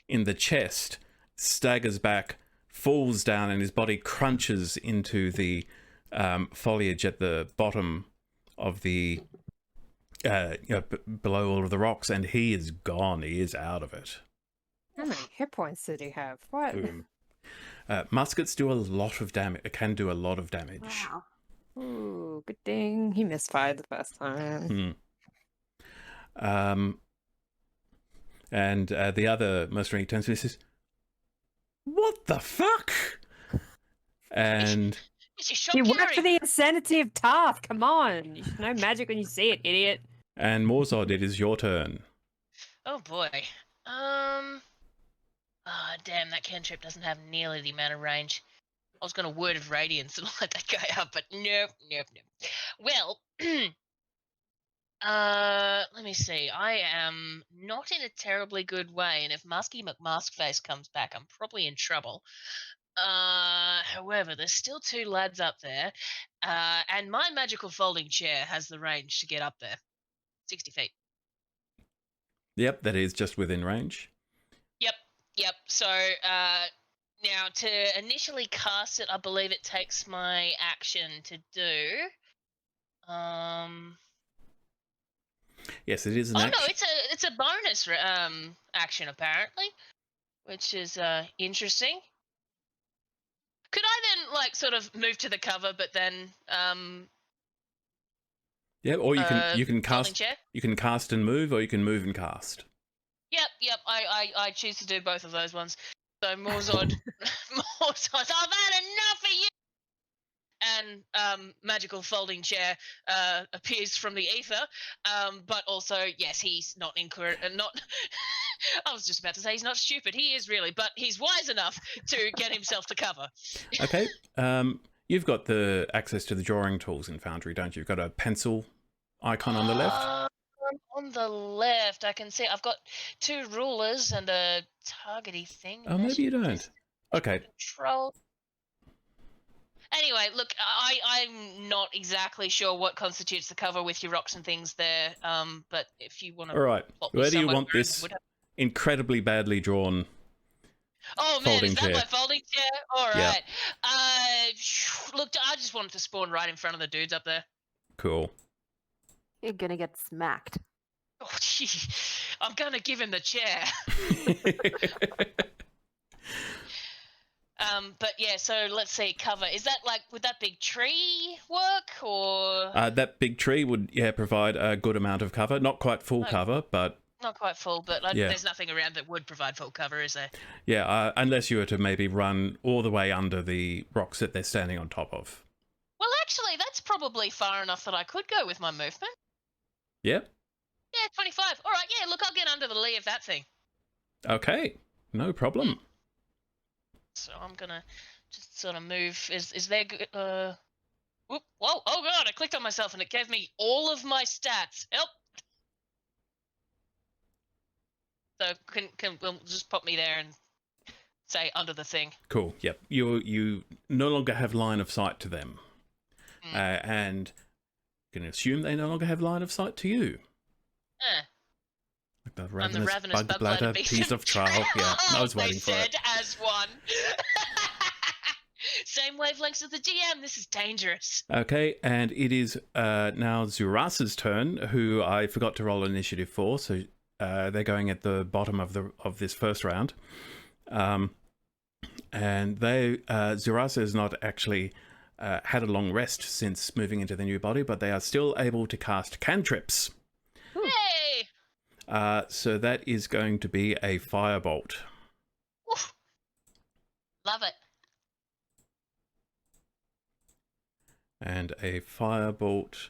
in the chest, staggers back, falls down, and his body crunches into the foliage at the bottom of the below all of the rocks, and he is gone. He is out of it. How many hit points did he have? What? Boom. Muskets do a lot of damage. It can do a lot of damage. Wow. Ooh, good thing he misfired the first time. And the other mercenary turns to me and says, "What the fuck?" And You work for the insanity of Tarth. Come on, you should know magic when you see it, idiot. And Morzod, it is your turn. Oh boy. Damn, that cantrip doesn't have nearly the amount of range. I was gonna Word of Radiance and light that guy up, but nope. Well, let me see. I am not in a terribly good way, and if Musky McMaskface comes back, I'm probably in trouble. However, there's still 2 lads up there, and my magical folding chair has the range to get up there. 60 feet. Yep, that is just within range. Yep. So, now to initially cast it, I believe it takes my action to do. Yes, it is an action. No, it's a bonus action apparently, which is interesting. Could I then sort of move to the cover, but then Yeah, or you can folding cast. chair? You can cast and move, or you can move and cast. Yep. I choose to do both of those ones. So Morzod, I've had enough of you. And magical folding chair appears from the ether, but also yes, he's not not. I was just about to say he's not stupid. He is really, but he's wise enough to get himself to cover. Okay. You've got the access to the drawing tools in Foundry, don't you? You've got a pencil icon on the left. On the left, I can see I've got 2 rulers and a targety thing. Oh, maybe you don't. Okay. Control. Anyway, look, I'm not exactly sure what constitutes the cover with your rocks and things there. But if you want to, All right. Where do you want where I this would have- incredibly badly drawn? Oh man, folding is that chair? my folding chair? All Yeah. right. Look, I just wanted to spawn right in front of the dudes up there. Cool. You're gonna get smacked. Oh, gee, I'm gonna give him the chair. But yeah, so let's see, cover. Is that like, would that big tree work, or That big tree would, provide a good amount of cover. Not quite full cover, but not quite full? But Yeah. there's nothing around that would provide full cover, is there? yeah, unless you were to maybe run all the way under the rocks that they're standing on top of. Well, actually, that's probably far enough that I could go with my movement. Yeah. Yeah, 25. All right, yeah, look, I'll get under the lee of that thing. Okay. No problem. So I'm gonna just sort of move. Is there? Whoop, whoa! Oh god! I clicked on myself and it gave me all of my stats. Help! So we'll just pop me there and say under the thing. Cool. Yep. You no longer have line of sight to them, and you can assume they no longer have line of sight to you. Like the I'm the ravenous bug bladder piece of trial. Yeah, I was waiting for it. as one. Same wavelengths as the GM. This is dangerous. Okay, and it is now Zurasa's turn, who I forgot to roll initiative for, so they're going at the bottom of this first round. And Zurasa has not actually had a long rest since moving into the new body, but they are still able to cast cantrips. Hey! So that is going to be a firebolt. Oof. Love it. And a firebolt.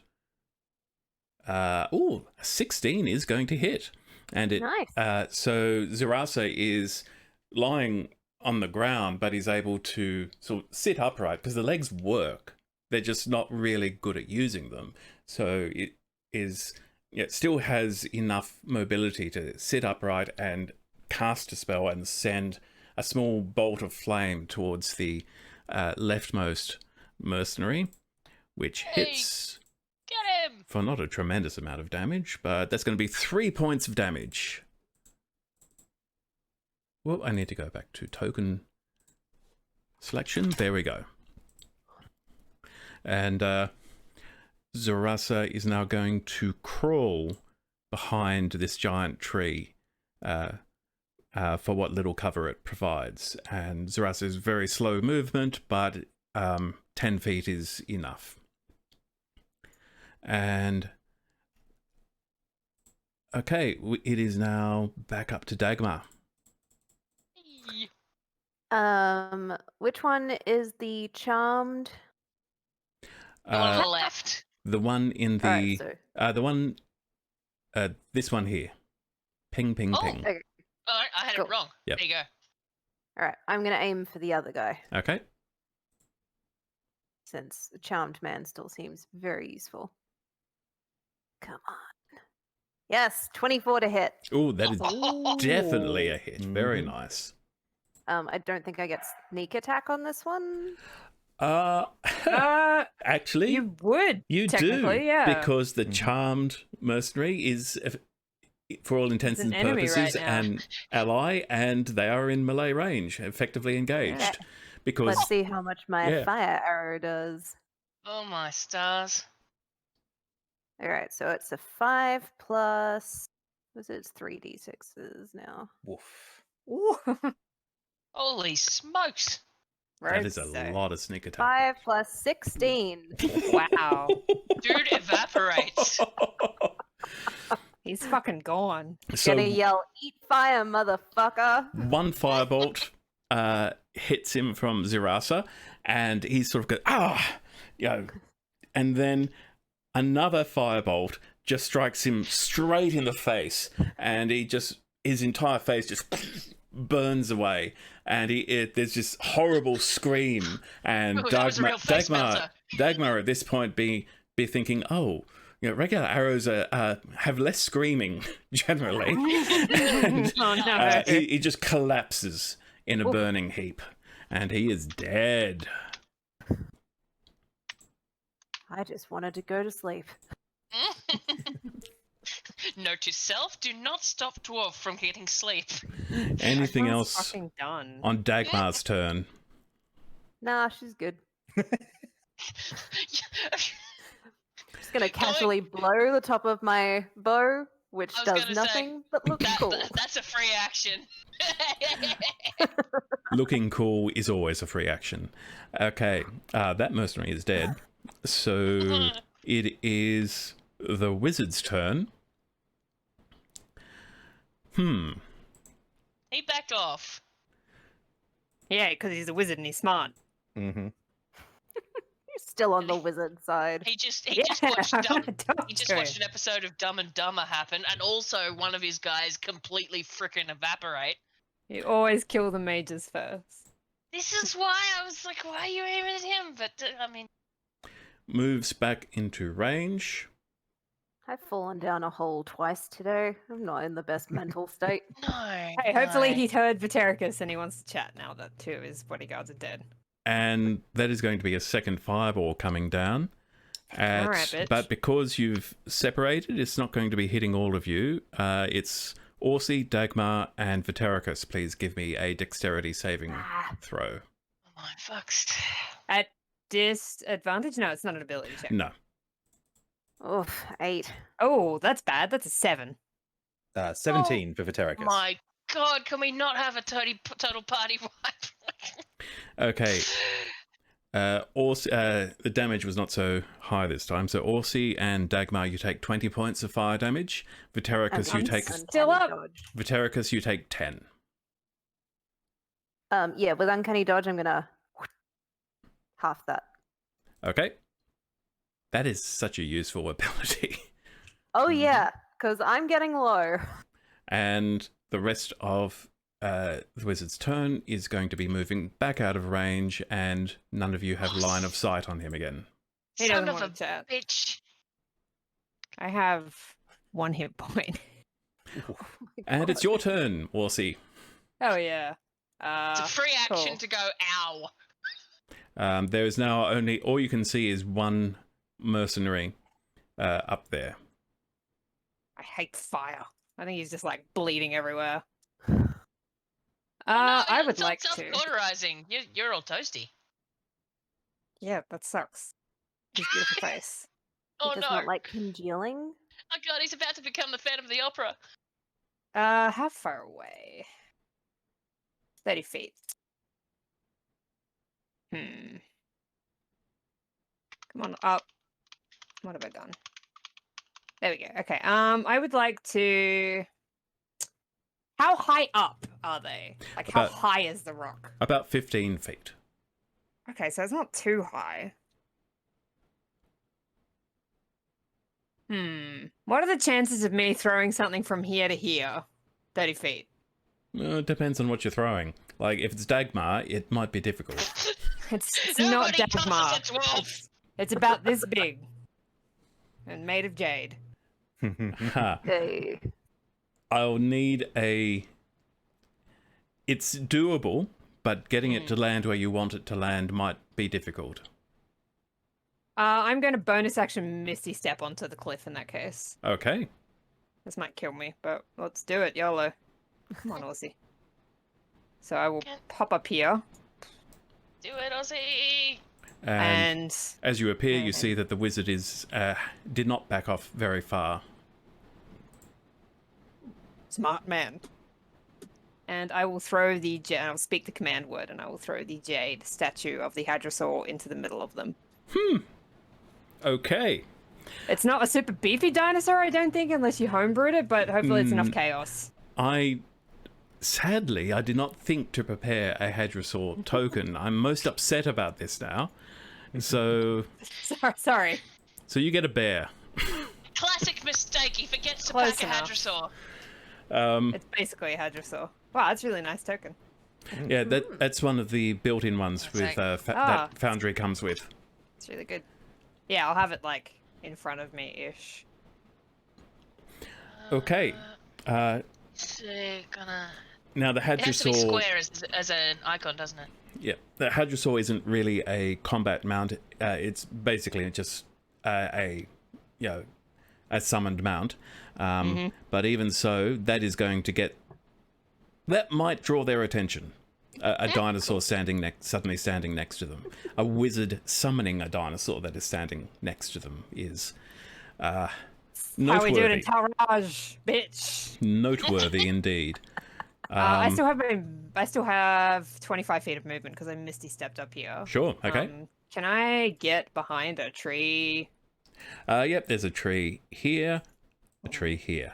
16 is going to hit. And it Nice. so Zurasa is lying on the ground, but he's able to sort of sit upright because the legs work. They're just not really good at using them. So it still has enough mobility to sit upright and cast a spell and send a small bolt of flame towards the leftmost mercenary, which hits Get him! for not a tremendous amount of damage, but that's going to be 3 points of damage. Well, I need to go back to token selection. There we go. And Zurasa is now going to crawl behind this giant tree for what little cover it provides. And Zurasa's very slow movement, but 10 feet is enough. And okay, it is now back up to Dagmar. Which one is the charmed? The one on the left. The one in the Alright, so the one this one here. Ping ping Oh. ping. okay. Oh, I had Cool. it wrong. Yep. There you go. All right, I'm gonna aim for the other guy Okay. since the charmed man still seems very useful. Come on. Yes, 24 to hit. Oh, that is Oh. definitely a hit. Very Mhm. nice. I don't think I get sneak attack on this one. Actually, You would you do, technically, yeah. because the Mhm. charmed mercenary is, for all intents It's and an enemy right purposes, now. an ally, and they are in melee range, effectively engaged. Yeah. Because Let's see how much my yeah. fire arrow does. Oh my stars. All right, so it's a 5 plus. Was it 3d6s now? Woof. Ooh. Holy smokes. Right, that is a so- lot of sneak attack. 5 plus 16. Wow. Dude evaporates. He's fucking gone. So Gonna yell, "Eat fire, motherfucker!" one firebolt hits him from Zurasa, and he sort of goes, and then another firebolt just strikes him straight in the face, and his entire face just burns away, and there's this horrible scream, and Ooh, that was a real face melter. Dagmar at this point be thinking, oh, regular arrows have less screaming generally. And, Oh, no. he just collapses in a burning heap, and he is dead. I just wanted to go to sleep. Note to self: do not stop dwarf from getting sleep. Anything Everyone's else fucking done. on Dagmar's turn? Nah, she's good. Just gonna casually blow the top of my bow, which I was does gonna say, nothing but look cool. That's a free action. Looking cool is always a free action. Okay, that mercenary is dead. So it is the wizard's turn. He backed off. Yeah, because he's a wizard and he's smart. Mm-hmm. You're still on the wizard side. He just Yeah, watched I Dumb, wanna talk he just to watched him. an episode of Dumb and Dumber happen, and also one of his guys completely frickin' evaporate. You always kill the mages first. This is why I was like, why are you aiming at him? But I mean, Moves back into range. I've fallen down a hole twice today. I'm not in the best mental state. no. Hey, hopefully no. he's heard Vitericus and he wants to chat now that two of his bodyguards are dead. And that is going to be a second fireball coming down. Alright, bitch. But because you've separated, it's not going to be hitting all of you. It's Orsi, Dagmar, and Vitericus. Please give me a dexterity saving throw. Oh my fucks. At disadvantage? No, it's not an ability check. No. Oof, 8. Oh, that's bad. That's a 7. 17 for Vitericus. My God, can we not have a total party wipe? Okay. Orsi, the damage was not so high this time. So Orsi and Dagmar, you take 20 points of fire damage. Vitericus, you take Still up. Vitericus, you take 10. Yeah, with uncanny dodge, I'm gonna half that. Okay. That is such a useful ability. Oh yeah, because I'm getting low. And the rest of the wizard's turn is going to be moving back out of range, and none of you have line of sight on him again. He Son doesn't of want a to chat. bitch. I have 1 hit point. And it's your turn, Orsi. Oh yeah. It's a free action cool. to go, ow. There is now only, all you can see is one mercenary up there. I hate fire. I think he's just like bleeding everywhere. No, I would it's like not to. self-cauterizing. You're all toasty. Yeah, that sucks. His beautiful face. Oh He no. does not like congealing. Oh God, he's about to become the Phantom of the Opera. How far away? 30 feet. Come on up. What have I done? There we go. Okay. I would like to. How high up are they? Like, how About- high is the rock? About 15 feet. Okay, so it's not too high. What are the chances of me throwing something from here to here? 30 feet. It depends on what you're throwing. Like, if it's Dagmar, it might be difficult. It's not Nobody Dagmar. tosses a dwarf. It's about this big. And made of jade. Ha. Hey. I'll need a... It's doable, but getting it to land where you want it to land might be difficult. I'm going to bonus action Misty Step onto the cliff in that case. Okay. This might kill me, but let's do it, YOLO. Come on, Aussie. So I will pop up here, Do it, Ozzy. And and as you appear, you see that the wizard is did not back off very far. smart man. And I will throw the I'll speak the command word, and I will throw the jade statue of the Hadrosaur into the middle of them. Okay. It's not a super beefy dinosaur, I don't think, unless you homebrewed it, but hopefully it's enough chaos. Sadly, I did not think to prepare a Hadrosaur token. I'm most upset about this now. So Sorry. you get a bear. Classic mistake. He forgets to Close pack a enough. Hadrosaur. It's basically a Hadrosaur. Wow, that's a really nice token. Yeah, that's one of the built-in ones with that Foundry comes with. It's really good. Yeah, I'll have it, like, in front of me-ish. Okay. So gonna. Now the It has to be Hadrosaur. square as an icon, doesn't it? Yeah, the Hadrosaur isn't really a combat mount. It's basically just a summoned mount. But even so, that might draw their attention. A dinosaur suddenly standing next to them. A wizard summoning a dinosaur that is standing next to them is noteworthy. How we doing in Taraj, bitch? Noteworthy indeed. I still have 25 feet of movement because I misty stepped up here. Sure. Okay. Can I get behind a tree? Yep. There's a tree here. A tree here.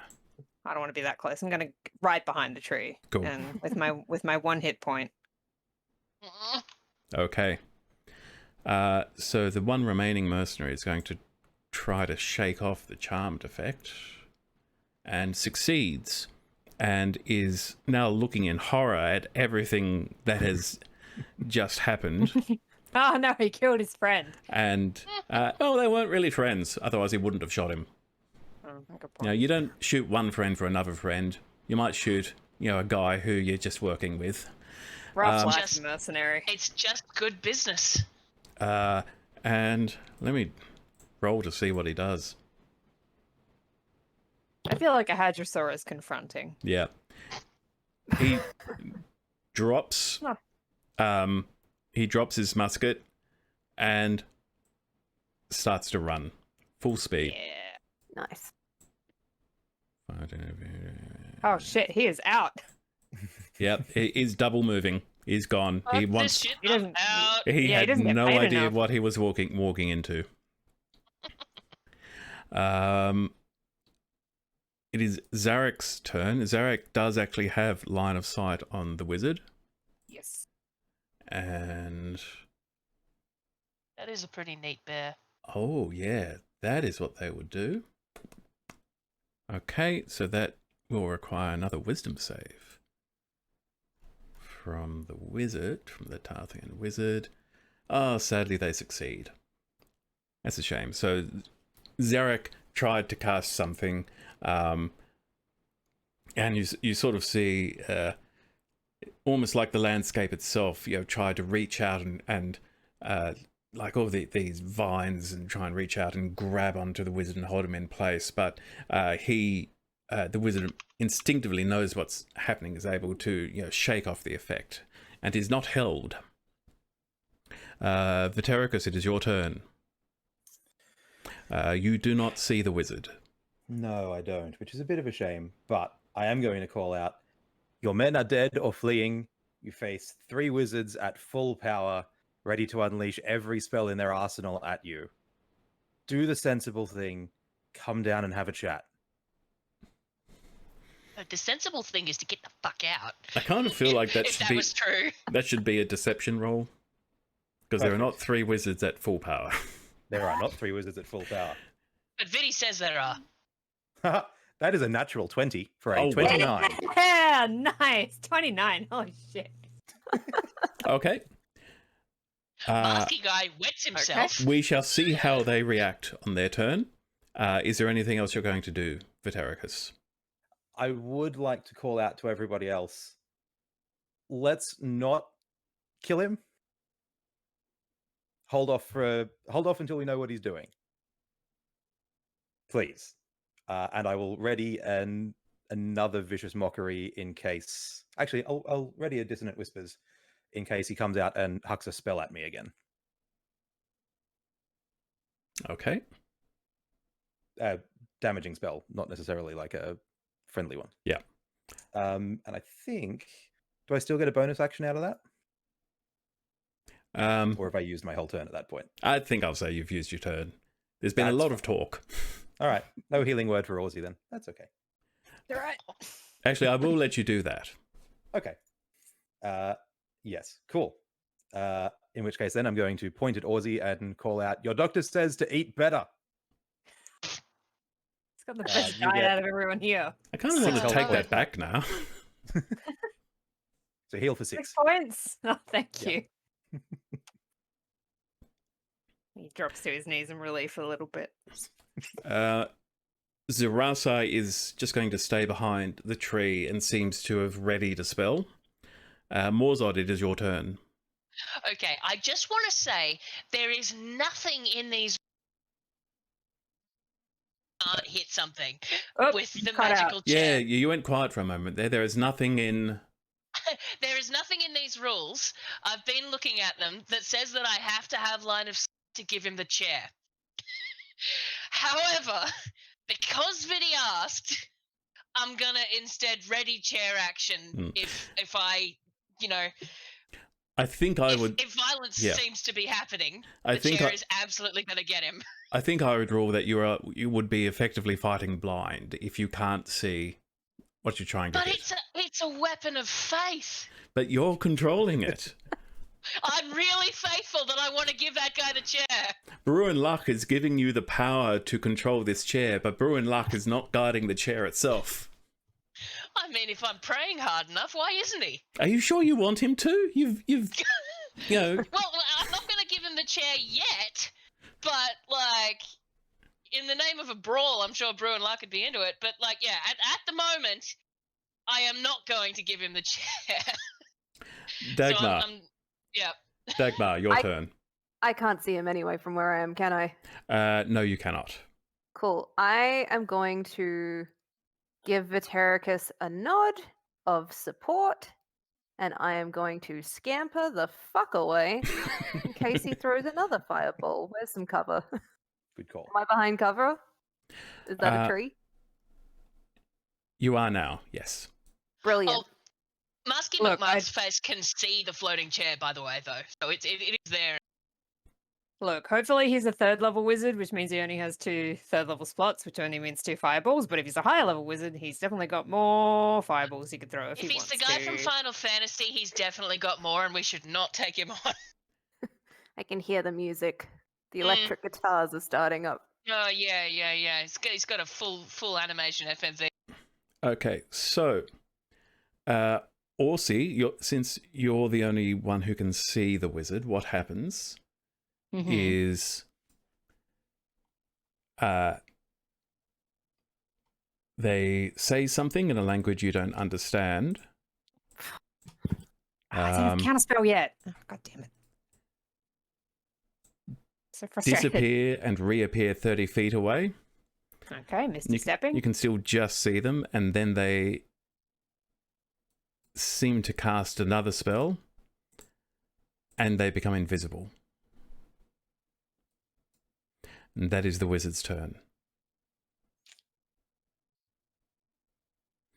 I don't want to be that close. I'm gonna right behind the tree. Cool. And with my 1 hit point. Okay. So the one remaining mercenary is going to try to shake off the charmed effect, and succeeds, and is now looking in horror at everything that has just happened. Oh no, he killed his friend. And they weren't really friends. Otherwise, he wouldn't have shot him. Oh, You don't shoot one friend for another friend. You might shoot, a guy who you're just working with. Rough life, mercenary. It's just good business. And let me roll to see what he does. I feel like a Hadrosaur is confronting. Yeah. He drops. He drops his musket and starts to run full speed. Yeah. Nice. Oh shit, he is out. Yep, he's double moving. He's gone. He wants. This shit He doesn't- out. He Yeah, he had doesn't get no paid idea enough. what he was walking into. It is Zarek's turn. Zarek does actually have line of sight on the wizard, Yes. and That is a pretty neat bear. oh yeah, that is what they would do. Okay, so that will require another wisdom save from the wizard, from the Tarthian wizard. Oh, sadly they succeed. That's a shame. So Zarek tried to cast something, and you sort of see almost like the landscape itself, try to reach out and like all these vines, and try and reach out and grab onto the wizard and hold him in place. But the wizard instinctively knows what's happening, is able to shake off the effect, and is not held. Vitericus, it is your turn. You do not see the wizard. No, I don't, which is a bit of a shame, but I am going to call out, your men are dead or fleeing. You face 3 wizards at full power, ready to unleash every spell in their arsenal at you. Do the sensible thing. Come down and have a chat. The sensible thing is to get the fuck out. I kind of feel like if that was true. that should be a deception roll, because there are not Perfect. 3 wizards at full power. There are not 3 wizards at full power. But Vinny says there are. That is a natural 20 for a Oh, wow. 29. Yeah, nice. 29. Holy shit. Okay. Masky guy wets himself. We shall see how they react on their turn. Is there anything else you're going to do, Vitericus? I would like to call out to everybody else. Let's not kill him. Hold off until we know what he's doing. Please. And I will ready another vicious mockery in case. Actually, I'll ready a dissonant whispers in case he comes out and hucks a spell at me again. Okay. Damaging spell, not necessarily like a friendly one. Yeah. And I think, do I still get a bonus action out of that? Or have I used my whole turn at that point? I think I'll say you've used your turn. There's been a lot of talk. All right. No healing word for Aussie then. That's okay. You're right. Actually, I will let you do that. Okay. Yes. Cool. In which case then I'm going to point at Aussie and call out, your doctor says to eat better. It's got the best you diet get- out of everyone here. I kind of want to Six take health that back now. So heal for 6 6. points. Oh, thank Yeah. you. He drops to his knees in relief a little bit. Zerasai is just going to stay behind the tree and seems to have readied a spell. Morzod, it is your turn. Okay, I just want to say there is nothing in these can't hit something Oh, with the cut out. magical Yeah, chair. you went quiet for a moment there. There is nothing in. There is nothing in these rules. I've been looking at them that says that I have to have line of sight to give him the chair. However, because Vinny asked, I'm gonna instead ready chair action if I, you know, I think I if, would. if violence yeah. seems to be happening, I the think chair I- is absolutely gonna get him. I think I would rule that you would be effectively fighting blind if you can't see what you're trying to But hit. it's a weapon of faith. But you're controlling it. I'm really faithful that I want to give that guy the chair. Bruin Luck is giving you the power to control this chair, but Bruin Luck is not guiding the chair itself. I mean, if I'm praying hard enough, why isn't he? Are you sure you want him to? You've you know. Well, I'm not going to give him the chair yet, but, like, in the name of a brawl, I'm sure Bruin Luck would be into it. But, like, yeah, at the moment, I am not going to give him the chair. Dagmar, So yeah. Dagmar, your turn. I can't see him anyway from where I am, can I? No, you cannot. Cool. I am going to give Vitericus a nod of support, and I am going to scamper the fuck away in case he throws another fireball. Where's some cover? Good call. Am I behind cover? Is that a tree? You are now, yes. Brilliant. Oh, Musky Look, McMuff's face can see the floating chair, by the way, though. So it is there. Look, hopefully he's a 3rd level wizard, which means he only has 2 3rd level slots, which only means 2 fireballs. But if he's a higher level wizard, he's definitely got more fireballs he could throw if he If he's wants the guy to. from Final Fantasy, he's definitely got more, and we should not take him on. I can hear the music. The electric guitars are starting up. Oh, yeah. He's got a full animation FMV. Okay, so Orsi, since you're the only one who can see the wizard, what happens is they say something in a language you don't understand. I didn't counterspell yet. Oh, God damn it. So frustrated. Disappear and reappear 30 feet away. Okay, Misty Stepping. You can still just see them, and then they seem to cast another spell, and they become invisible. And that is the wizard's turn.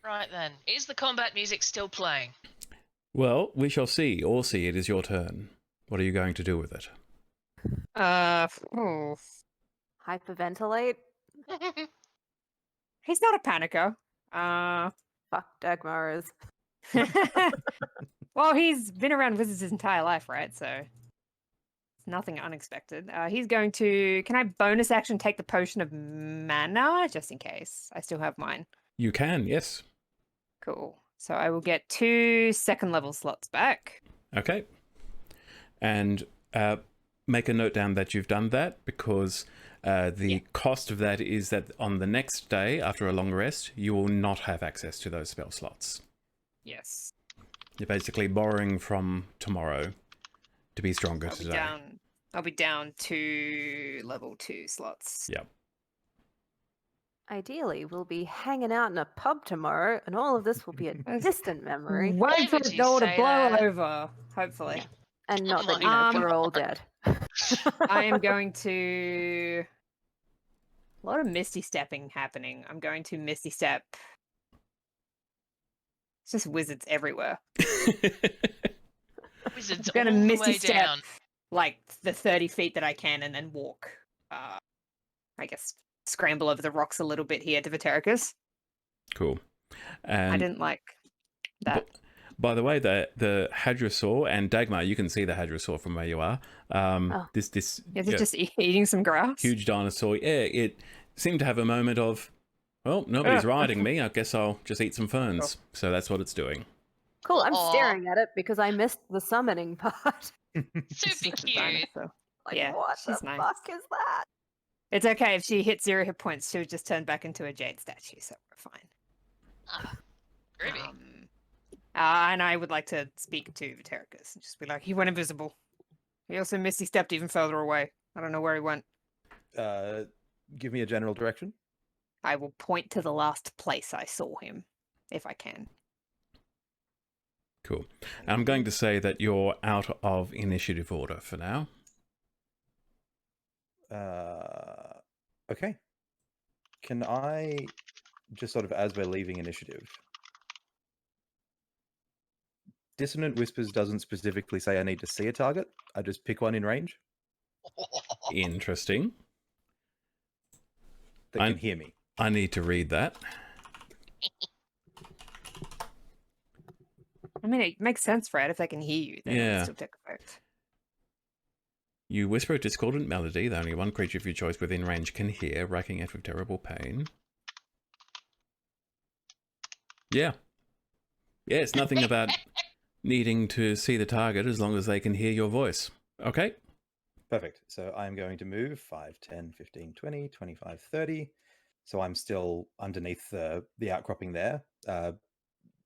Right then. Is the combat music still playing? Well, we shall see. Orsi, it is your turn. What are you going to do with it? Hyperventilate? He's not a panico. Fuck, Dagmar is. Well, he's been around wizards his entire life, right? So it's nothing unexpected. He's going to... Can I bonus action take the potion of mana, just in case? I still have mine. You can, yes. Cool. So I will get 2 2nd level slots back. Okay. And make a note down that you've done that, because the cost of that is that on the next day, after a long rest, you will not have access to those spell slots. Yes. You're basically borrowing from tomorrow to be stronger today. I'll be down 2 level 2 slots. Yep. Ideally, we'll be hanging out in a pub tomorrow, and all of this will be a distant memory. Wait for would it you all to say blow that? over, hopefully. And not that, Come we're all dead. I am going to... A lot of Misty Stepping happening. I'm going to Misty Step. It's just wizards everywhere. Wizards I'm going to all the Misty way Step down. like the 30 feet that I can and then walk. I guess scramble over the rocks a little bit here to Vitericus. Cool. And I didn't like that. By the way, the hadrosaur, and Dagmar, you can see the hadrosaur from where you are. This Is it just eating some grass? huge dinosaur. Yeah, it seemed to have a moment of, well, nobody's riding me. I guess I'll just eat some ferns. So that's what it's doing. Cool, I'm Aw. staring at it because I missed the summoning part. Super Just a cute. dinosaur. Like, Yeah, what the she's nice. fuck is that? It's okay if she hits 0 hit points. She'll just turn back into a jade statue, so we're fine. Ah, groovy. And I would like to speak to Vitericus and just be like, he went invisible. He also Misty stepped even further away. I don't know where he went. Give me a general direction. I will point to the last place I saw him, if I can. Cool. I'm going to say that you're out of initiative order for now. Okay. Can I just sort of, as we're leaving initiative, Dissonant Whispers doesn't specifically say I need to see a target. I just pick one in range Interesting. that can hear me. I need to read that. I mean, it makes sense, Fred. If they can hear you, then Yeah. it'll still take effect. You whisper a discordant melody that only one creature of your choice within range can hear, racking it with terrible pain. Yeah. Yeah, it's nothing about needing to see the target as long as they can hear your voice. Okay. Perfect. So I'm going to move 5, 10, 15, 20, 25, 30. So I'm still underneath the outcropping there.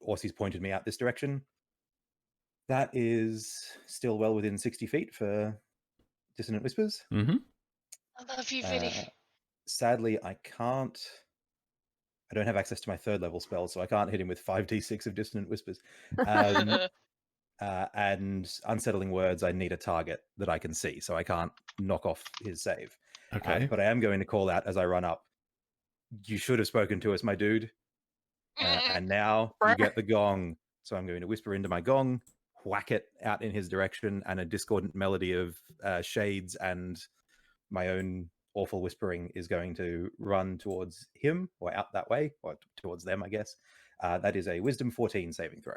Orsie's pointed me out this direction. That is still well within 60 feet for Dissonant Whispers. Mm-hmm. I love you, Vinny. Sadly, I don't have access to my 3rd level spell, so I can't hit him with 5d6 of Dissonant Whispers. And Unsettling Words, I need a target that I can see, so I can't knock off his save. Okay. But I am going to call out as I run up, you should have spoken to us, my dude. And now you get the gong. So I'm going to whisper into my gong, whack it out in his direction, and a discordant melody of shades and my own awful whispering is going to run towards him, or out that way, or towards them, I guess. That is a Wisdom 14 saving throw.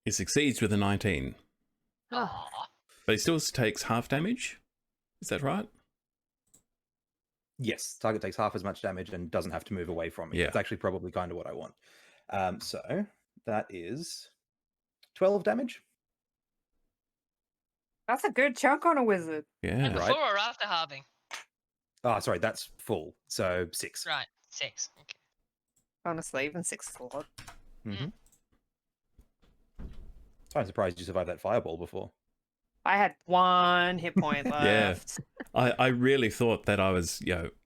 It succeeds with a 19. Aw. But it still takes half damage? Is that right? Yes, target takes half as much damage and doesn't have to move away from me. Yeah. It's actually probably kind of what I want. So that is 12 damage. That's a good chunk on a wizard. Yeah. Right. Before or after halving? Oh, sorry, that's full. So 6. Right, 6. Okay. Honestly, even 6 is a lot. Mm-hmm. So I'm surprised you survived that fireball before. I had 1 hit point left. I really thought that I was,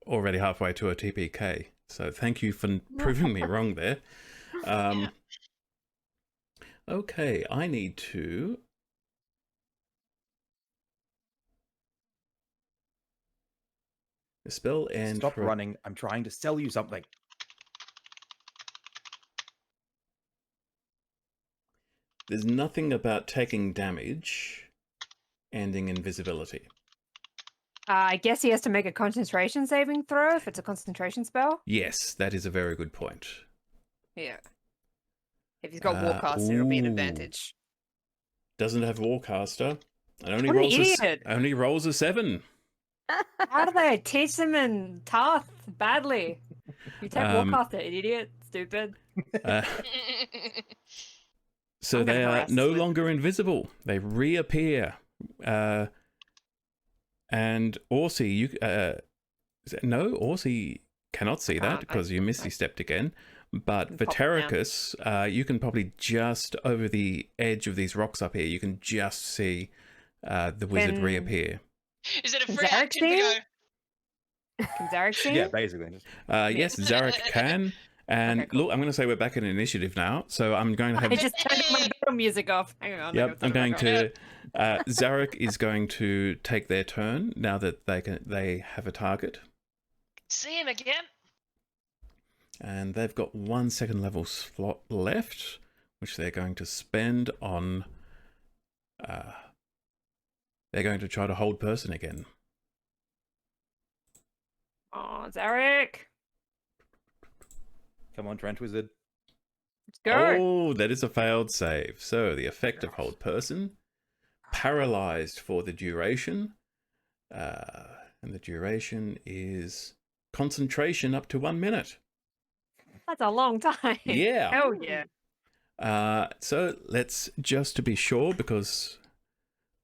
already halfway to a TPK. So thank you for proving me wrong there. Okay, I need to... The spell and... Stop running. I'm trying to sell you something. There's nothing about taking damage ending invisibility. I guess he has to make a concentration saving throw if it's a concentration spell. Yes, that is a very good point. Yeah. If he's got Warcaster, it'll be an ooh. advantage. Doesn't have Warcaster. It only What an rolls idiot. only rolls a 7. How do they teach them in Tarth badly? You take Warcaster, idiot, stupid. So I'm gonna they are harass no this longer invisible. They reappear. And Orsi, Orsi cannot see that because you Misty stepped again. But Can pop it down. Vitericus, you can probably just over the edge of these rocks up here, you can just see the wizard Can- reappear. Is it a Can free Zarek action to see go? him? Can Zarek see Yeah, him? basically. Yes, Zarek can. And Okay, cool. look, I'm going to say we're back in initiative now. So I'm going to have... I just turned my battle music off. Hang on. Yep, I'm going to. to... Zarek is going to take their turn now that they have a target. See him again? And they've got 1 second level slot left, which they're going to spend on... they're going to try to hold person again. Oh, Zarek. Come on, Trench Wizard. Let's go. Oh, that is a failed save. So the effect of hold person, paralyzed for the duration, and the duration is concentration up to 1 minute. That's a long time. Yeah. Hell yeah. So let's just to be sure, because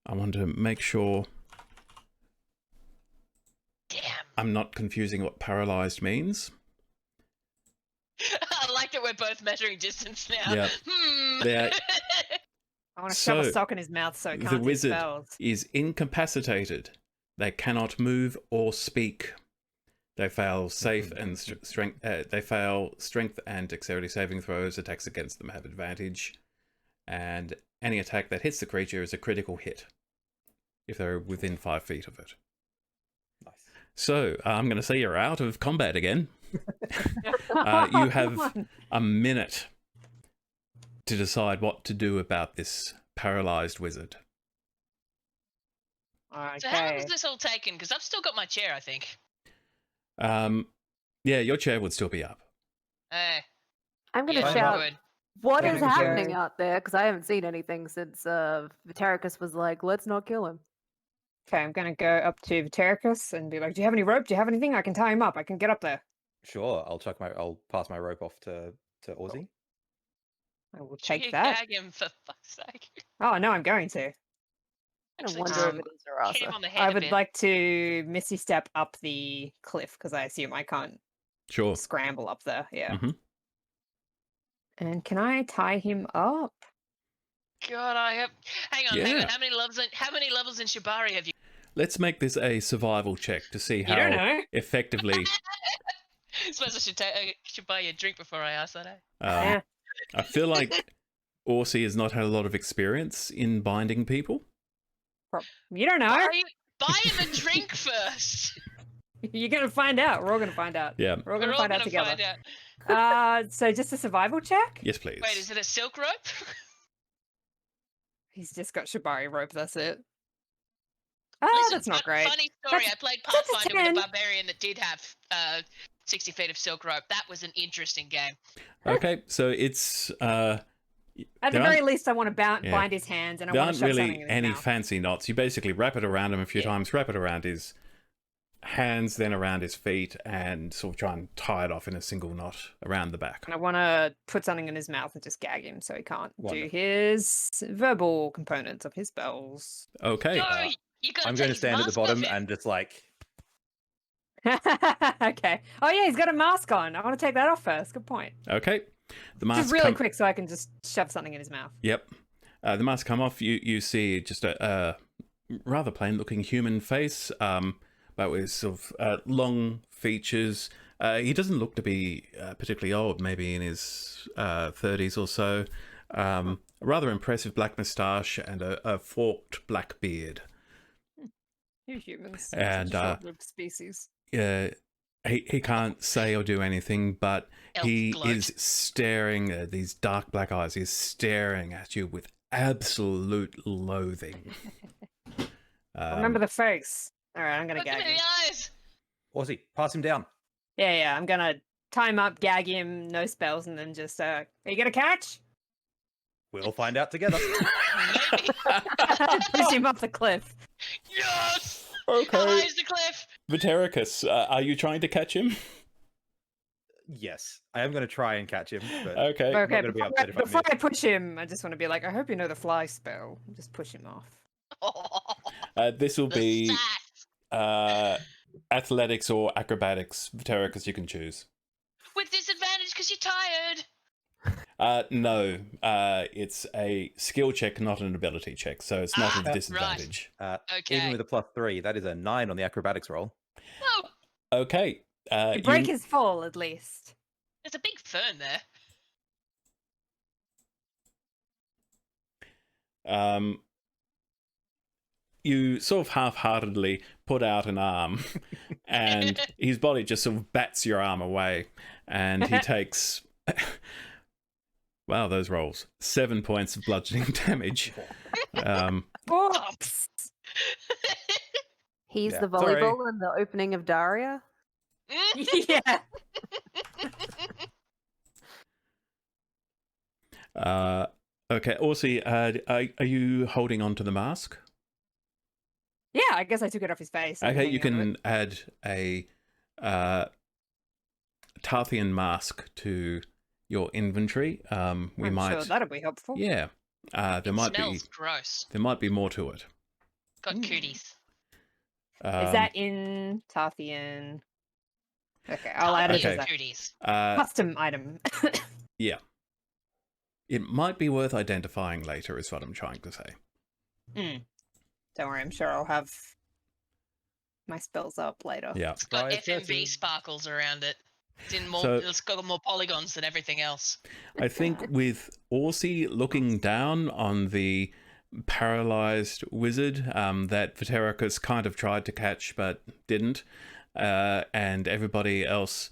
I want to make sure Damn. I'm not confusing what paralyzed means. I like that we're both measuring distance now. Yeah. They're- I want to shove So, a sock in his mouth so he the can't do wizard spells. is incapacitated They cannot move or speak. They fail safe and strength. They fail strength and dexterity saving throws. Attacks against them have advantage, and any attack that hits the creature is a critical hit if they're within 5 feet of it. Nice. So I'm going to say you're out of combat again. You have a minute to decide what to do about this paralyzed wizard. So how long is this all taken? Because I've still got my chair, I think. Yeah, your chair would still be up. I'm going to Yeah, shout, good. what Yeah, is go. happening out there? Because I haven't seen anything since Vitericus was like, let's not kill him. Okay, I'm gonna go up to Vitericus and be like, "Do you have any rope? Do you have anything? I can tie him up. I can get up there." Sure, I'll pass my rope off to Aussie. I will You take that. gag him for fuck's sake. Oh no, I'm going to. I Actually, wonder just if it is hit him Arasa. on the head I a would bit. like to Misty Step up the cliff because I assume I can't Sure. scramble up there. Yeah. Mhm. And can I tie him up? God, I have. Hang on. Yeah. How many levels in Shibari have you? Let's make this a survival check to see You don't how know. effectively. Suppose I should buy you a drink before I ask that. Yeah. I feel like Orsi has not had a lot of experience in binding people. You don't know. Buy him a drink first. You're gonna find out. We're all gonna find out. Yeah. We're all We're gonna all find out gonna together. find out. So just a survival check? Yes, please. Wait, is it a silk rope? He's just got Shibari rope, that's it. Listen, That's not great. Funny story. I played that's a Pathfinder with 10. a barbarian that did have 60 feet of silk rope. That was an interesting game. Okay, so it's At the there very aren't- least, I want to Yeah. bind his hands and I there want aren't to shove something really in his any mouth. fancy knots. You basically wrap it around him a few Yeah. times, wrap it around his hands, then around his feet, and sort of try and tie it off in a single knot around the back. And I want to put something in his mouth and just gag him so he can't do Wonderful. his verbal components of his spells. Okay. No, you gotta I'm take going to his stand at the mask off bottom him. and just like, Okay. Oh yeah, he's got a mask on. I want to take that off first. Good point. Okay. The mask Just really quick so I can just shove something in his mouth. Yep. The mask come off. You see just a rather plain-looking human face, but with sort of long features. He doesn't look to be particularly old, maybe in his 30s or so. A rather impressive black moustache and a forked black beard. You humans. And, such a short-lived species. He can't say or do anything, but Elf he gloat. is staring at these dark black eyes. He's staring at you with absolute loathing. Remember the face. All right, I'm gonna Look at gag the him. eyes. Aussie, pass him down. Yeah, I'm gonna tie him up, gag him, no spells, and then just are you gonna catch? We'll find out together. Maybe. Push him off the cliff. Yes. Okay. How high is the cliff? Vitericus, are you trying to catch him? Yes, I am going to try and catch him. But Okay. not Okay, gonna be before, upset if I before I miss. push him, I just want to be like, I hope you know the fly spell. Just push him off. This will The be sass. athletics or acrobatics. Vitericus, you can choose. With disadvantage because you're tired. No, it's a skill check, not an ability check, so it's not Ah, a right. disadvantage. Okay. Even with a +3, that is a 9 on the acrobatics roll. Oh, Okay. You break his fall at least. there's a big fern there. You sort of half-heartedly put out an arm, and his body just sort of bats your arm away, and he takes. Wow, those rolls! 7 points of bludgeoning damage. Oops. He's Yeah, the sorry. volleyball in the opening of Daria. Yeah. Okay, Orsi, are you holding on to the mask? Yeah, I guess I took it off his face. I'm Okay, you hanging on to can add a Tarthian mask to your inventory. We I'm might, sure that'll be helpful. yeah. There It might smells be gross. there might be more to it. Got cooties. Is that in Tarthian? Okay, I'll add it Okay. as a Cooties. custom item. Yeah. It might be worth identifying later, is what I'm trying to say. Don't worry, I'm sure I'll have my spells up later. Yeah. It's got Surprise, FMV Jesse. sparkles around it. So- It's got more polygons than everything else. I think with Orsi looking down on the paralyzed wizard that Vatericus kind of tried to catch but didn't, and everybody else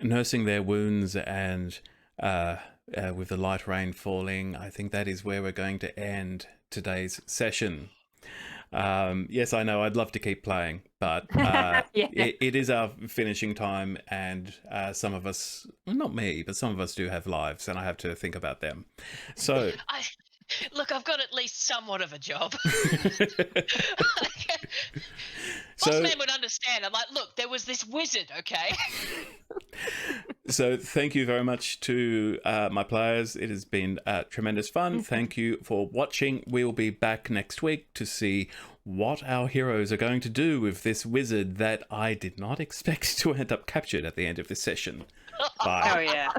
nursing their wounds and with the light rain falling, I think that is where we're going to end today's session. Yes, I know, I'd love to keep playing, but it is our finishing time, and some of us, well, not me, but some of us do have lives, and I have to think about them. So... Look, I've got at least somewhat of a job. So- Most men would understand. I'm like, look, there was this wizard, okay? So thank you very much to my players. It has been tremendous fun. Thank you for watching. We'll be back next week to see what our heroes are going to do with this wizard that I did not expect to end up captured at the end of this session. Bye. Oh yeah.